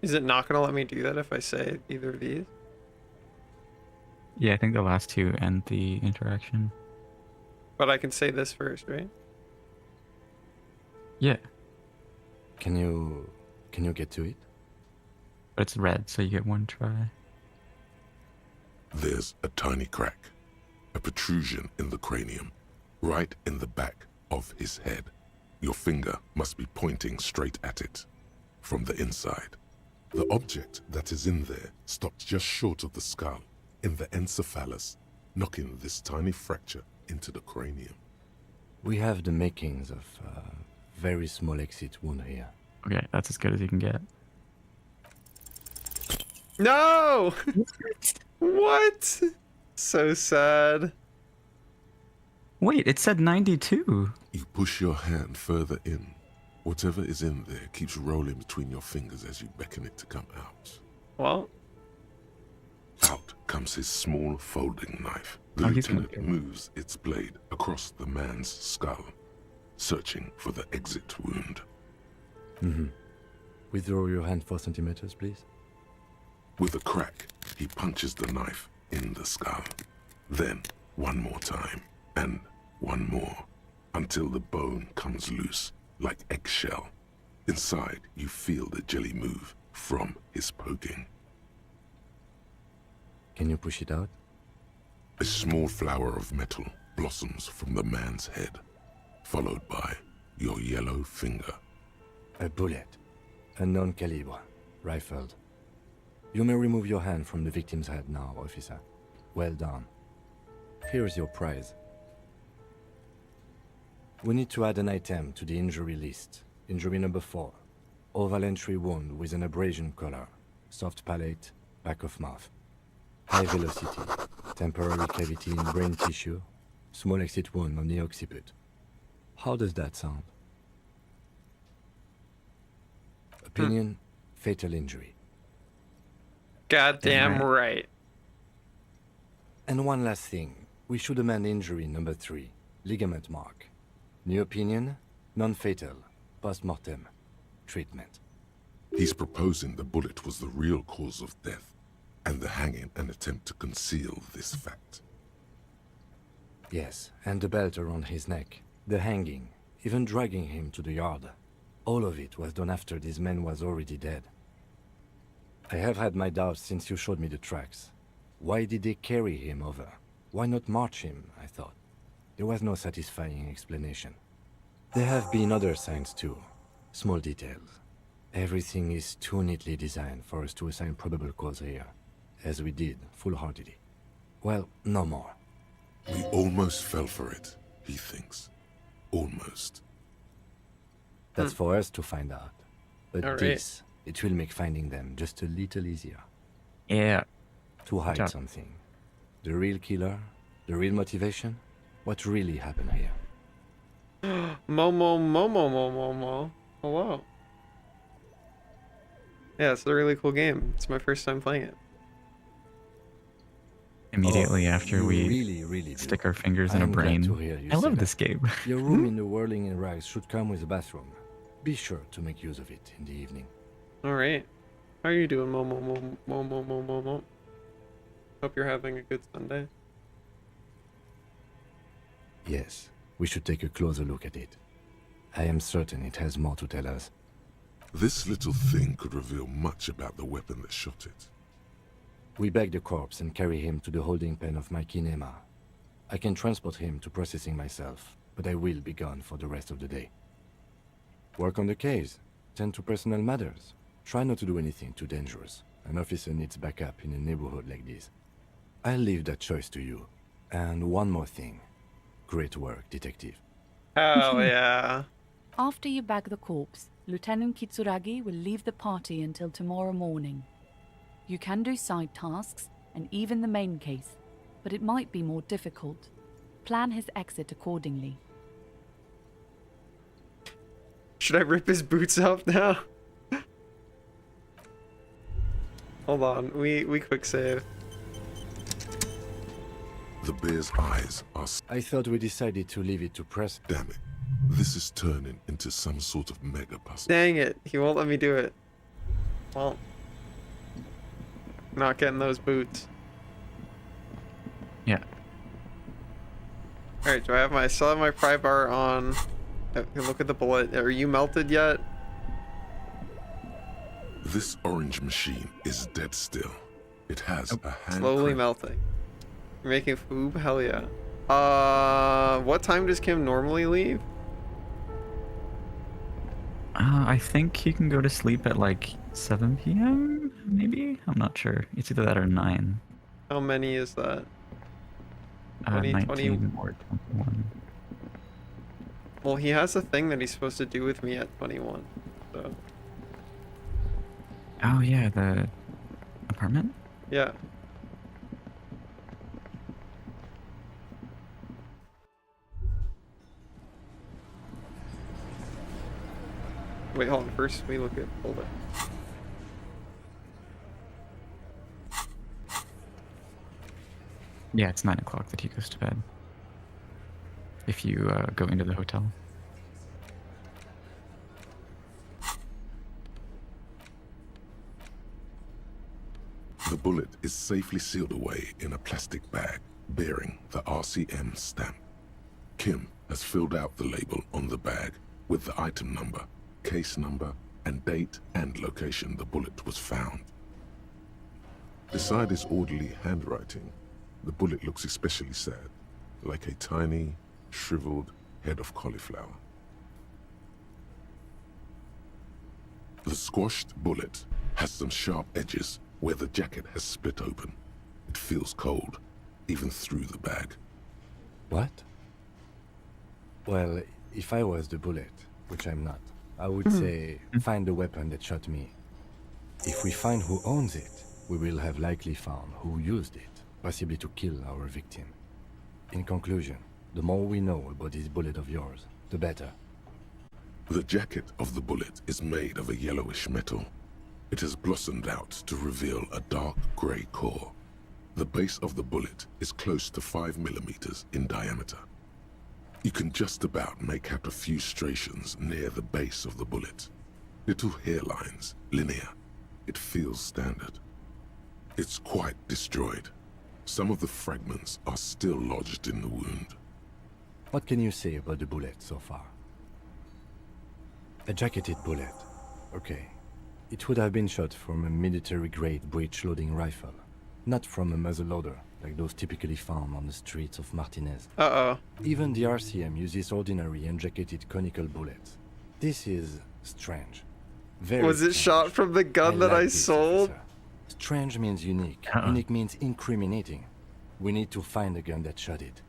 Is it not gonna let me do that if I say either of these? Yeah, I think the last two end the interaction. But I can say this first, right? Yeah. Can you get to it? But it's red, so you get one try. There's a tiny crack, a protrusion in the cranium, right in the back of his head. Your finger must be pointing straight at it, from the inside. The object that is in there stops just short of the skull, in the encephalus, knocking this tiny fracture into the cranium. We have the makings of a very small exit wound here. Okay, that's as good as you can get. No! What? So sad. Wait, it said 92. You push your hand further in. Whatever is in there keeps rolling between your fingers as you beckon it to come out. Well? Out comes his small folding knife. The lieutenant moves its blade across the man's skull, searching for the exit wound. Withdraw your hand 4 centimeters, please. With a crack, he punches the knife in the skull. Then, one more time, and one more, until the bone comes loose, like eggshell. Inside, you feel the jelly move from his poking. Can you push it out? A small flower of metal blossoms from the man's head, followed by your yellow finger. A bullet. Unknown caliber. Rifled. You may remove your hand from the victim's head now, officer. Well done. Here is your prize. We need to add an item to the injury list. Injury number 4. Oval entry wound with an abrasion color. Soft palate, back of mouth. High velocity. Temporary cavity in brain tissue. Small exit wound on the occiput. How does that sound? Opinion, fatal injury. Goddamn right. And one last thing. We should amend injury number 3. Ligament mark. New opinion, non-fatal. Post-mortem. Treatment. He's proposing the bullet was the real cause of death, and the hanging an attempt to conceal this fact. Yes, and the belt around his neck. The hanging. Even dragging him to the yard. All of it was done after this man was already dead. I have had my doubts since you showed me the tracks. Why did they carry him over? Why not march him, I thought. There was no satisfying explanation. There have been other signs too. Small details. Everything is too neatly designed for us to assign probable cause here. As we did, full-heartedly. Well, no more. We almost fell for it, he thinks. Almost. That's for us to find out. But All right. this, it will make finding them just a little easier. Yeah. To hide job. something. The real killer, the real motivation, what really happened here. Momo. Hello. Yeah, it's a really cool game. It's my first time playing it. Immediately after we really stick our fingers I in a am glad brain. to hear you I say love that. this game. Your room in the Whirling in Rags should come with a bathroom. Be sure to make use of it in the evening. All right. How are you doing, Momo? Hope you're having a good Sunday. Yes, we should take a closer look at it. I am certain it has more to tell us. This little thing could reveal much about the weapon that shot it. We bag the corpse and carry him to the holding pen of my kinema. I can transport him to processing myself, but I will be gone for the rest of the day. Work on the case. Tend to personal matters. Try not to do anything too dangerous. An officer needs backup in a neighborhood like this. I'll leave that choice to you. And one more thing. Great work, detective. Hell yeah. After you bag the corpse, Lieutenant Kitsuragi will leave the party until tomorrow morning. You can do side tasks and even the main case, but it might be more difficult. Plan his exit accordingly. Should I rip his boots off now? Hold on, we quick save. The bear's eyes are... I thought we decided to leave it to press... Damn it. This is turning into some sort of mega puzzle. Dang it, he won't let me do it. Well, not getting those boots. Yeah. Alright, do I still have my pry bar on? Okay, look at the bullet. Are you melted yet? This orange machine is dead still. It has a hand Slowly crank. melting. You're making foob? Hell yeah. What time does Kim normally leave? I think he can go to sleep at like 7 p.m. maybe? I'm not sure. It's either that or 9. How many is that? 20, 19 20... or 21. Well, he has a thing that he's supposed to do with me at 21, so... Oh yeah, the apartment? Yeah. Wait, hold on. First, we look at... Hold it. Yeah, it's 9 o'clock that he goes to bed. If you go into the hotel. The bullet is safely sealed away in a plastic bag bearing the RCM stamp. Kim has filled out the label on the bag with the item number, case number, and date and location the bullet was found. Beside his orderly handwriting, the bullet looks especially sad, like a tiny, shriveled head of cauliflower. The squashed bullet has some sharp edges where the jacket has split open. It feels cold, even through the bag. What? Well, if I was the bullet, which I'm not, I would say find the weapon that shot me. If we find who owns it, we will have likely found who used it, possibly to kill our victim. In conclusion, the more we know about this bullet of yours, the better. The jacket of the bullet is made of a yellowish metal. It has blossomed out to reveal a dark grey core. The base of the bullet is close to 5 millimeters in diameter. You can just about make out a few striations near the base of the bullet. Little hairlines, linear. It feels standard. It's quite destroyed. Some of the fragments are still lodged in the wound. What can you say about the bullet so far? A jacketed bullet. Okay. It would have been shot from a military-grade breech-loading rifle, not from a muzzleloader, like those typically found on the streets of Martinez. Uh-oh. Even the RCM uses ordinary unjacketed conical bullets. This is strange. Very Was it strange. shot from the gun that I this, sold? officer. Strange means unique. Unique means incriminating. We need to find the gun that shot it.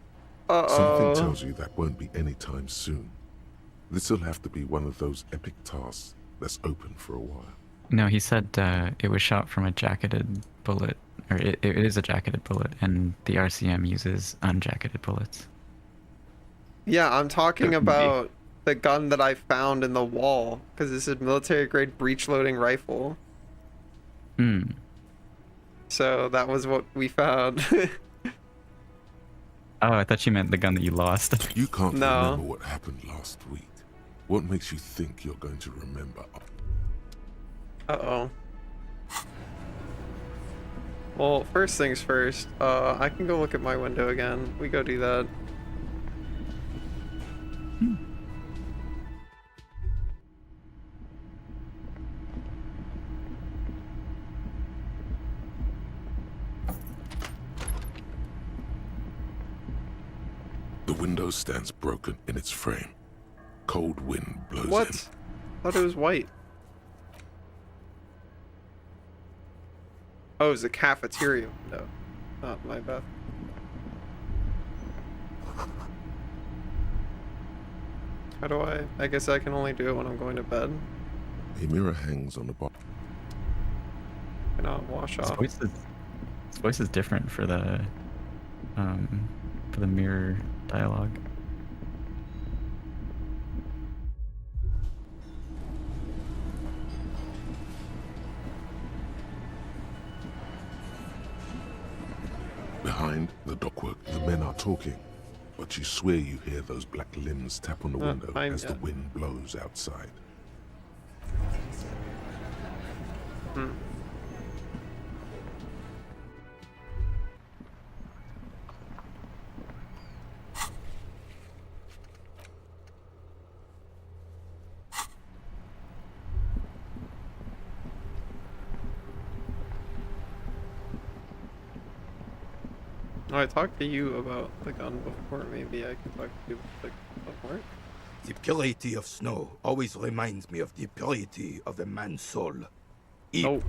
Something tells you that won't be anytime soon. This'll have to be one of those epic tasks that's open for a while. No, he said it was shot from a jacketed bullet, or it is a jacketed bullet, and the RCM uses unjacketed bullets. Yeah, I'm talking about the gun that I found in the wall, because this is military-grade breech-loading rifle. Hmm. So that was what we found. Oh, I thought you meant the gun that you lost. You can't No. remember what happened last week. What makes you think you're going to remember? Uh-oh. Well, first things first, I can go look at my window again. We go do that. The window stands broken in its frame. Cold wind blows in. What? I thought it was white. Oh, it's a cafeteria window. Not my bad. How do I guess I can only do it when I'm going to bed. A mirror hangs on the bottom. Cannot wash off. His voice is different for the mirror dialogue. Behind the dockwork, the men are talking, but you swear you hear those black limbs tap on the window as the wind blows outside. Oh, I talked to you about the gun before. Maybe I can talk to you about the gun. The purity of snow always reminds me of the purity of a man's soul. Oh.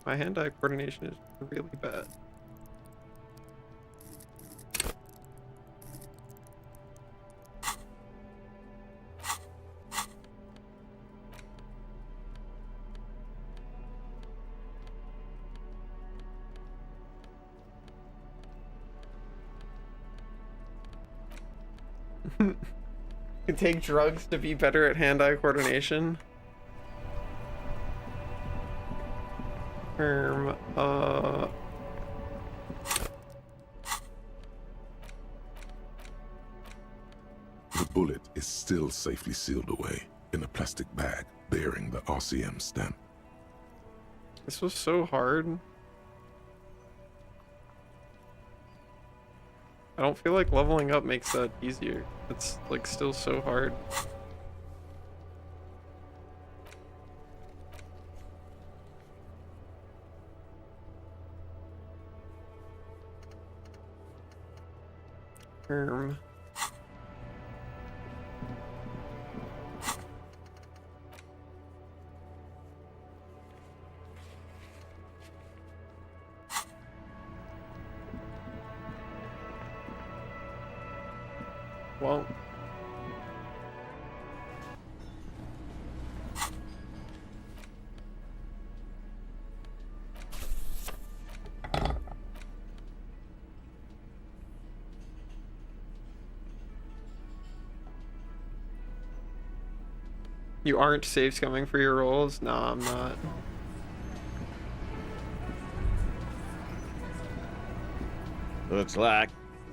My hand-eye coordination is really bad. You take drugs to be better at hand-eye coordination. The bullet is still safely sealed away in a plastic bag bearing the RCM stamp. This was so hard. I don't feel like leveling up makes that easier. It's like still so hard. Well, you aren't safe scumming for your rolls? Nah, I'm not. Looks like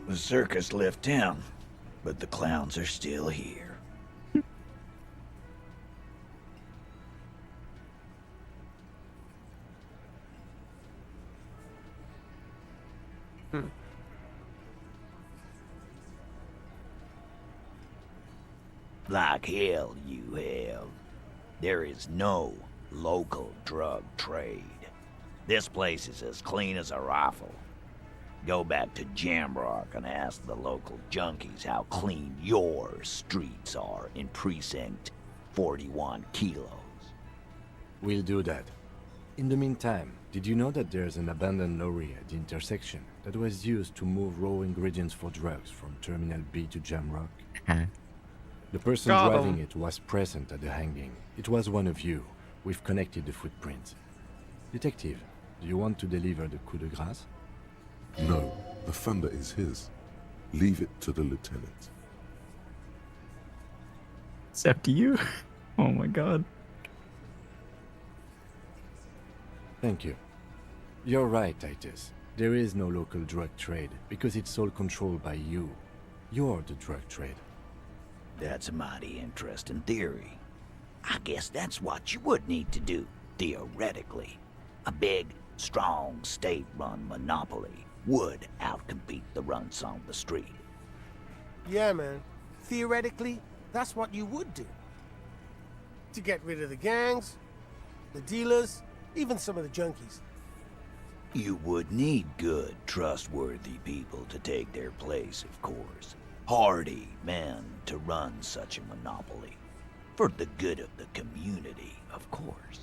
the circus left town, but the clowns are still here. Like hell you have. There is no local drug trade. This place is as clean as a rifle. Go back to Jamrock and ask the local junkies how clean your streets are in Precinct 41 Kilos. We'll do that. In the meantime, did you know that there's an abandoned lorry at the intersection that was used to move raw ingredients for drugs from Terminal B to Jamrock? The person driving it was present at the hanging. It was one of you. We've connected the footprints. Detective, do you want to deliver the coup de grâce? No, the thunder is his. Leave it to the lieutenant. Except you? Oh my god. Thank you. You're right, Titus. There is no local drug trade because it's all controlled by you. You're the drug trade. That's a mighty interesting theory. I guess that's what you would need to do, theoretically. A big, strong, state-run monopoly would outcompete the runts on the street. Yeah, man. Theoretically, that's what you would do. To get rid of the gangs, the dealers, even some of the junkies. You would need good, trustworthy people to take their place, of course. Hardy men to run such a monopoly. For the good of the community, of course.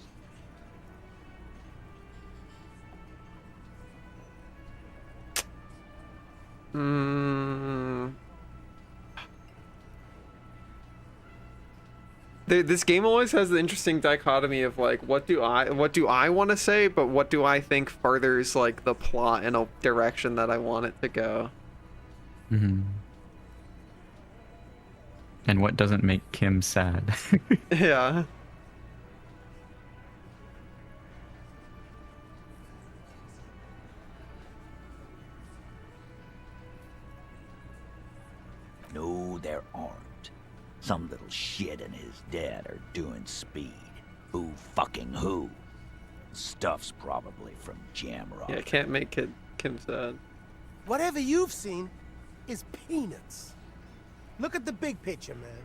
This game always has the interesting dichotomy of like, what do I want to say, but what do I think furthers like the plot in a direction that I want it to go. Mm-hmm. And what doesn't make Kim sad? Yeah. No, there aren't. Some little shit and his dad are doing speed. Who fucking who? Stuff's probably from Jamrock. Yeah, I can't make Kim sad. Whatever you've seen is peanuts. Look at the big picture, man.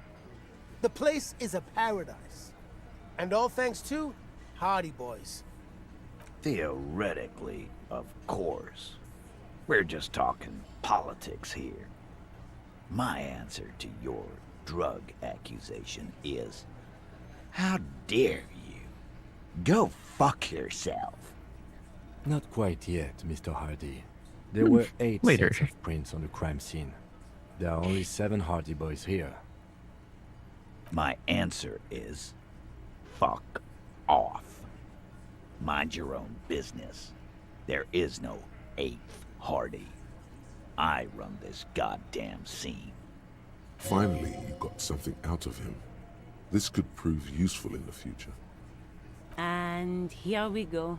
The place is a paradise. And all thanks to Hardy Boys. Theoretically, of course. We're just talking politics here. My answer to your drug accusation is, how dare you? Go fuck yourself. Not quite yet, Mr. Hardy. There were 8 Later. sets of prints on the crime scene. There are only 7 Hardy Boys here. My answer is, fuck off. Mind your own business. There is no 8th Hardy. I run this goddamn scene. Finally, you got something out of him. This could prove useful in the future. And here we go.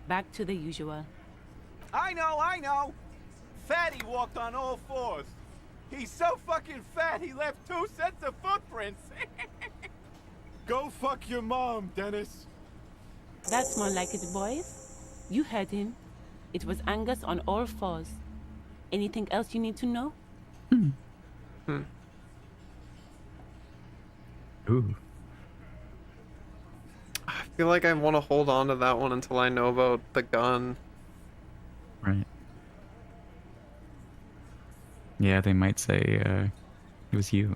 Back to the usual. I know! Fatty walked on all 4s. He's so fucking fat he left 2 sets of footprints. Go fuck your mom, Dennis. That's more like it, boys. You heard him. It was Angus on all 4s. Anything else you need to know? Ooh. I feel like I want to hold on to that one until I know about the gun. Right. Yeah, they might say it was you.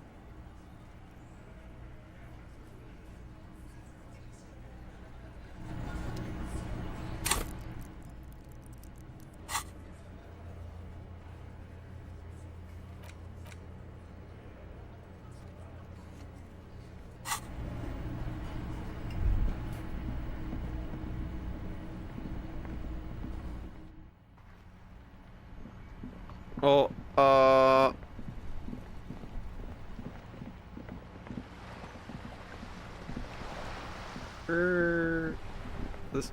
Well, this.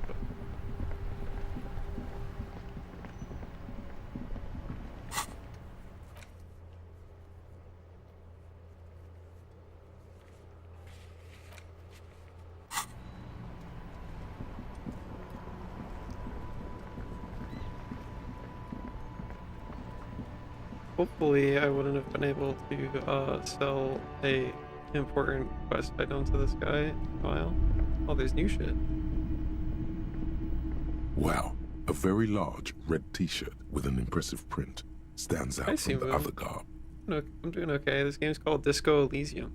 Hopefully, I wouldn't have been able to sell a important quest item to this guy in a while. Oh, there's new shit. Wow, a very large red t-shirt with an impressive print stands I out see from the him. other garb. No, I'm doing okay. This game's called Disco Elysium.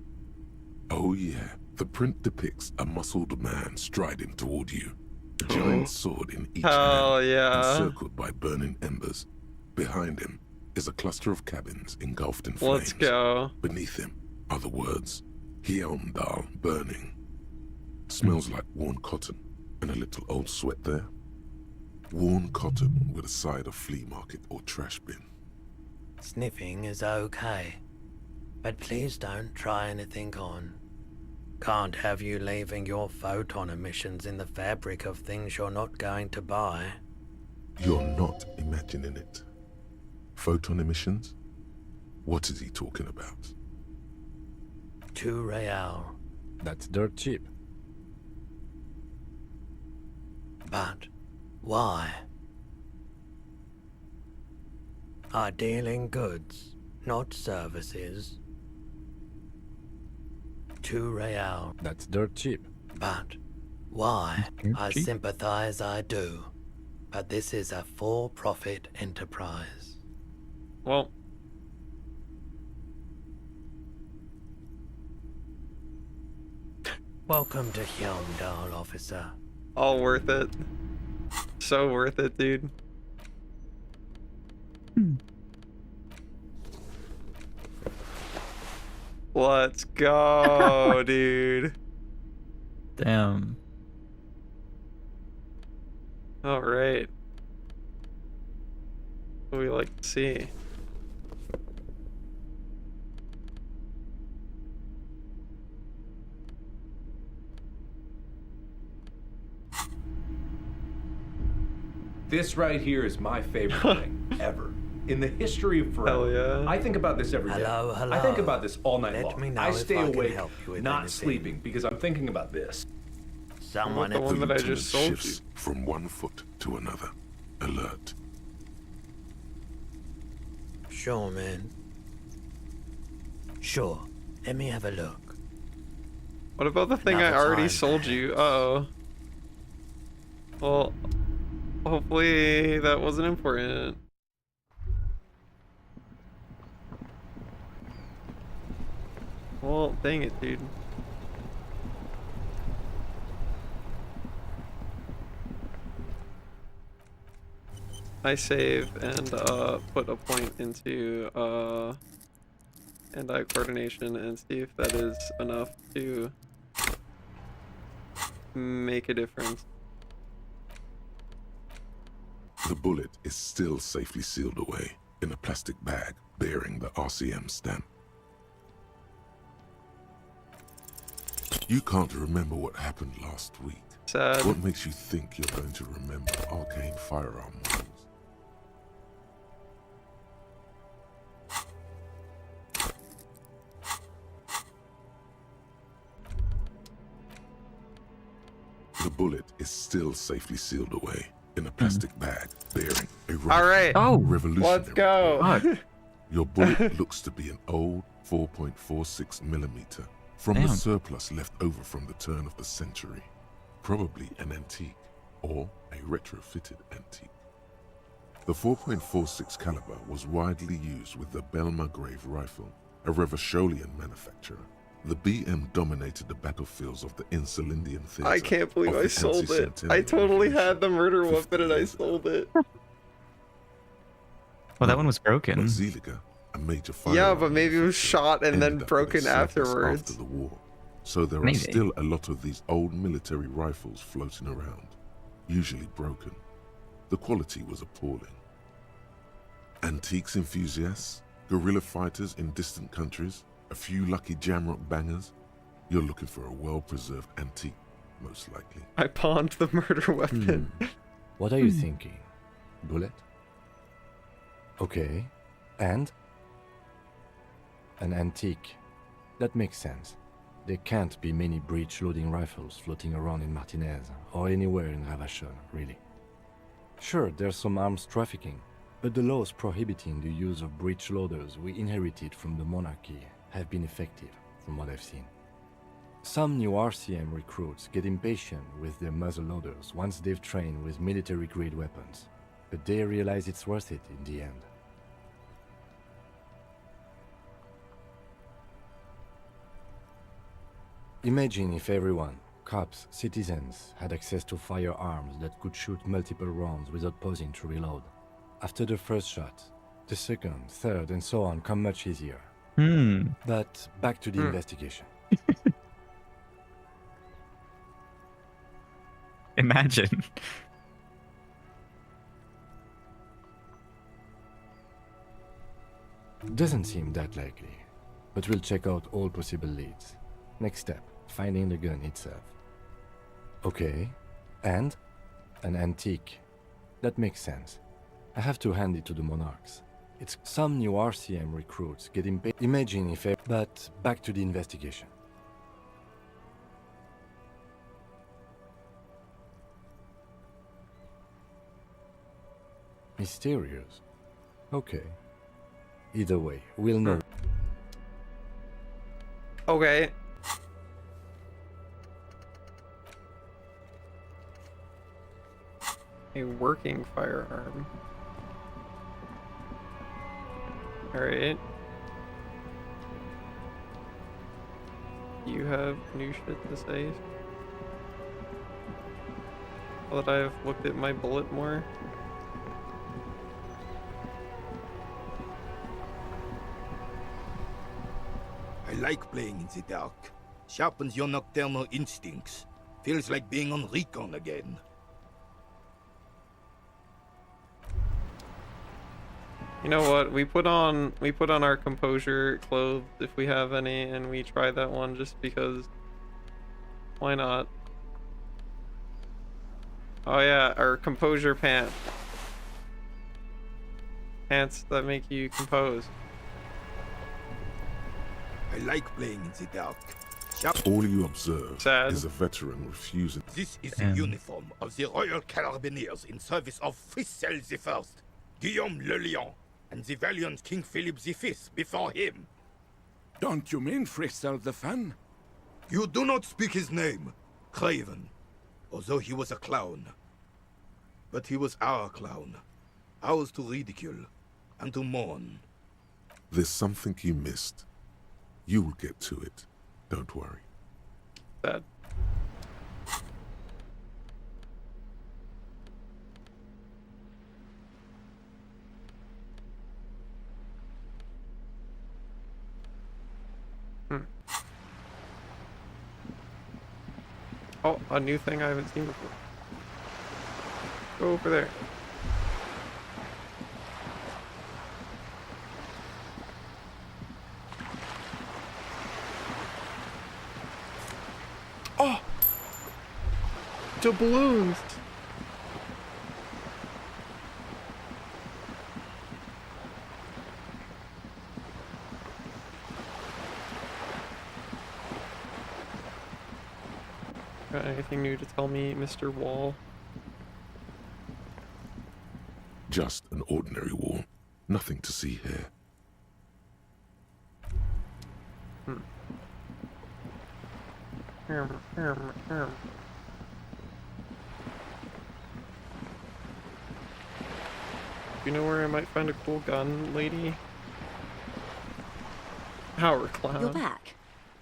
Oh yeah, the print depicts a muscled man striding toward you, a giant sword in each Hell hand, yeah. encircled by burning embers. Behind him is a cluster of cabins engulfed in flames. Let's go. Beneath him are the words, Hyundal burning. Smells like worn cotton and a little old sweat there. Worn cotton with a side of flea market or trash bin. Sniffing is okay, but please don't try anything on. Can't have you leaving your photon emissions in the fabric of things you're not going to buy. You're not imagining. imagine in it? Photon emissions? What is he talking about? 2 real. That's dirt cheap. But why? I deal in goods, not services. 2 real. That's dirt cheap. But why? I sympathize, I do. But this is a for-profit enterprise. Well, welcome to Hyungdal, officer. all worth it. So worth it, dude. Let's go, dude. Damn. All right. What do we like to see? This right here is my favorite thing ever. In the history of forever. Hell yeah. I think about this every day. Hello, I think about this all night Let long. me know I if stay I can awake, help you with not anything. sleeping, because I'm thinking about this. Someone The one that I just sold you. Shifts from one foot to another. Alert. Sure, man. Sure. Let me have a look. What about the thing I Another already time, sold you? Uh-oh. Well, hopefully that wasn't important. Well, dang it, dude. I save and put a point into hand-eye coordination and see if that is enough to make a difference. The bullet is still safely sealed away in a plastic bag bearing the RCM stamp. You can't remember what happened last week. Sad. What makes you think you're going to remember arcane firearm models? The bullet is still safely sealed away in a plastic bag bearing a All right. revolutionary. Let's go. Your bullet looks to be an old 4.46 millimeter from the Damn. surplus left over from the turn of the century. Probably an antique or a retrofitted antique. The 4.46 caliber was widely used with the Belmargrave rifle, a Revacholian manufacturer. The BM dominated the battlefields of the Insulindian theater. I can't believe of I the sold it. anti-Centennial I totally Revolution. had the murder weapon and I sold it. Well, that one was broken. But Zeliger, a major Yeah, firearm but maybe it was shot and then ended up broken in surplus afterwards. after the war. So there Maybe. are still a lot of these old military rifles floating around, usually broken. The quality was appalling. Antiques enthusiasts, guerrilla fighters in distant countries, a few lucky jamrock bangers. You're looking for a well-preserved antique, most likely. I pawned the murder weapon. What are you thinking? Bullet? Okay. And? An antique. That makes sense. There can't be many breech-loading rifles floating around in Martinez, or anywhere in Ravachol, really. Sure, there's some arms trafficking, but the laws prohibiting the use of breech loaders we inherited from the monarchy have been effective, from what I've seen. Some new RCM recruits get impatient with their muzzle loaders once they've trained with military-grade weapons, but they realize it's worth it in the end. Imagine if everyone, cops, citizens, had access to firearms that could shoot multiple rounds without pausing to reload. After the first shot, the second, third, and so on come much easier. But back to the investigation. Imagine. Doesn't seem that likely, but we'll check out all possible leads. Next step, finding the gun itself. Okay, and? An antique. That makes sense. I have to hand it to the monarchs. It's some new RCM recruits getting paid. Imagine if but back to the investigation. Mysterious. Okay. Either way, we'll know. Okay. A working firearm. Alright. You have new shit to say? Now that I've looked at my bullet more. I like playing in the dark. Sharpens your nocturnal instincts. Feels like being on recon again. You know what? We put on our composure clothes if we have any, and we try that one just because. Why not? Oh yeah, our composure pants. Pants that make you compose. I like playing in the dark. All you observe is a veteran refusing. This is the uniform of the Royal Carabineers in service of Frissel I, Guillaume Le Lion, and the valiant King Philip V before him. Don't you mean Frissel the Fan? You do not speak his name, Craven, although he was a clown. But he was our clown, ours to ridicule and to mourn. There's something you missed. You'll get to it. Don't worry. Sad. Oh, a new thing I haven't seen before. Go over there. Oh! Doubloons! Got anything new to tell me, Mr. Wall? Just an ordinary wall. Nothing to see here. You know where I might find a cool gun, lady? Our clown. You're back.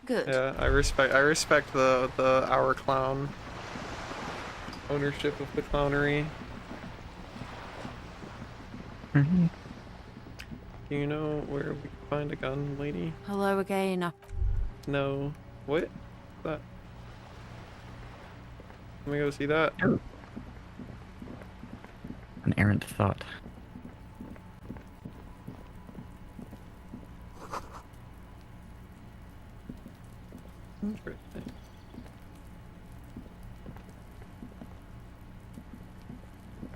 Good. Yeah, I respect the our clown ownership of the clownery. Mm-hmm. Do you know where we can find a gun, lady? Hello again. No. What? That? Let me go see that. Oh. An errant thought. Interesting.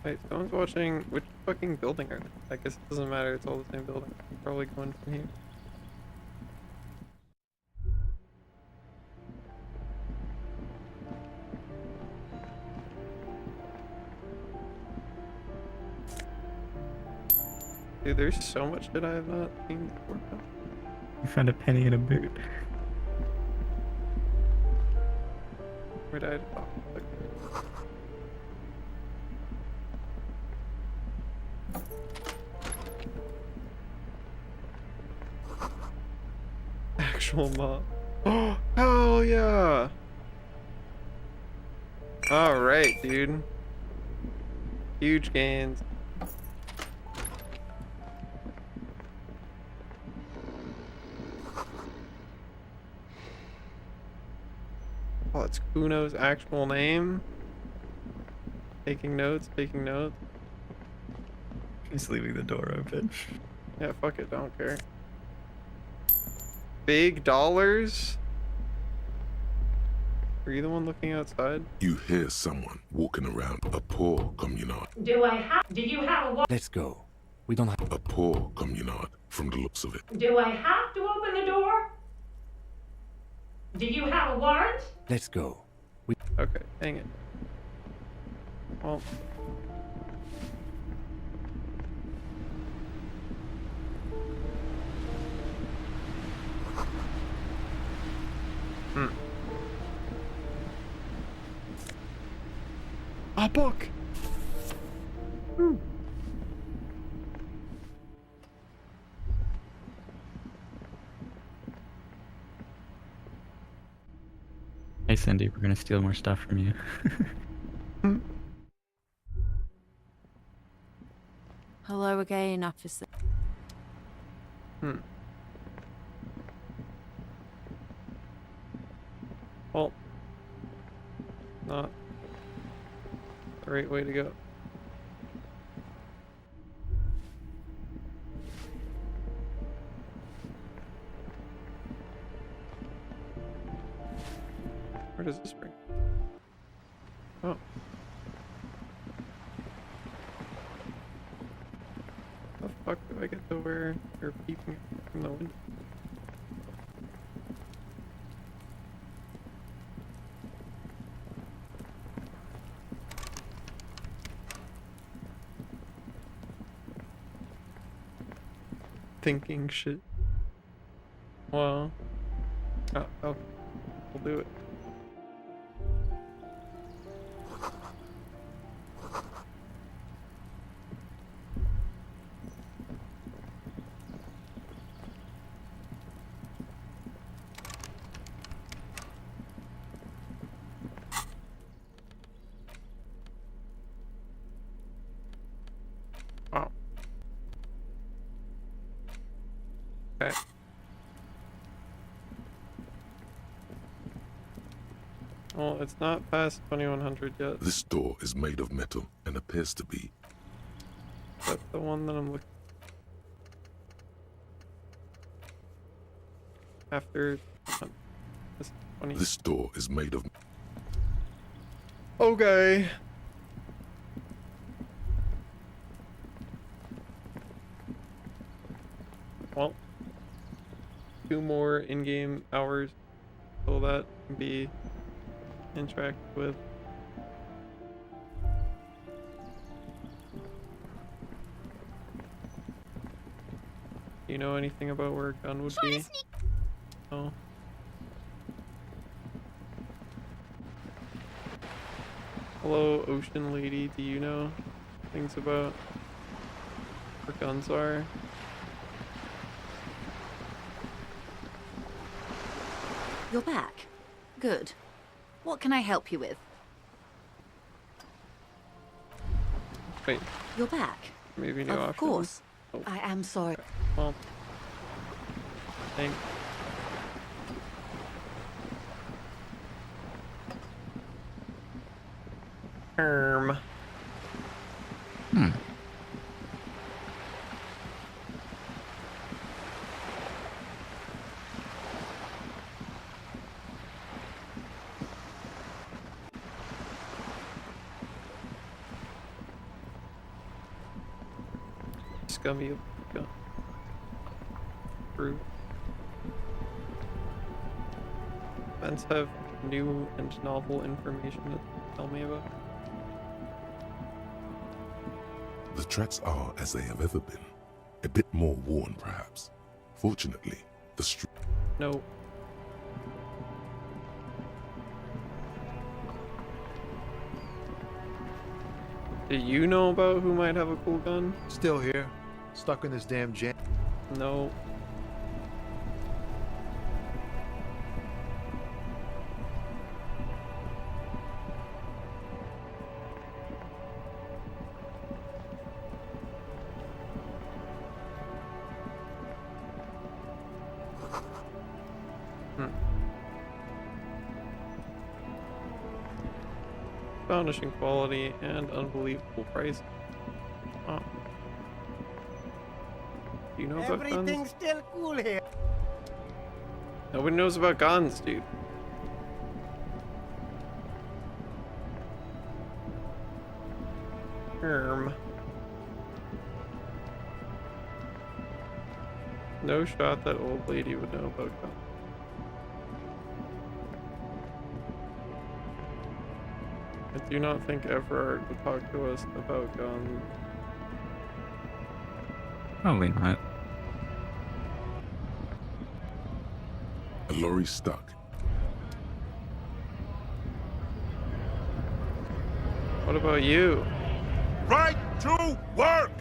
Wait, someone's watching. Which fucking building are they? I guess it doesn't matter, it's all the same building. Probably going from here. Dude, there's so much that I have not seen before. You found a penny in a boot. Where did I? Oh, actual mob. Oh, hell yeah! Alright, dude. Huge gains. Oh, it's Kuno's actual name. Taking notes, taking notes. He's leaving the door open. Yeah, fuck it, don't care. Big dollars? Are you the one looking outside? You hear someone walking around a poor communard. Do you have a warrant? Let's go. We don't have a poor communard from the looks of it. Do I have to open the door? Do you have a warrant? Let's go. Okay, dang it. Well. A book! Hey Cindy, we're gonna steal more stuff from you. Hello again, officer. Well, not the right way to go. Where does this bring? Oh. How the fuck do I get to where they're peeping from the window? Thinking shit. Well, oh, okay. We'll do it. Oh. Okay. Well, it's not past 2100 yet. This door is made of metal and appears to be. That's the one that I'm looking. After this 20. This door is made of. Okay. Well, 2 more in-game hours so that can be interacted with. Do you know anything about where a gun would be? No. Hello, ocean lady. Do you know things about where guns are? You're back. Good. What can I help you with? Wait. You're back. Maybe new Of options? course. Oh. I am sorry. Well, thanks. Scummy gun. True. Events have new and novel information to tell me about. The tracks are as they have ever been. A bit more worn, perhaps. Fortunately, the street. No. Do you know about who might have a cool gun? Still here. Stuck in this damn jam. No. Astonishing quality and unbelievable price. Oh. Do you know about guns? Everything's still cool here. Nobody knows about guns, dude. No shot that old lady would know about guns. I do not think Everard would talk to us about guns. Probably not. A lorry stuck. What about you? Right to work!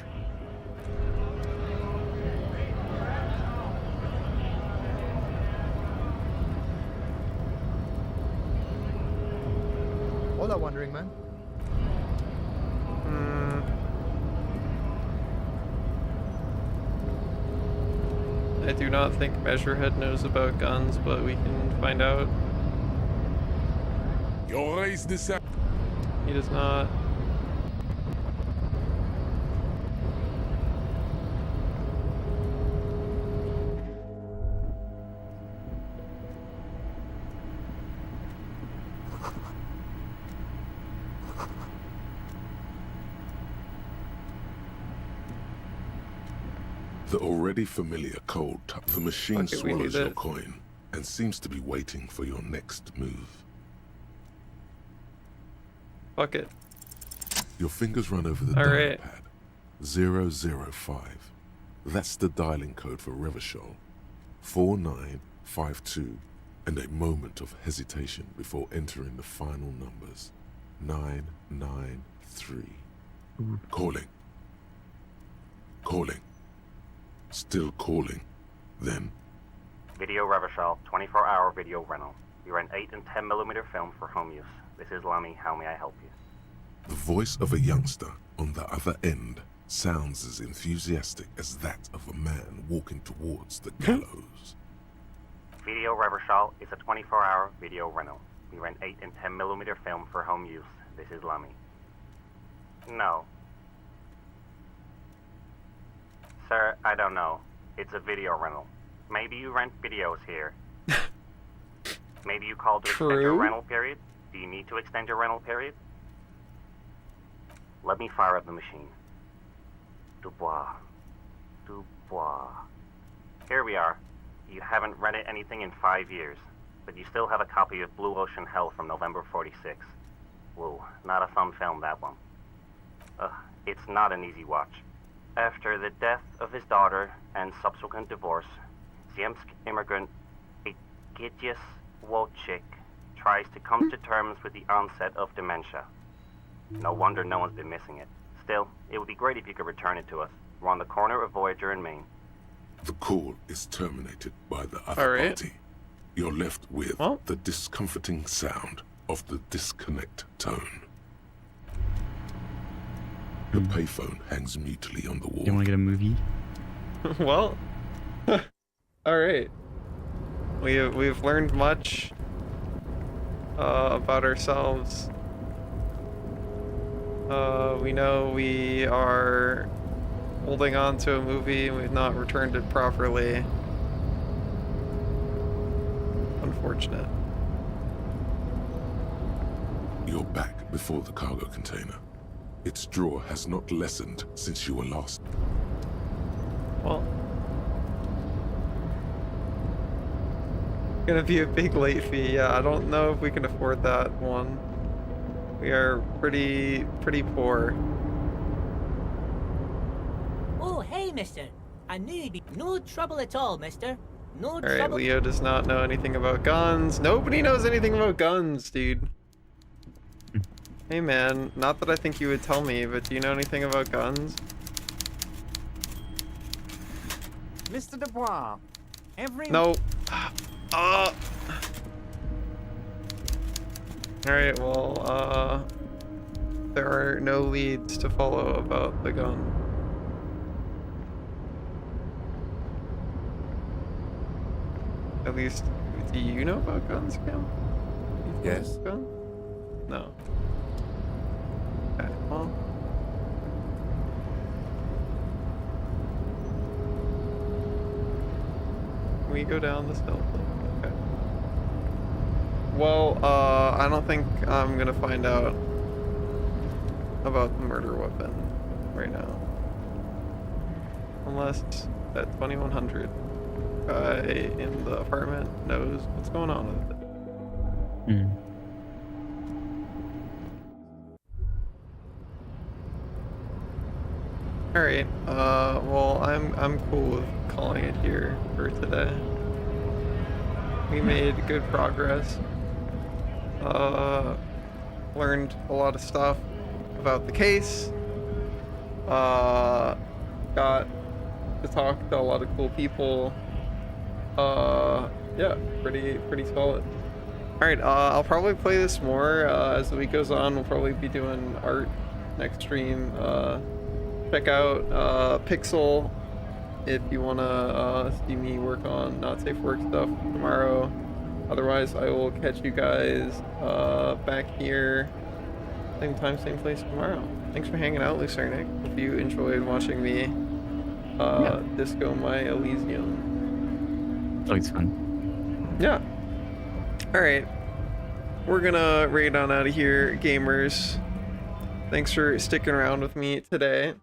Hola, Wandering Man. I do not think Measurehead knows about guns, but we can find out. You'll raise this up. He does not. The already familiar cold touch. The machine Okay, we swallows need your it. coin and seems to be waiting for your next move. Fuck it. Your fingers run over the All dial right. pad. 005. That's the dialing code for Revachol. 4952. And a moment of hesitation before entering the final numbers. 993. Calling. Calling. Still calling. Then, Video Revachol, 24-hour video rental. We rent 8 and 10mm film for home use. This is Lamy. How may I help you? the voice of a youngster on the other end sounds as enthusiastic as that of a man walking towards the gallows. Video Revachol is a 24-hour video rental. We rent 8 and 10mm film for home use. This is Lamy. No. Sir, I don't know. It's a video rental. Maybe you rent videos here. Maybe you called to extend your True. rental period? Do you need to extend your rental period? Let me fire up the machine. Dubois. Dubois. Here we are. You haven't rented anything in 5 years, but you still have a copy of Blue Ocean Hell from November 46. Whoa, not a thumb film, that one. It's not an easy watch. After the death of his daughter and subsequent divorce, Ziemsk immigrant Egidius Wojcik tries to come to terms with the onset of dementia. No wonder no one's been missing it. Still, it would be great if you could return it to us. We're on the corner of Voyager and Main. The call is terminated by the other All right. party. You're left with the discomforting sound of the disconnect tone. The payphone hangs mutely on the wall. You want to get a movie? Well, all right. We've learned much about ourselves. We know we are holding on to a movie and we've not returned it properly. Unfortunate. You're back before the cargo container. Its drawer has not lessened since you were lost. Well, gonna be a big late fee. Yeah, I don't know if we can afford that one. We are pretty poor. Oh, hey, mister. I knew you'd be no trouble at all, mister. No All right, trouble. Leo does not know anything about guns. Nobody knows anything about guns, dude. Hey man, not that I think you would tell me, but do you know anything about guns? Mr. Dubois, every... No. Alright, well, there are no leads to follow about the gun. At least, do you know about guns, Cam? Yes. Gun? No. Okay, well. Can we go down this hill? Okay. Well, I don't think I'm gonna find out about the murder weapon right now. Unless that 2100 guy in the apartment knows what's going on with it. Alright, well, I'm cool with calling it here for today. We made good progress. Learned a lot of stuff about the case. Got to talk to a lot of cool people. Yeah, pretty solid. Alright, I'll probably play this more as the week goes on. We'll probably be doing art next stream. Check out Pixel if you want to see me work on not safe work stuff tomorrow. Otherwise, I will catch you guys back here, same time, same place tomorrow. Thanks for hanging out, Lucernic. If you enjoyed watching me disco my Elysium. It's always fun. Yeah. Alright. We're gonna raid on out of here, gamers. Thanks for sticking around with me today.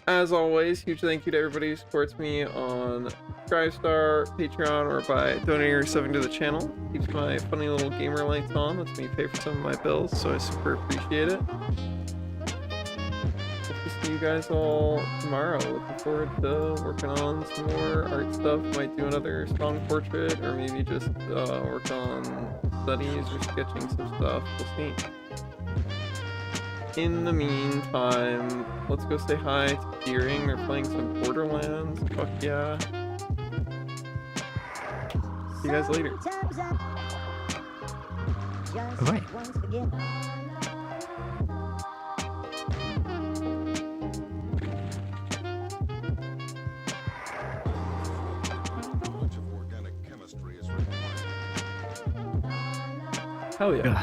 As always, huge thank you to everybody who supports me on TriStar, Patreon, or by donating or subbing to the channel. Keeps my funny little gamer lights on, lets me pay for some of my bills, so I super appreciate it. Hope to see you guys all tomorrow. Looking forward to working on some more art stuff. Might do another song portrait, or maybe just work on studies or sketching some stuff. We'll see. In the meantime, let's go say hi to Deering. They're playing some Borderlands. Fuck yeah. See you guys later. Bye. Hell yeah.